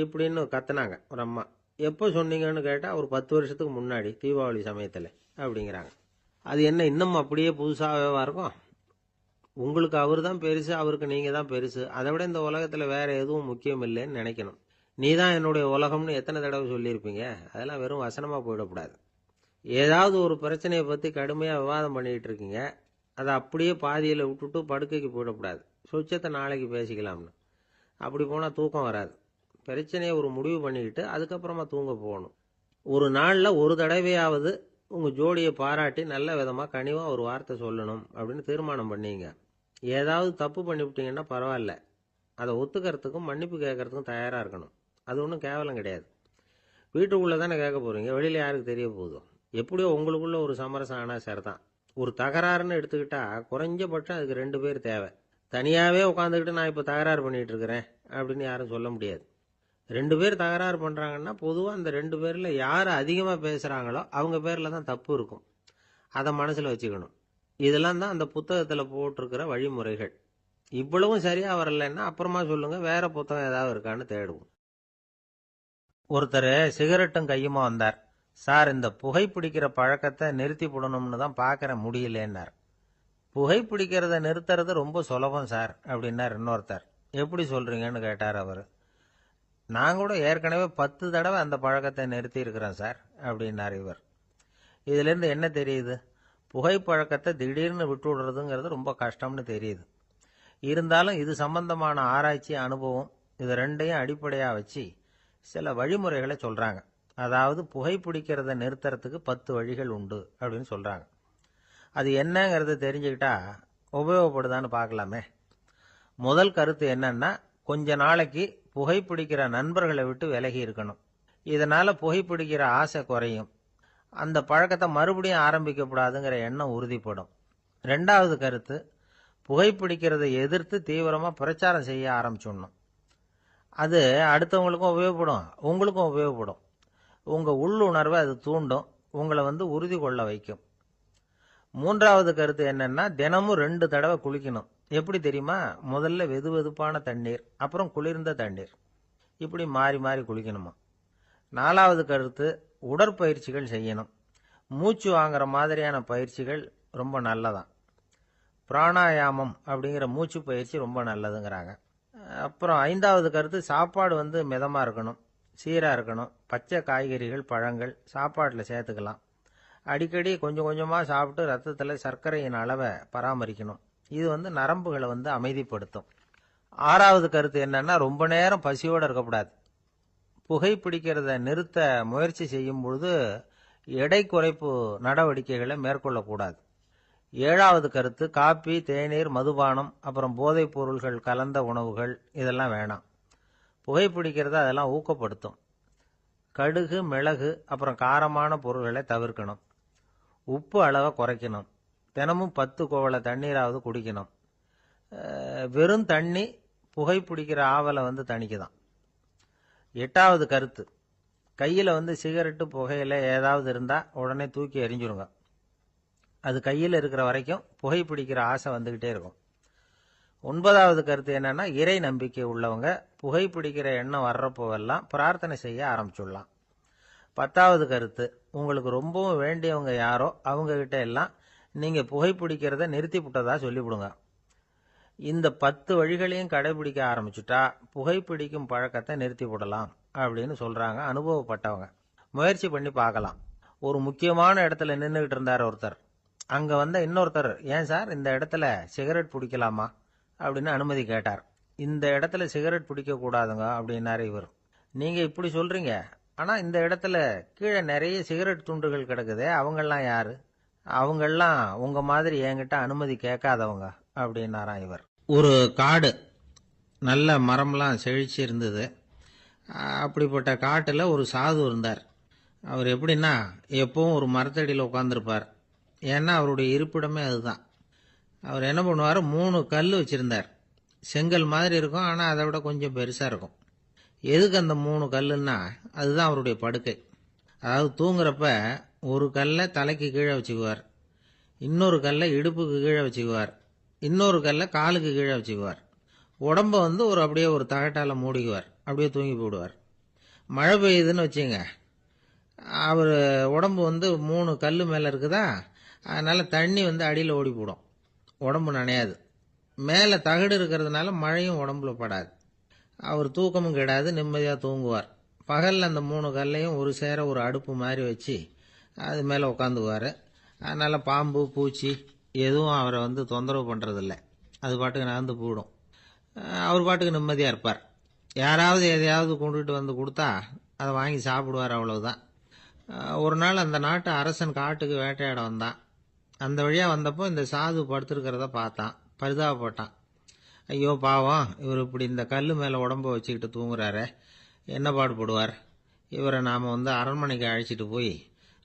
இப்படின்னு கத்துனாங்க ஒரு அம்மா. எப்போ சொன்னீங்கன்னு கேட்டா ஒரு 10 வருஷத்துக்கு முன்னாடி தீபாவளி சமயத்துல அப்படிங்கிறாங்க. அது என்ன இன்னும் அப்படியே புதுசாகவா இருக்கும்? உங்களுக்கு அவர் தான் பெருசு, அவருக்கு நீங்க தான் பெருசு. அதை விட இந்த உலகத்துல வேற எதுவும் முக்கியம் இல்லைன்னு நினைக்கணும். நீ தான் என்னுடைய உலகம்னு எத்தனை தடவை சொல்லியிருப்பீங்க? அதெல்லாம் வெறும் வசனமா போயிடக்கூடாது. ஏதாவது ஒரு பிரச்சனையை பத்தி கடுமையா விவாதம் பண்ணிட்டு இருக்கீங்க, அதை அப்படியே பாதியில விட்டுட்டு படுக்கைக்கு போயிடக்கூடாது. சொச்சத்தை நாளைக்கு பேசிக்கலாம்னு. அப்படி போனா தூக்கம் வராது. பிரச்சனையை ஒரு முடிவு பண்ணிக்கிட்டு அதுக்கப்புறமா தூங்க போகணும். ஒரு நாள்ல ஒரு தடவையாவது உங்க ஜோடியை பாராட்டி நல்ல விதமா கனிவா ஒரு வார்த்தை சொல்லணும் அப்படின்னு தீர்மானம் பண்ணீங்க. ஏதாவது தப்பு பண்ணிவிட்டீங்கன்னா பரவாயில்ல, அதை ஒத்துக்கிறதுக்கும் மன்னிப்பு கேட்கறதுக்கும் தயாரா இருக்கணும். அது ஒன்றும் கேவலம் கிடையாது. வீட்டுக்குள்ள தானே கேட்க போறீங்க, வெளியில யாருக்கு தெரிய போதும்? எப்படியோ உங்களுக்குள்ள ஒரு சமரசம் ஆனா சரிதான். ஒரு தகராறுன்னு எடுத்துக்கிட்டா குறைஞ்சபட்சம் அதுக்கு 2 பேர் தேவை. தனியாவே உட்காந்துக்கிட்டு நான் இப்ப தகராறு பண்ணிட்டு இருக்கிறேன் அப்படின்னு யாரும் சொல்ல முடியாது. 2 பேர் தகராறு பண்றாங்கன்னா பொதுவா அந்த 2 பேர்ல யாரு அதிகமா பேசுறாங்களோ அவங்க பேர்ல தான் தப்பு இருக்கும். அதை மனசுல வச்சுக்கணும். இதெல்லாம் தான் அந்த புத்தகத்தில் போட்டிருக்கிற வழிமுறைகள். இவ்வளவும் சரியா வரலைன்னா அப்புறமா சொல்லுங்க, வேற புத்தகம் ஏதாவது இருக்கான்னு தேடுவோம். ஒருத்தர் சிகரெட்டும் கையுமா வந்தார். சார், இந்த புகைப்பிடிக்கிற பழக்கத்தை நிறுத்தி போடணும்னு தான் பார்க்கறேன், முடியலன்னார். புகைப்பிடிக்கிறத நிறுத்துறது ரொம்ப சுலபம் சார் அப்படின்னார் இன்னொருத்தர். எப்படி சொல்றீங்கன்னு கேட்டார் அவர். நான் கூட ஏற்கனவே 10 தடவை அந்த பழக்கத்தை நிறுத்தி இருக்கிறேன் சார் அப்படின்னார் இவர். இதுல இருந்து என்ன தெரியுது? புகைப்பழக்கத்தை திடீர்னு விட்டு விடுறதுங்கிறது ரொம்ப கஷ்டம்னு தெரியுது. இருந்தாலும் இது சம்பந்தமான ஆராய்ச்சி, அனுபவம், இது ரெண்டையும் அடிப்படையா வச்சு சில வழிமுறைகளை சொல்றாங்க. அதாவது புகைப்பிடிக்கிறத நிறுத்துறதுக்கு 10 வழிகள் உண்டு அப்படின்னு சொல்றாங்க. அது என்னங்கிறத தெரிஞ்சுக்கிட்டா உபயோகப்படுதான்னு பார்க்கலாமே. முதல் கருத்து என்னன்னா, கொஞ்ச நாளைக்கு புகைப்பிடிக்கிற நண்பர்களை விட்டு விலகி இருக்கணும். இதனால புகைப்பிடிக்கிற ஆசை குறையும். அந்த பழக்கத்தை மறுபடியும் ஆரம்பிக்கப்படாதுங்கிற எண்ணம் உறுதிப்படும். ரெண்டாவது கருத்து, புகைப்பிடிக்கிறதை எதிர்த்து தீவிரமா பிரச்சாரம் செய்ய ஆரம்பிச்சிடணும். அது அடுத்தவங்களுக்கும் உபயோகப்படும், உங்களுக்கும் உபயோகப்படும். உங்க உள்ளுணர்வை அது தூண்டும், உங்களை உறுதி கொள்ள வைக்கும். மூன்றாவது கருத்து என்னன்னா, தினமும் 2 தடவை குளிக்கணும். எப்படி தெரியுமா? முதல்ல வெது வெதுப்பான தண்ணீர், அப்புறம் குளிர்ந்த தண்ணீர், இப்படி மாறி மாறி குளிக்கணுமா. நாலாவது கருத்து, உடற்பயிற்சிகள் செய்யணும். மூச்சு வாங்குற மாதிரியான பயிற்சிகள் ரொம்ப நல்லதான். பிராணாயாமம் அப்படிங்கிற மூச்சு பயிற்சி ரொம்ப நல்லதுங்கிறாங்க. அப்புறம் ஐந்தாவது கருத்து, சாப்பாடு மிதமா இருக்கணும், சீரா இருக்கணும். பச்சை காய்கறிகள், பழங்கள் சாப்பாட்டில் சேர்த்துக்கலாம். அடிக்கடி கொஞ்சம் கொஞ்சமா சாப்பிட்டு ரத்தத்தில் சர்க்கரையின் அளவை பராமரிக்கணும். இது நரம்புகளை அமைதிப்படுத்தும். ஆறாவது கருத்து என்னன்னா, ரொம்ப நேரம் பசியோடு இருக்கக்கூடாது. புகைப்பிடிக்கிறத நிறுத்த முயற்சி செய்யும் பொழுது எடை குறைப்பு நடவடிக்கைகளை மேற்கொள்ளக்கூடாது. ஏழாவது கருத்து, காப்பி, தேநீர், மதுபானம், அப்புறம் போதைப் பொருள்கள் கலந்த உணவுகள் இதெல்லாம் வேணாம். புகைப்பிடிக்கிறத அதெல்லாம் ஊக்கப்படுத்தும். கடுகு, மிளகு, அப்புறம் காரமான பொருள்களை தவிர்க்கணும். உப்பு அளவை குறைக்கணும். தினமும் 10 குவளை தண்ணீராவது குடிக்கணும். வெறும் தண்ணி புகைப்பிடிக்கிற ஆவலை தணிக்குதான். எட்டாவது கருத்து, கையில் சிகரெட்டு, புகையில ஏதாவது இருந்தால் உடனே தூக்கி எறிஞ்சிருங்க. அது கையில் இருக்கிற வரைக்கும் புகைப்பிடிக்கிற ஆசை வந்துக்கிட்டே இருக்கும். ஒன்பதாவது கருத்து என்னன்னா, இறை நம்பிக்கை உள்ளவங்க புகைப்பிடிக்கிற எண்ணம் வர்றப்போவெல்லாம் பிரார்த்தனை செய்ய ஆரம்பிச்சுடலாம். 10வது கருத்து, உங்களுக்கு ரொம்பவும் வேண்டியவங்க யாரோ அவங்க கிட்ட எல்லாம் நீங்க புகைப்பிடிக்கிறத நிறுத்தி விட்டதா சொல்லிவிடுங்க. இந்த 10 வழிகளையும் கடைபிடிக்க ஆரம்பிச்சுட்டா புகைப்பிடிக்கும் பழக்கத்தை நிறுத்தி விடலாம் அப்படின்னு சொல்றாங்க அனுபவப்பட்டவங்க. முயற்சி பண்ணி பார்க்கலாம். ஒரு முக்கியமான இடத்துல நின்றுகிட்டு இருந்தார் ஒருத்தர். அங்க இன்னொருத்தர், ஏன் சார் இந்த இடத்துல சிகரெட் பிடிக்கலாமா அப்படின்னு அனுமதி கேட்டார். இந்த இடத்துல சிகரெட் பிடிக்க கூடாதுங்க அப்படின்னாரு இவர். நீங்க இப்படி சொல்றீங்க, ஆனா இந்த இடத்துல கீழே நிறைய சிகரெட் துண்டுகள் கிடக்குதே, அவங்கெல்லாம் யாரு? அவங்கெல்லாம் உங்க மாதிரி என்கிட்ட அனுமதி கேட்காதவங்க அப்படின்னாராம் இவர். ஒரு காடு, நல்ல மரம்லாம் செழிச்சு இருந்தது. அப்படிப்பட்ட காட்டில் ஒரு சாது இருந்தார். அவர் எப்படின்னா, எப்பவும் ஒரு மரத்தடியில் உட்காந்துருப்பார். ஏன்னா அவருடைய இருப்பிடமே அதுதான். அவர் என்ன பண்ணுவார், 3 கல் வச்சிருந்தார். செங்கல் மாதிரி இருக்கும், ஆனால் அதை விட கொஞ்சம் பெருசாக இருக்கும். எதுக்கு அந்த 3 கல்லுன்னா, அதுதான் அவருடைய படுக்கை. அதாவது தூங்குறப்ப ஒரு கல்லை தலைக்கு கீழே வச்சுக்குவார், இன்னொரு கல்லை இடுப்புக்கு கீழே வச்சுக்குவார், இன்னொரு கல்லை காலுக்கு கீழே வச்சுக்குவார். உடம்ப அப்படியே ஒரு தகட்டால் மூடிக்குவார், அப்படியே தூங்கி போடுவார். மழை பெய்யுதுன்னு வச்சுங்க, அவர் உடம்பு 3 கல் மேலே இருக்குதா, அதனால் தண்ணி அடியில் ஓடி போடும், உடம்பு நனையாது. மேலே தகடு இருக்கிறதுனால மழையும் உடம்புல படாது. அவர் தூக்கமும் கெடாது, நிம்மதியாக தூங்குவார். பகலில் அந்த 3 கல்லையும் ஒரு சேர ஒரு அடுப்பு மாதிரி வச்சு அது மேலே உட்காந்துக்குவார். அதனால் பாம்பு, பூச்சி எதுவும் அவரை தொந்தரவு பண்ணுறதில்ல. அது பாட்டுக்கு நகர்ந்து போயிடும். அவர் பாட்டுக்கு நிம்மதியாக இருப்பார். யாராவது எதையாவது கொண்டுகிட்டு கொடுத்தா அதை வாங்கி சாப்பிடுவார், அவ்வளவுதான். ஒரு நாள் அந்த நாட்டு அரசன் காட்டுக்கு வேட்டையாட வந்தான். அந்த வழியாக வந்தப்போ இந்த சாது படுத்திருக்கிறத பார்த்தான், பரிதாபப்பட்டான். ஐயோ பாவம், இவர் இப்படி இந்த கல் மேலே உடம்ப வச்சுக்கிட்டு தூங்குறாரு, என்ன பாடுபடுவார். இவரை நாம் அரண்மனைக்கு அழைச்சிட்டு போய்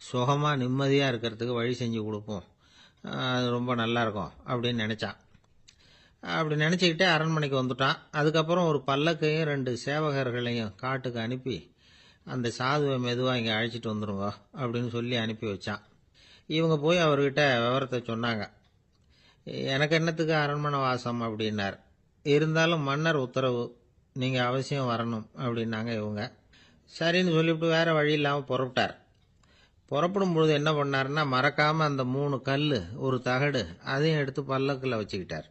சுகமாக நிம்மதியாக இருக்கிறதுக்கு வழி செஞ்சு கொடுப்போம், அது ரொம்ப நல்லாயிருக்கும் அப்படின்னு நினச்சான். அப்படி நினச்சிக்கிட்டே அரண்மனைக்கு வந்துட்டான். அதுக்கப்புறம் ஒரு பல்லக்கையும் 2 சேவகர்களையும் காட்டுக்கு அனுப்பி அந்த சாதுவை மெதுவாக இங்கே அழைச்சிட்டு வந்துடுங்க அப்படின்னு சொல்லி அனுப்பி வச்சான். இவங்க போய் அவர்கிட்ட விவரத்தை சொன்னாங்க. எனக்கு என்னத்துக்கு அரண்மனை வாசம் அப்படின்னார். இருந்தாலும் மன்னர் உத்தரவு, நீங்கள் அவசியம் வரணும் அப்படின்னாங்க இவங்க. சரின்னு சொல்லிவிட்டு வேற வழி இல்லாமல் புறப்பட்டார். புறப்படும் பொழுது என்ன பண்ணாருன்னா, மறக்காமல் அந்த 3 கல், ஒரு தகடு, அதையும் எடுத்து பல்லக்கில் வச்சுக்கிட்டார்.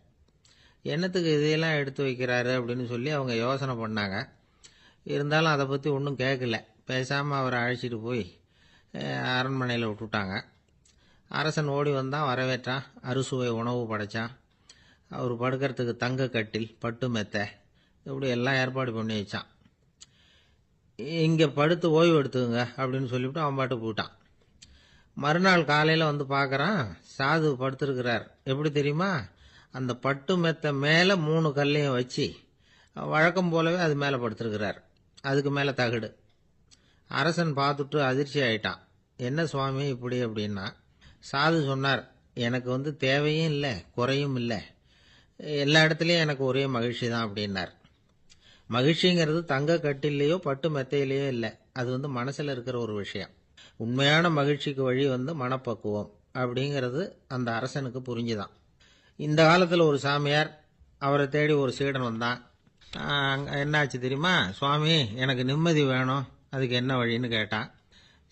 என்னத்துக்கு இதையெல்லாம் எடுத்து வைக்கிறாரு அப்படின்னு சொல்லி அவங்க யோசனை பண்ணாங்க. இருந்தாலும் அதை பற்றி ஒன்றும் கேட்கல. பேசாமல் அவரை அழைச்சிட்டு போய் அரண்மனையில் விட்டுட்டாங்க. அரசன் ஓடி வந்தான், வரவேற்றான், அறுசுவை உணவு படைச்சான். அவர் படுக்கிறதுக்கு தங்க கட்டில், பட்டு மெத்தை, இப்படி எல்லாம் ஏற்பாடு பண்ணி வச்சான். இங்கே படுத்து ஓய்வு எடுத்துங்க அப்படின்னு சொல்லிவிட்டு அவன் பாட்டு போயிட்டான். மறுநாள் காலையில் வந்து பார்க்குறான், சாது படுத்திருக்கிறார். எப்படி தெரியுமா? அந்த பட்டு மெத்தை மேலே 3 கல்லையும் வச்சு வழக்கம் போலவே அது மேலே படுத்திருக்கிறார். அதுக்கு மேலே தகடு. அரசன் பார்த்துட்டு அதிர்ச்சி ஆயிட்டான். என்ன சுவாமி இப்படி அப்படின்னா, சாது சொன்னார், எனக்கு தேவையும் இல்லை, குறையும் இல்லை, எல்லா இடத்துலையும் எனக்கு ஒரே மகிழ்ச்சி தான் அப்படின்னார். மகிழ்ச்சிங்கிறது தங்க கட்டிலேயோ பட்டு மெத்தையிலேயோ இல்லை, அது மனசில் இருக்கிற ஒரு விஷயம். உண்மையான மகிழ்ச்சிக்கு வழி மனப்பக்குவம் அப்படிங்கிறது அந்த அரசனுக்கு புரிஞ்சுதான். இந்த காலத்தில் ஒரு சாமியார், அவரை தேடி ஒரு சீடன் வந்தான். என்னாச்சு தெரியுமா? சுவாமி, எனக்கு நிம்மதி வேணும், அதுக்கு என்ன வழின்னு கேட்டான்.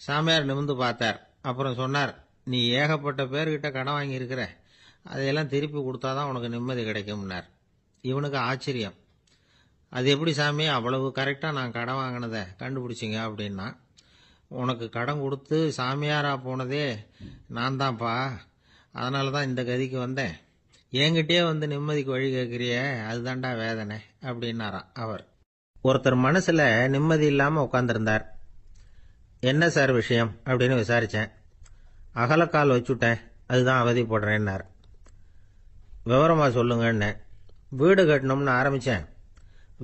சாமியார் நிமிர்ந்து பார்த்தார். அப்புறம் சொன்னார், நீ ஏகப்பட்ட பேர்கிட்ட கடன் வாங்கியிருக்கிற, அதையெல்லாம் திருப்பி கொடுத்தாதான் உனக்கு நிம்மதி கிடைக்கும்னார். இவனுக்கு ஆச்சரியம். அது எப்படி சாமி, அவ்வளவு கரெக்டாக நான் கடன் வாங்கினதை கண்டுபிடிச்சிங்க அப்படின்னா, உனக்கு கடன் கொடுத்து சாமியாராக போனதே நான் தான்ப்பா, அதனால தான் இந்த கதிக்கு வந்தேன். என்கிட்டயே நிம்மதிக்கு வழி கேட்குறிய, அதுதான்டா வேதனை அப்படின்னாராம் அவர். ஒருத்தர் மனசில் நிம்மதி இல்லாமல் உட்காந்துருந்தார். என்ன சார் விஷயம் அப்படின்னு விசாரித்தேன். அகலக்கால் வச்சுட்டேன், அதுதான் அவதிப்படுறேன்னார். விவரமாக சொல்லுங்கன்னு. வீடு கட்டணும்னு ஆரம்பித்தேன்,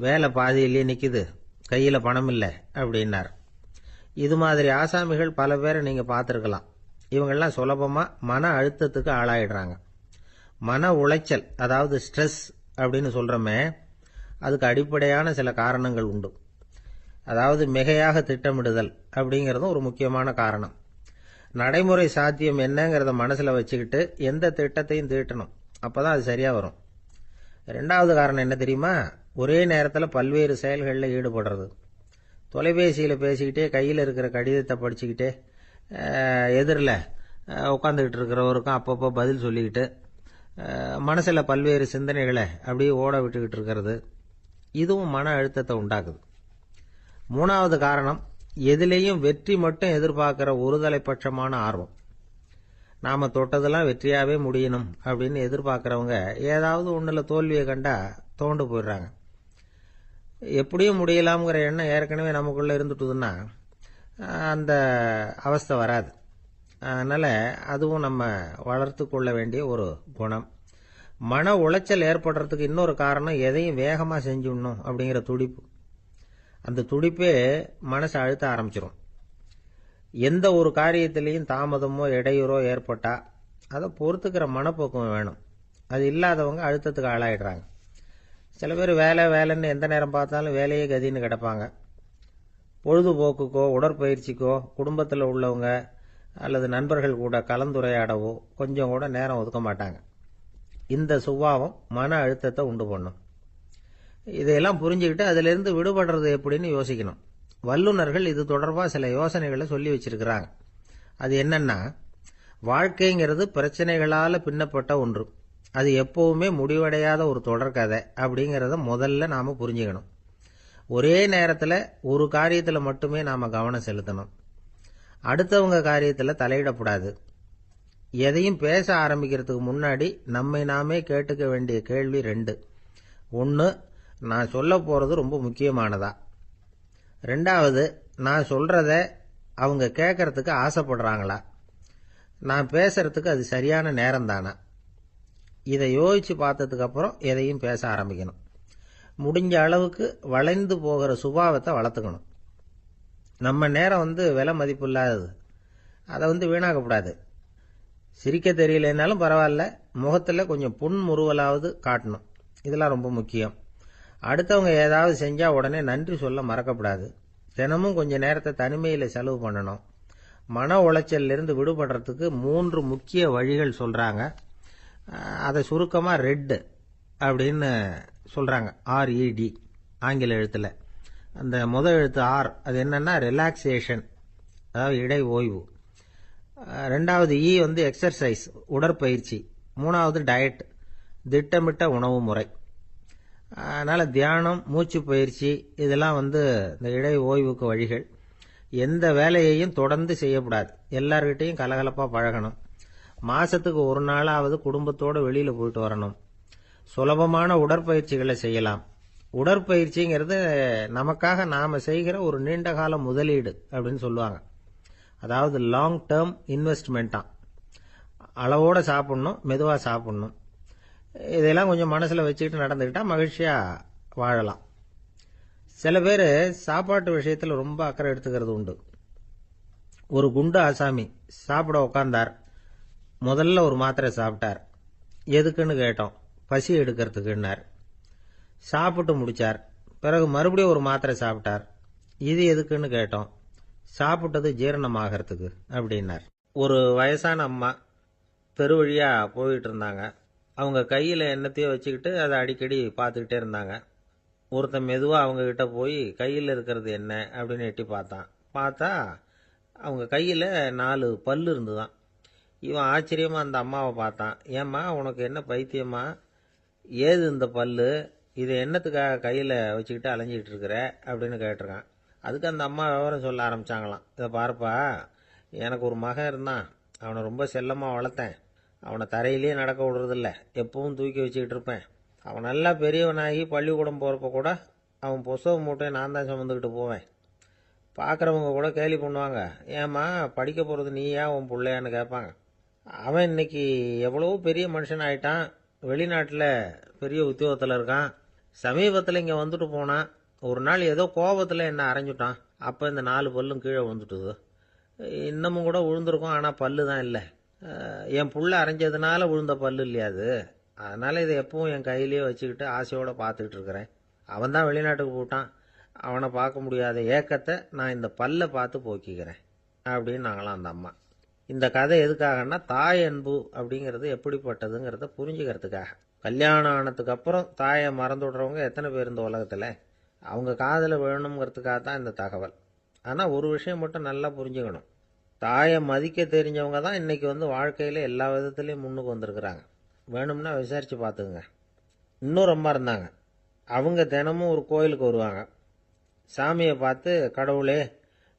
வேலை பாதியிலேயே நிற்கிது, கையில் பணம் இல்லை அப்படின்னார். இது மாதிரி ஆசாமிகள் பல பேரை நீங்கள் பார்த்துருக்கலாம். இவங்கெல்லாம் சுலபமாக மன அழுத்தத்துக்கு ஆளாயிடுறாங்க. மன உளைச்சல், அதாவது ஸ்ட்ரெஸ் அப்படின்னு சொல்கிறோமே, அதுக்கு அடிப்படையான சில காரணங்கள் உண்டு. அதாவது மிகையாக திட்டமிடுதல் அப்படிங்கிறதும் ஒரு முக்கியமான காரணம். நடைமுறை சாத்தியம் என்னங்கிறத மனசில் வச்சுக்கிட்டு எந்த திட்டத்தையும் தீட்டணும், அப்போ தான் அது சரியாக வரும். 2வது காரணம் என்ன தெரியுமா? ஒரே நேரத்தில் பல்வேறு செயல்களில் ஈடுபடுறது. தொலைபேசியில் பேசிக்கிட்டே, கையில் இருக்கிற கடிதத்தை படிச்சுக்கிட்டே, எதிரில் உட்காந்துக்கிட்டு இருக்கிறவருக்கும் அப்பப்போ பதில் சொல்லிக்கிட்டு, மனசில் பல்வேறு சிந்தனைகளை அப்படியே ஓட விட்டுக்கிட்டு இருக்கிறது, இதுவும் மன அழுத்தத்தை உண்டாக்குது. 3வது காரணம், எதிலேயும் வெற்றி மட்டும் எதிர்பார்க்குற ஒருதலைப்பட்சமான ஆர்வம். நாம் தொட்டதெல்லாம் வெற்றியாகவே முடியணும் அப்படின்னு எதிர்பார்க்குறவங்க ஏதாவது ஒன்றில் தோல்வியை கண்டா தோண்டு போயிடுறாங்க. எப்படியும் முடியலாம்ங்கிற எண்ணம் ஏற்கனவே நமக்குள்ளே இருந்துட்டுதுன்னா அந்த அவஸ்தை வராது. அதனால் அதுவும் நம்ம வளர்த்து கொள்ள வேண்டிய ஒரு குணம். மன உளைச்சல் ஏற்படுறதுக்கு இன்னொரு காரணம், எதையும் வேகமாக செஞ்சுடணும் அப்படிங்கிற துடிப்பு. அந்த துடிப்பே மனசை அழுத்த ஆரம்பிச்சிடும். எந்த ஒரு காரியத்திலையும் தாமதமோ இடையூறோ ஏற்பட்டால் அதை பொறுத்துக்கிற மனப்போக்கம் வேணும். அது இல்லாதவங்க அழுத்தத்துக்கு ஆளாயிடுறாங்க. சில பேர் வேலைன்னு எந்த நேரம் பார்த்தாலும் வேலையே கதின்னு கிடப்பாங்க. பொழுதுபோக்குக்கோ உடற்பயிற்சிக்கோ குடும்பத்தில் உள்ளவங்க அல்லது நண்பர்கள் கூட கலந்துரையாடவோ கொஞ்சம் கூட நேரம் ஒதுக்க மாட்டாங்க. இந்த சுபாவம் மன அழுத்தத்தை உண்டு பண்ணும். இதையெல்லாம் புரிஞ்சுக்கிட்டு அதிலிருந்து விடுபடுறது எப்படின்னு யோசிக்கணும். வல்லுநர்கள் இது தொடர்பாக சில யோசனைகளை சொல்லி வச்சிருக்கிறாங்க. அது என்னன்னா, வாழ்க்கைங்கிறது பிரச்சனைகளால் பின்னப்பட்ட ஒன்று, அது எப்பவுமே முடிவடையாத ஒரு தொடர்கதை அப்படிங்கிறத முதல்ல நாம் புரிஞ்சுக்கணும். ஒரே நேரத்தில் ஒரு காரியத்தில் மட்டுமே நாம் கவனம் செலுத்தணும். அடுத்தவங்க காரியத்தில் தலையிடக்கூடாது. எதையும் பேச ஆரம்பிக்கிறதுக்கு முன்னாடி நம்மை நாமே கேட்டுக்க வேண்டிய கேள்வி 2. 1, நான் சொல்ல போகிறது ரொம்ப முக்கியமானதா? 2வது, நான் சொல்கிறத அவங்க கேட்கறதுக்கு ஆசைப்படுறாங்களா? நான் பேசுறதுக்கு அது சரியான நேரம் தானா? இதை யோசித்து பார்த்ததுக்கப்புறம் எதையும் பேச ஆரம்பிக்கணும். முடிஞ்ச அளவுக்கு வளைந்து போகிற சுபாவத்தை வளர்த்துக்கணும். நம்ம நேரம் விலை மதிப்பு இல்லாதது, அதை வீணாக்கக்கூடாது. சிரிக்க தெரியலனாலும் பரவாயில்ல, முகத்தில் கொஞ்சம் புன்முறுவலாவது காட்டணும். இதெல்லாம் ரொம்ப முக்கியம். அடுத்தவங்க ஏதாவது செஞ்சால் உடனே நன்றி சொல்ல மறக்கப்படாது. தினமும் கொஞ்சம் நேரத்தை தனிமையில் செலவு பண்ணணும். மன உளைச்சலிருந்து விடுபடுறதுக்கு 3 முக்கிய வழிகள் சொல்கிறாங்க. அதை சுருக்கமாக ரெட் அப்படின்னு சொல்கிறாங்க. RED ஆங்கில எழுத்தில். அந்த முதல் எழுத்து R அது என்னன்னா ரிலாக்ஸேஷன், அதாவது இடை ஓய்வு. ரெண்டாவது E வந்து எக்ஸர்சைஸ், உடற்பயிற்சி. மூணாவது டயட், திட்டமிட்ட உணவு முறை. அதனால் தியானம், மூச்சு பயிற்சி இதெல்லாம் வந்து இந்த இடை ஓய்வுக்கு வழிகள். எந்த வேலையையும் தொடர்ந்து செய்யக்கூடாது. எல்லார்கிட்டையும் கலகலப்பாக பழகணும். மாதத்துக்கு ஒரு நாளாவது குடும்பத்தோடு வெளியில் போயிட்டு வரணும். சுலபமான உடற்பயிற்சிகளை செய்யலாம். உடற்பயிற்சிங்கிறது நமக்காக நாம் செய்கிற ஒரு நீண்டகால முதலீடு அப்படின்னு சொல்லுவாங்க. அதாவது லாங் டேர்ம் இன்வெஸ்ட்மெண்ட்டாம். அளவோடு சாப்பிட்ணும், மெதுவாக சாப்பிட்ணும். இதெல்லாம் கொஞ்சம் மனசில் வச்சுக்கிட்டு நடந்துக்கிட்டால் மகிழ்ச்சியாக வாழலாம். சில பேர் சாப்பாட்டு விஷயத்தில் ரொம்ப அக்கறை எடுத்துக்கிறது உண்டு. ஒரு குண்டு ஆசாமி சாப்பிட உக்காந்தார். முதல்ல ஒரு மாத்திரை சாப்பிட்டார். எதுக்குன்னு கேட்டோம். பசி எடுக்கிறதுக்குன்னார். சாப்பிட்டு முடிச்சார். பிறகு மறுபடியும் ஒரு மாத்திரை சாப்பிட்டார். இது எதுக்குன்னு கேட்டோம். சாப்பிட்டது ஜீரணமாகறதுக்கு அப்படின்னார். ஒரு வயசான அம்மா தெரு வழியாக போயிட்டு இருந்தாங்க. அவங்க கையில் என்னத்தையோ வச்சுக்கிட்டு அதை அடிக்கடி பார்த்துக்கிட்டே இருந்தாங்க. ஒருத்தன் மெதுவாக அவங்கக்கிட்ட போய் கையில் இருக்கிறது என்ன அப்படின்னு எட்டி பார்த்தான். பார்த்தா அவங்க கையில் 4 பல்லு இருந்துதான். இவன் ஆச்சரியமாக அந்த அம்மாவை பார்த்தான். ஏம்மா உனக்கு என்ன பைத்தியமா? ஏது இந்த பல்லு? இதை என்னத்துக்காக கையில் வச்சுக்கிட்டு அலைஞ்சிக்கிட்டு இருக்கிற அப்படின்னு கேட்டிருக்கான். அதுக்கு அந்த அம்மா விவரம் சொல்ல ஆரம்பித்தாங்களாம். இதை பாருப்பா, எனக்கு ஒரு மகன் இருந்தான். அவனை ரொம்ப செல்லமாக வளர்த்தேன். அவனை தரையிலேயே நடக்க விடுறதில்ல. எப்பவும் தூக்கி வச்சுக்கிட்டு இருப்பேன். அவன் நல்லா பெரியவனாகி பள்ளிக்கூடம் போகிறப்ப கூட அவன் புஸ்தக மூட்டையை நான் தான் சுமந்துக்கிட்டு போவேன். பார்க்குறவங்க கூட கேலி பண்ணுவாங்க. ஏம்மா படிக்க போகிறது நீயா உன் பிள்ளையான்னு கேட்பாங்க. அவன் இன்னைக்கு எவ்வளவோ பெரிய மனுஷன் ஆயிட்டான். வெளிநாட்டில் பெரிய உத்தியோகத்தில் இருக்கான். சமீபத்தில் இங்கே வந்துட்டு போனான். ஒரு நாள் ஏதோ கோபத்தில் என்ன அரைஞ்சுட்டான். அப்போ இந்த 4 பல்லும் கீழே விழுந்துட்டுது. இன்னமும் கூட விழுந்திருக்கும், ஆனால் பல்லு தான் இல்லை. என் புள்ள அரைஞ்சதுனால விழுந்த பல்லு இல்லையா அது? அதனால் இதை எப்பவும் என் கையிலேயே வச்சுக்கிட்டு ஆசையோடு பார்த்துக்கிட்டு இருக்கிறேன். அவன் தான் வெளிநாட்டுக்கு போட்டான். அவனை பார்க்க முடியாத ஏக்கத்தை நான் இந்த பல்லை பார்த்து போக்கிக்கிறேன் அப்படின்னு நாங்களாம் அந்த அம்மா. இந்த கதை எதுக்காகன்னா, தாய் அன்பு அப்படிங்கிறது எப்படிப்பட்டதுங்கிறத புரிஞ்சுக்கிறதுக்காக. கல்யாணம் ஆனதுக்கு அப்புறம் தாயை மறந்து விடுறவங்க எத்தனை பேர் இந்த உலகத்தில்? அவங்க காதில் விழணுங்கிறதுக்காக தான் இந்த தகவல். ஆனால் ஒரு விஷயம் மட்டும் நல்லா புரிஞ்சுக்கணும். தாயை மதிக்க தெரிஞ்சவங்க தான் இன்றைக்கி வந்து வாழ்க்கையில் எல்லா விதத்துலேயும் முன்னுக்கு வந்திருக்கிறாங்க. வேணும்னா விசாரித்து பார்த்துக்குங்க. இன்னொரு அம்மா இருந்தாங்க. அவங்க தினமும் ஒரு கோயிலுக்கு வருவாங்க. சாமியை பார்த்து, கடவுளே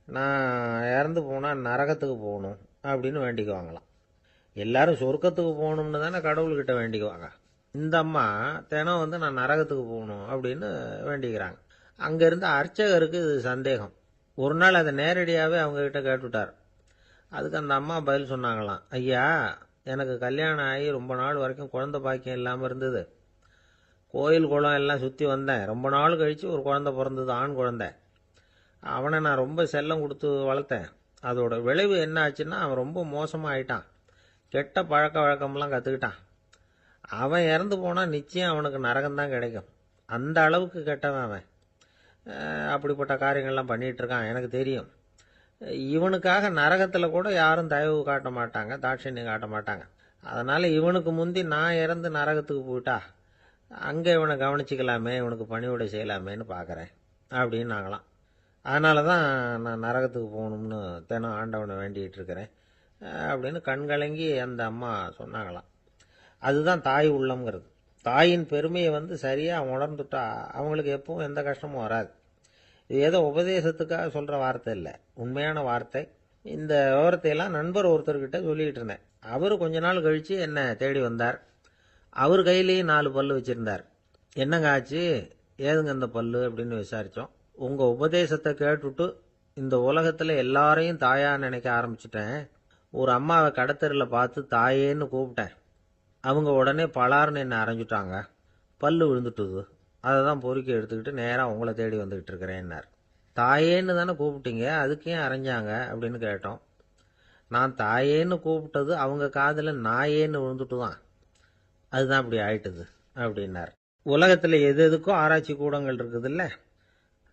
நான் இறந்து போனால் நரகத்துக்கு போகணும் அப்படின்னு வேண்டிக்குவாங்களாம். எல்லாரும் சொர்க்கத்துக்கு போகணும்னு தானே கடவுள்கிட்ட வேண்டிக்குவாங்க. இந்த அம்மா தினம் வந்து நான் நரகத்துக்கு போகணும் அப்படின்னு வேண்டிக்கிறாங்க. அங்கே இருந்த அர்ச்சகருக்கு இது சந்தேகம். ஒரு நாள் அதை நேரடியாகவே அவங்கக்கிட்ட கேட்டுவிட்டார். அதுக்கு அந்த அம்மா பதில் சொன்னாங்களாம். ஐயா, எனக்கு கல்யாணம் ஆகி ரொம்ப நாள் வரைக்கும் குழந்தை பாக்கியம் இல்லாமல் இருந்தது. கோயில் குளம் எல்லாம் சுற்றி வந்தேன். ரொம்ப நாள் கழித்து ஒரு குழந்தை பிறந்தது, ஆண் குழந்தை. அவனை நான் ரொம்ப செல்லம் கொடுத்து வளர்த்தேன். அதோட விளைவு என்ன ஆச்சுன்னா, அவன் ரொம்ப மோசமாக ஆயிட்டான். கெட்ட பழக்க வழக்கம்லாம் கற்றுக்கிட்டான். அவன் இறந்து போனால் நிச்சயம் அவனுக்கு நரகம்தான் கிடைக்கும். அந்த அளவுக்கு கெட்டவன் அவன். அப்படிப்பட்ட காரியங்கள்லாம் பண்ணிகிட்ருக்கான், எனக்கு தெரியும். இவனுக்காக நரகத்தில் கூட யாரும் தயவு காட்ட மாட்டாங்க, தாட்சண்யம் காட்ட மாட்டாங்க. அதனால் இவனுக்கு முந்தி நான் இறந்து நரகத்துக்கு போயிட்டா அங்கே இவனை கவனிச்சிக்கலாமே, இவனுக்கு பணிவிடை செய்யலாமேன்னு பார்க்குறேன் அப்படின்னு நாங்களாம். அதனால தான் நான் நரகத்துக்கு போகணும்னு தினம் ஆண்டவனை வேண்டிகிட்டு இருக்கிறேன் அப்படின்னு கண்கலங்கி அந்த அம்மா சொன்னாங்களாம். அதுதான் தாய் உள்ளம்ங்கிறது. தாயின் பெருமையை வந்து சரியாக உணர்ந்துட்டா அவங்களுக்கு எப்பவும் எந்த கஷ்டமும் வராது. இது ஏதோ உபதேசத்துக்காக சொல்கிற வார்த்தை இல்லை, உண்மையான வார்த்தை. இந்த விவரத்தையெல்லாம் நண்பர் ஒருத்தர்கிட்ட சொல்லிக்கிட்டு இருந்தேன். அவர் கொஞ்ச நாள் கழித்து என்னை தேடி வந்தார். அவர் கையிலேயும் 4 பல்லு வச்சுருந்தார். என்னங்க ஆச்சு, ஏதுங்க இந்த பல்லு அப்படின்னு விசாரித்தோம். உங்கள் உபதேசத்தை கேட்டுவிட்டு இந்த உலகத்தில் எல்லாரையும் தாயாக நினைக்க ஆரம்பிச்சிட்டேன். ஒரு அம்மாவை கடத்தரில் பார்த்து தாயேன்னு கூப்பிட்டேன். அவங்க உடனே பலார்னு என்னை அரைஞ்சிட்டாங்க. பல்லு விழுந்துட்டுது. அதை தான் பொறுக்கி எடுத்துக்கிட்டு நேராக உங்களை தேடி வந்துக்கிட்டு இருக்கிறேன்னார். தாயேன்னு தானே கூப்பிட்டீங்க, அதுக்கு ஏன் அரைஞ்சாங்க அப்படின்னு கேட்டோம். நான் தாயேன்னு கூப்பிட்டது அவங்க காதில் நாயேன்னு விழுந்துட்டு தான், அதுதான் அப்படி ஆயிட்டுது அப்படின்னார். உலகத்தில் எது எதுக்கும் ஆராய்ச்சி கூடங்கள் இருக்குதுல்ல,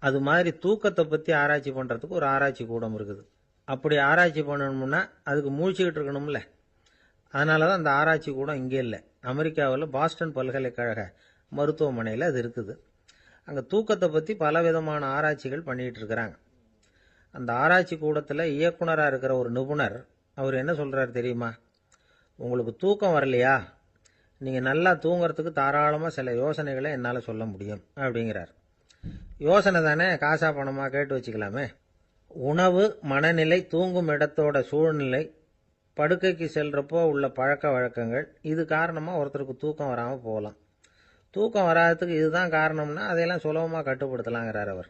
அது மாதிரி தூக்கத்தை பற்றி ஆராய்ச்சி பண்ணுறதுக்கு ஒரு ஆராய்ச்சி கூடம் இருக்குது. அப்படி ஆராய்ச்சி பண்ணணும்னா அதுக்கு மூழ்கிக்கிட்டு இருக்கணும்ல. அதனால தான் அந்த ஆராய்ச்சி கூட இங்கே இல்லை. அமெரிக்காவில் பாஸ்டன் பல்கலைக்கழக மருத்துவமனையில் அது இருக்குது. அங்கே தூக்கத்தை பற்றி பலவிதமான ஆராய்ச்சிகள் பண்ணிகிட்டு இருக்கிறாங்க. அந்த ஆராய்ச்சி கூடத்தில் இயக்குனராக இருக்கிற ஒரு நிபுணர் அவர் என்ன சொல்கிறார் தெரியுமா? உங்களுக்கு தூக்கம் வரலையா, நீங்கள் நல்லா தூங்குறதுக்கு தாராளமாக சில யோசனைகளை என்னால் சொல்ல முடியும் அப்படிங்கிறார். யோசனை தானே, காசா பணமாக கேட்டு வச்சுக்கலாமே. உணவு, மனநிலை, தூங்கும் இடத்தோட சூழ்நிலை, படுக்கைக்கு செல்றப்போ உள்ள பழக்க வழக்கங்கள், இது காரணமாக ஒருத்தருக்கு தூக்கம் வராமல் போகலாம். தூக்கம் வராததுக்கு இதுதான் காரணம்னா அதையெல்லாம் சுலபமாக கட்டுப்படுத்தலாங்கிறார் அவர்.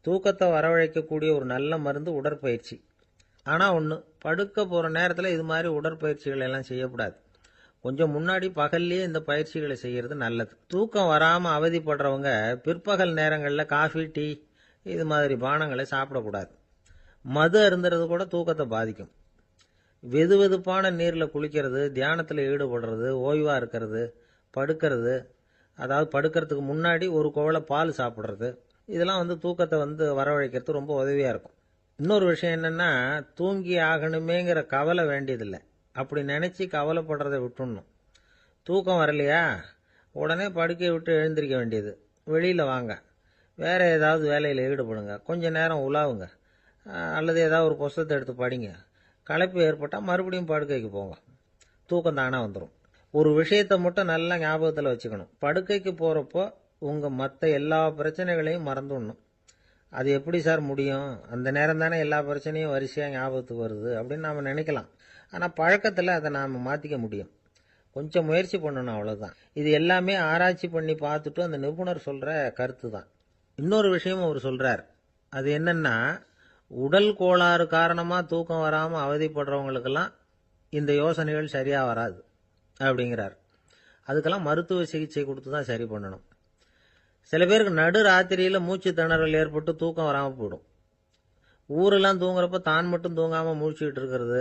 தூக்கத்தை வரவழைக்கக்கூடிய ஒரு நல்ல மருந்து உடற்பயிற்சி. ஆனால் ஒன்று, படுக்க போகிற நேரத்தில் இது மாதிரி உடற்பயிற்சிகள் எல்லாம் செய்யக்கூடாது. கொஞ்சம் முன்னாடி பகல்லையே இந்த பயிற்சிகளை செய்கிறது நல்லது. தூக்கம் வராமல் அவதிப்படுறவங்க பிற்பகல் நேரங்களில் காஃபி, டீ இது மாதிரி பானங்களை சாப்பிடக்கூடாது. மது அருந்துறது கூட தூக்கத்தை பாதிக்கும். வெது வெதுப்பான நீரில் குளிக்கிறது, தியானத்தில் ஈடுபடுறது, ஓய்வாக இருக்கிறது, படுக்கிறது, அதாவது படுக்கிறதுக்கு முன்னாடி ஒரு குவளை பால் சாப்பிட்றது, இதெல்லாம் தூக்கத்தை வரவழைக்கிறது ரொம்ப உதவியாக இருக்கும். இன்னொரு விஷயம் என்னென்னா, தூங்கி ஆகணுமேங்கிற கவலை வேண்டியதில்லை. அப்படி நினச்சி கவலைப்படுறதை விட்டுடணும். தூக்கம் வரலையா, உடனே படுக்கையை விட்டு எழுந்திருக்க வேண்டியது. வெளியில் வாங்க, வேறு ஏதாவது வேலையில் ஈடுபடுங்க, கொஞ்சம் நேரம் உலாவுங்க, அல்லது ஏதாவது ஒரு புஸ்தகத்தை எடுத்து படிங்க. களைப்பு ஏற்பட்டால் மறுபடியும் படுக்கைக்கு போங்க. தூக்கம் தானாக வந்துடும். ஒரு விஷயத்தை மட்டும் நல்லா ஞாபகத்தில் வச்சுக்கணும். படுக்கைக்கு போகிறப்போ உங்கள் மற்ற எல்லா பிரச்சனைகளையும் மறந்துடணும். அது எப்படி சார் முடியும்? அந்த நேரம் தானே எல்லா பிரச்சனையும் வரிசையாக ஞாபகத்துக்கு வருது அப்படின்னு நாம் நினைக்கலாம். ஆனால் பழக்கத்தில் அதை நாம் மாற்றிக்க முடியும். கொஞ்சம் முயற்சி பண்ணணும், அவ்வளோதான். இது எல்லாமே ஆராய்ச்சி பண்ணி பார்த்துட்டு அந்த நிபுணர் சொல்கிற கருத்து தான். இன்னொரு விஷயமும் அவர் சொல்கிறார். அது என்னென்னா, உடல் கோளாறு காரணமாக தூக்கம் வராமல் அவதிப்படுறவங்களுக்கெல்லாம் இந்த யோசனைகள் சரியாக வராது அப்படிங்கிறார். அதுக்கெல்லாம் மருத்துவ சிகிச்சை கொடுத்து தான் சரி பண்ணணும். சில பேருக்கு நடு ராத்திரியில் மூச்சு திணறல் ஏற்பட்டு தூக்கம் வராமல் போயிடும். ஊரெல்லாம் தூங்குறப்ப தான் மட்டும் தூங்காமல் மூழ்கிட்டு இருக்கிறது,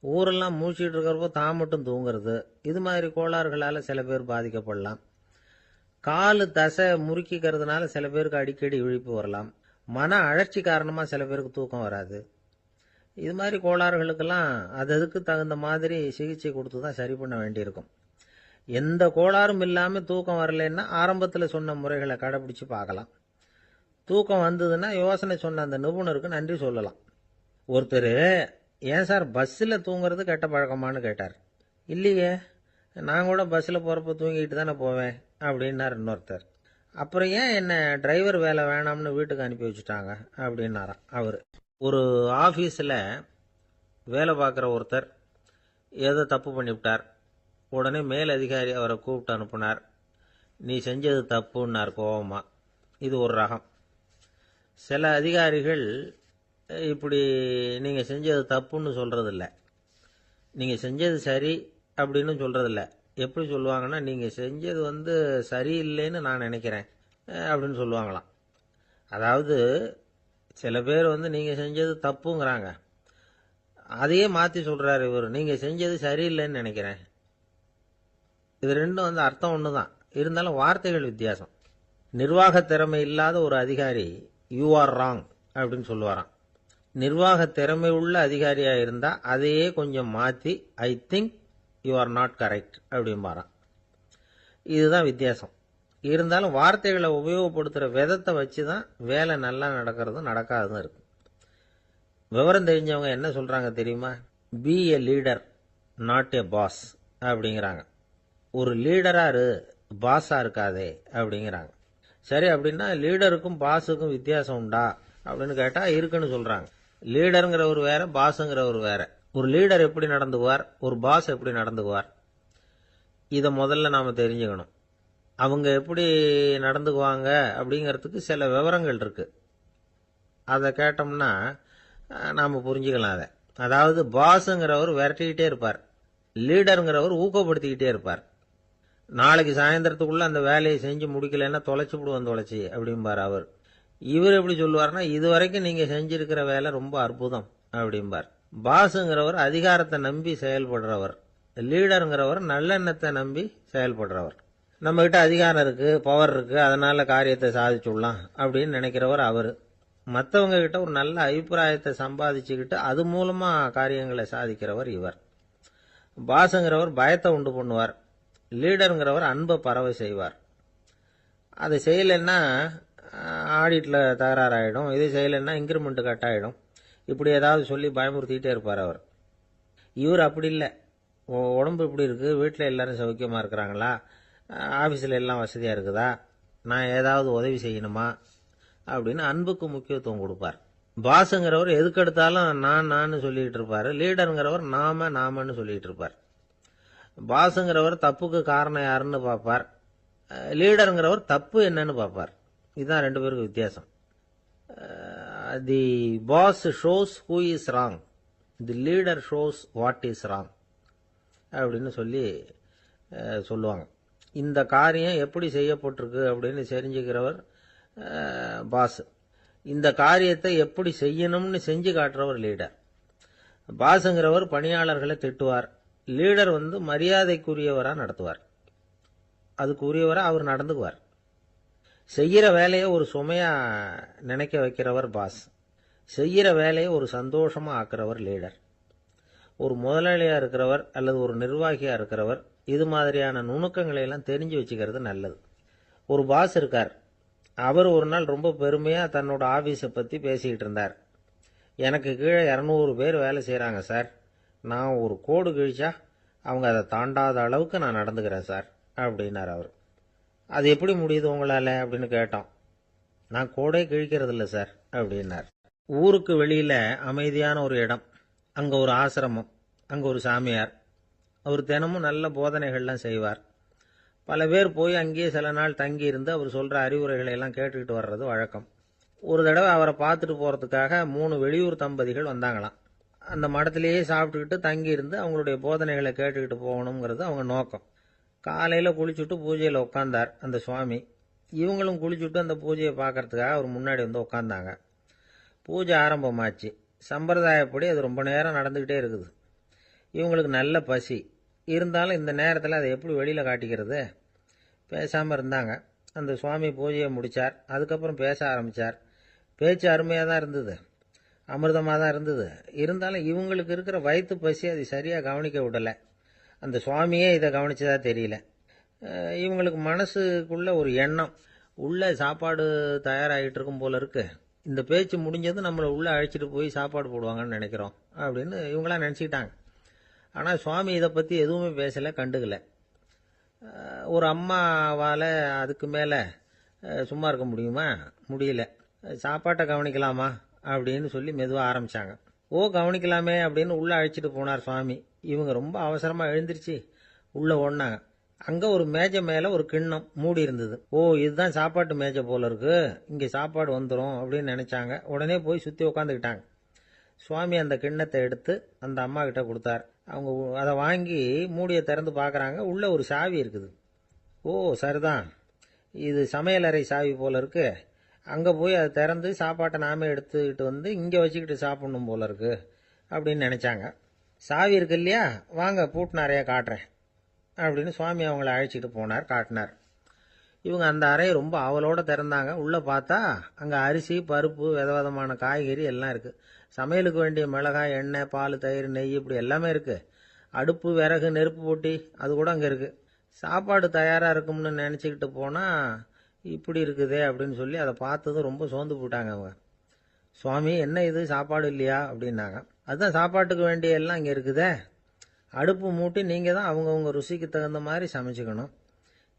ஊரெல்லாம் மூழ்கிட்டு இருக்கிறப்போ தான் மட்டும் தூங்குறது, இது மாதிரி கோளாறுகளால் சில பேர் பாதிக்கப்படலாம். காலு தசை முறுக்கிக்கிறதுனால சில பேருக்கு அடிக்கடி இழிப்பு வரலாம். மன அழற்சி காரணமாக சில பேருக்கு தூக்கம் வராது. இது மாதிரி கோளாறுகளுக்கெல்லாம் அதுக்கு தகுந்த மாதிரி சிகிச்சை கொடுத்து தான் சரி பண்ண வேண்டியிருக்கும். எந்த கோளாறும் இல்லாமல் தூக்கம் வரலைன்னா ஆரம்பத்தில் சொன்ன முறைகளை கடைபிடிச்சு பார்க்கலாம். தூக்கம் வந்ததுன்னா யோசனை சொன்ன அந்த நிபுணருக்கு நன்றி சொல்லலாம். ஒருத்தர், ஏன் சார் பஸ்ஸில் தூங்குறது கெட்ட பழக்கமானு கேட்டார். இல்லையே, நான் கூட பஸ்ஸில் போகிறப்ப தூங்கிட்டு தானே போவேன் அப்படின்னார் இன்னொருத்தர். அப்புறம் ஏன் என்ன டிரைவர் வேலை வேணாம்னு வீட்டுக்கு அனுப்பி வச்சுட்டாங்க அப்படின்னாராம் அவர். ஒரு ஆஃபீஸில் வேலை பார்க்குற ஒருத்தர் ஏதோ தப்பு பண்ணிவிட்டார். உடனே மேல் அதிகாரி அவரை கூப்பிட்டு அனுப்புனார். நீ செஞ்சது தப்புன்னார் கோபமா. இது ஒரு ரகம். சில அதிகாரிகள் இப்படி நீங்கள் செஞ்சது தப்புன்னு சொல்கிறதில்ல, நீங்கள் செஞ்சது சரி அப்படின்னு சொல்கிறதில்ல. எப்படி சொல்லுவாங்கன்னா, நீங்கள் செஞ்சது சரியில்லைன்னு நான் நினைக்கிறேன் அப்படின்னு சொல்லுவாங்களாம். அதாவது சில பேர் நீங்கள் செஞ்சது தப்புங்கிறாங்க, அதையே மாற்றி சொல்கிறாரு இவர், நீங்கள் செஞ்சது சரியில்லைன்னு நினைக்கிறேன். இது ரெண்டும் அர்த்தம் ஒன்று தான், இருந்தாலும் வார்த்தைகள் வித்தியாசம். நிர்வாக திறமை இல்லாத ஒரு அதிகாரி யூ ஆர் ராங் அப்படின்னு சொல்லுவாராம். நிர்வாக திறமை உள்ள அதிகாரியாக இருந்தால் அதையே கொஞ்சம் மாற்றி I think you are not correct அப்படிம்பாராம். இதுதான் வித்தியாசம். இருந்தாலும் வார்த்தைகளை உபயோகப்படுத்துகிற விதத்தை வச்சு தான் வேலை நல்லா நடக்கிறதும் நடக்காததும் இருக்கு. விவரம் தெரிஞ்சவங்க என்ன சொல்கிறாங்க தெரியுமா? Be a leader not a boss அப்படிங்கிறாங்க. ஒரு லீடராக பாஸாக இருக்காதே அப்படிங்கிறாங்க. சரி, அப்படின்னா லீடருக்கும் பாஸுக்கும் வித்தியாசம் உண்டா அப்படின்னு கேட்டால் இருக்குன்னு சொல்கிறாங்க. லீடருங்கிறவர் வேற, பாஸுங்கிறவர் வேற. ஒரு லீடர் எப்படி நடந்துக்குவார், ஒரு பாஸ் எப்படி நடந்துக்குவார், இதை முதல்ல நாம் தெரிஞ்சுக்கணும். அவங்க எப்படி நடந்துக்குவாங்க அப்படிங்கிறதுக்கு சில விவரங்கள் இருக்கு. அதை கேட்டோம்னா நாம் புரிஞ்சுக்கலாம் அதை. அதாவது பாஸுங்கிறவர் விரட்டிக்கிட்டே இருப்பார், லீடருங்கிறவர் ஊக்கப்படுத்திக்கிட்டே இருப்பார். நாளைக்கு சாயந்தரத்துக்குள்ள அந்த வேலையை செஞ்சு முடிக்கலைன்னா தொலைச்சி விடுவோம் தொலைச்சி அப்படிம்பார் அவர். இவர் எப்படி சொல்லுவார்னா, இது வரைக்கும் நீங்கள் செஞ்சிருக்கிற வேலை ரொம்ப அற்புதம் அப்படிம்பார். பாஸுங்கிறவர் அதிகாரத்தை நம்பி செயல்படுறவர், லீடருங்கிறவர் நல்லெண்ணத்தை நம்பி செயல்படுறவர். நம்மகிட்ட அதிகாரம் இருக்கு, பவர் இருக்கு, அதனால காரியத்தை சாதிச்சுடலாம் அப்படின்னு நினைக்கிறவர் அவர். மற்றவங்க கிட்ட ஒரு நல்ல அபிப்பிராயத்தை சம்பாதிச்சுக்கிட்டு அது மூலமா காரியங்களை சாதிக்கிறவர் இவர். பாஸுங்கிறவர் பயத்தை உண்டு பண்ணுவார், லீடருங்கிறவர் அன்பை பரவ செய்வார். அதை செய்யலைன்னா ஆடிட்டில் தகராறாயிடும், இது செய்யலைன்னா இன்க்ரிமெண்ட் கட் ஆகிடும், இப்படி ஏதாவது சொல்லி பயமுறுத்திக்கிட்டே இருப்பார் அவர். இவர் அப்படி இல்லை. உடம்பு இப்படி இருக்குது, வீட்டில் எல்லாரும் சௌக்கியமாக இருக்கிறாங்களா, ஆஃபீஸில் எல்லாம் வசதியாக இருக்குதா, நான் ஏதாவது உதவி செய்யணுமா அப்படின்னு அன்புக்கு முக்கியத்துவம் கொடுப்பார். பாஸுங்கிறவர் எதுக்கெடுத்தாலும் நான் சொல்லிகிட்டு இருப்பார், லீடருங்கிறவர் நாமன்னு சொல்லிகிட்டு இருப்பார். பாஸுங்கிறவர் தப்புக்கு காரணம் யாருன்னு பார்ப்பார், லீடருங்கிறவர் தப்பு என்னன்னு பார்ப்பார். இதுதான் ரெண்டு பேருக்கு வித்தியாசம். The boss shows who is wrong, the leader shows what is wrong அப்படின்னு சொல்லுவாங்க. இந்த காரியம் எப்படி செய்யப்பட்டிருக்கு அப்படின்னு தெரிஞ்சுக்கிறவர் பாஸ், இந்த காரியத்தை எப்படி செய்யணும்னு செஞ்சு காட்டுறவர் லீடர். பாஸுங்கிறவர் பணியாளர்களை திட்டுவார், லீடர் மரியாதைக்குரியவராக நடத்துவார், அதுக்குரியவராக அவர் நடந்துக்குவார். செய்கிற வேலையை ஒரு சுமையா நினைக்க வைக்கிறவர் பாஸ், செய்கிற வேலையை ஒரு சந்தோஷமா ஆக்குறவர் லீடர். ஒரு முதலாளியா இருக்கிறவர் அல்லது ஒரு நிர்வாகியா இருக்கிறவர் இது மாதிரியான நுணுக்கங்களை எல்லாம் தெரிஞ்சு வச்சுக்கிறது நல்லது. ஒரு பாஸ் இருக்கார், அவர் ஒரு நாள் ரொம்ப பெருமையா தன்னோட ஆபீஸை பத்தி பேசிக்கிட்டு இருந்தார். எனக்கு கீழே 200 பேர் வேலை செய்யறாங்க சார், நான் ஒரு கோடு கிழிச்சா அவங்க அதை தாண்டாத அளவுக்கு நான் நடந்துக்கிறேன் சார் அப்படின்னார் அவர். அது எப்படி முடியுது உங்களால அப்படின்னு கேட்டோம். நான் கோடே கிழிக்கிறது இல்லை சார் அப்படின்னார். ஊருக்கு வெளியில அமைதியான ஒரு இடம், அங்க ஒரு ஆசிரமம், அங்க ஒரு சாமியார், அவர் தினமும் நல்ல போதனைகள்லாம் செய்வார். பல பேர் போய் அங்கேயே சில நாள் தங்கி இருந்து அவர் சொல்ற அறிவுரைகளை எல்லாம் கேட்டுக்கிட்டு வர்றது வழக்கம். ஒரு தடவை அவரை பார்த்துட்டு போறதுக்காக 3 வெளியூர் தம்பதிகள் வந்தாங்களாம். அந்த மடத்திலேயே சாப்பிட்டுக்கிட்டு தங்கி இருந்து அவங்களுடைய போதனைகளை கேட்டுக்கிட்டு போகணுங்கிறது அவங்க நோக்கம். காலையில குளிச்சுட்டு பூஜையில உட்கார்ந்தார் அந்த சுவாமி. இவங்களும் குளிச்சுட்டு அந்த பூஜையை பார்க்கறதுக்காக அவர் முன்னாடி உட்கார்ந்தாங்க. பூஜை ஆரம்பமாச்சு. சம்பிரதாயப்படி அது ரொம்ப நேரம் நடந்துகிட்டே இருக்குது. இவங்களுக்கு நல்ல பசி இருந்தாலும் இந்த நேரத்தில் அதை எப்படி வெளியில் காட்டிக்கிறது? பேசாமல் இருந்தாங்க. அந்த சுவாமி பூஜையை முடித்தார். அதுக்கப்புறம் பேச ஆரம்பித்தார். பேச்சு அருமையாக தான் இருந்தது, அமிர்தமாக தான் இருந்தது. இருந்தாலும் இவங்களுக்கு இருக்கிற வயிற்று பசி அது சரியாக கவனிக்க விடலை. அந்த சுவாமியே இதை கவனிச்சதா தெரியல. இவங்களுக்கு மனசுக்குள்ள ஒரு எண்ணம், உள்ள சாப்பாடு தயாராகிட்டு இருக்கும் போல இருக்கு, இந்த பேச்சு முடிஞ்சது நம்மளை உள்ளே அழைச்சிட்டு போய் சாப்பாடு போடுவாங்கன்னு நினைக்கிறோம் அப்படின்னு இவங்களாம் நினச்சிக்கிட்டாங்க. ஆனால் சுவாமி இதை பற்றி எதுவுமே பேசலை, கண்டுக்கலை. ஒரு அம்மாவால் அதுக்கு மேலே சும்மா இருக்க முடியுமா? முடியல. சாப்பாட்டை கவனிக்கலாமா அப்படின்னு சொல்லி மெதுவாக ஆரம்பித்தாங்க. கவனிக்கலாமே அப்படின்னு உள்ளே அழைச்சிட்டு போனார் சுவாமி. இவங்க ரொம்ப அவசரமாக எழுந்திருச்சு உள்ளே ஓடினாங்க. அங்கே ஒரு மேஜை மேலே ஒரு கிண்ணம் மூடி இருந்தது. இதுதான் சாப்பாட்டு மேஜை போல இருக்கு, இங்கே சாப்பாடு வந்துடும் அப்படின்னு நினச்சாங்க. உடனே போய் சுற்றி உட்காந்துக்கிட்டாங்க. சுவாமி அந்த கிண்ணத்தை எடுத்து அந்த அம்மா கிட்ட கொடுத்தார். அவங்க அதை வாங்கி மூடியை திறந்து பார்க்குறாங்க. உள்ள ஒரு சாவி இருக்குது. சரிதான், இது சமையலறை சாவி போல இருக்கு, அங்கே போய் அதை திறந்து சாப்பாட்டை நாமே எடுத்துக்கிட்டு இங்கே வச்சுக்கிட்டு சாப்பிடணும் போல இருக்கு அப்படின்னு நினச்சாங்க. சாவி இருக்கு இல்லையா, வாங்க பூட்டின அறையை காட்டுறேன் அப்படின்னு சுவாமி அவங்கள அழைச்சிட்டு போனார், காட்டினார். இவங்க அந்த அறையை ரொம்ப ஆவலோடு திறந்தாங்க. உள்ளே பார்த்தா அங்கே அரிசி, பருப்பு, விதவிதமான காய்கறி எல்லாம் இருக்குது. சமையலுக்கு வேண்டிய மிளகாய், எண்ணெய், பால், தயிர், நெய் இப்படி எல்லாமே இருக்குது. அடுப்பு, விறகு, நெருப்பு போட்டி அது கூட அங்கே இருக்குது. சாப்பாடு தயாராக இருக்கும்னு நினச்சிக்கிட்டு போனால் இப்படி இருக்குதே அப்படின்னு சொல்லி அதை பார்த்ததும் ரொம்ப சோர்ந்து போட்டாங்க அவங்க. சுவாமி, என்ன இது சாப்பாடு இல்லையா அப்படின்னாங்க. அதுதான் சாப்பாட்டுக்கு வேண்டிய எல்லாம் இங்கே இருக்குதே, அடுப்பு மூட்டி நீங்கள் தான் அவங்கவுங்க ருசிக்கு தகுந்த மாதிரி சமைச்சுக்கணும்,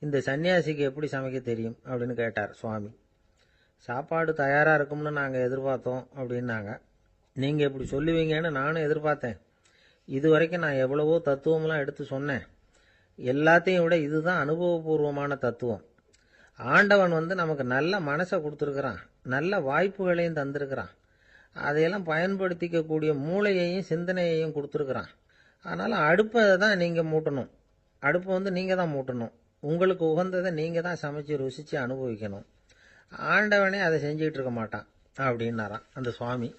இந்த சன்னியாசிக்கு எப்படி சமைக்க தெரியும் அப்படின்னு கேட்டார் சுவாமி. சாப்பாடு தயாராக இருக்கும்னு நாங்கள் எதிர்பார்த்தோம் அப்படின்னாங்க. நீங்கள் இப்படி சொல்லுவீங்கன்னு நானும் எதிர்பார்த்தேன். இது வரைக்கும் நான் எவ்வளவோ தத்துவம்லாம் எடுத்து சொன்னேன். எல்லாத்தையும் விட இதுதான் அனுபவபூர்வமான தத்துவம். ஆண்டவன் நமக்கு நல்ல மனசை கொடுத்துருக்கிறான், நல்ல வாய்ப்புகளையும் தந்திருக்கிறான், அதையெல்லாம் பயன்படுத்திக்கக்கூடிய மூளையையும் சிந்தனையையும் கொடுத்துருக்குறான். அதனால் அடுப்பை தான் நீங்கள் மூட்டணும், அடுப்பை நீங்கள் தான் மூட்டணும், உங்களுக்கு உகந்ததை நீங்கள் தான் சமைச்சு ருசித்து அனுபவிக்கணும். ஆண்டவனே அதை செஞ்சுக்கிட்டு இருக்க மாட்டான் அப்படின்னாராம் அந்த சுவாமி.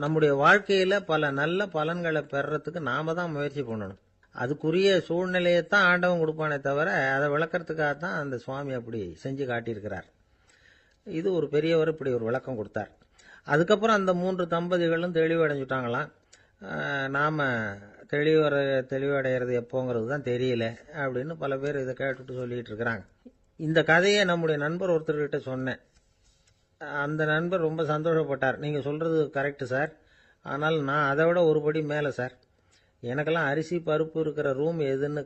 நம்முடைய வாழ்க்கையில் பல நல்ல பலன்களை பெறறதுக்கு நாம் தான் முயற்சி பண்ணணும். அதுக்குரிய சூழ்நிலையைத்தான் ஆண்டவன் கொடுப்பானே தவிர அதை விளக்கறதுக்காக தான் அந்த சுவாமி அப்படி செஞ்சு காட்டியிருக்கிறார். இது ஒரு பெரியவர் இப்படி ஒரு விளக்கம் கொடுத்தார். அதுக்கப்புறம் அந்த 3 தம்பதிகளும் தெளிவடைஞ்சுட்டாங்களாம். நாம் தெளிவடைகிறது எப்போங்கிறது தான் தெரியல அப்படின்னு பல பேர் இதை கேட்டுட்டு சொல்லிட்டு இருக்கிறாங்க. இந்த கதையை நம்முடைய நண்பர் ஒருத்தர்கிட்ட சொன்னேன். அந்த நண்பர் ரொம்ப சந்தோஷப்பட்டார். நீங்கள் சொல்கிறது கரெக்டு சார், ஆனால் நான் அதை விட ஒரு படி மேலே சார். எனக்கெல்லாம் அரிசி பருப்பு இருக்கிற ரூம் எதுன்னு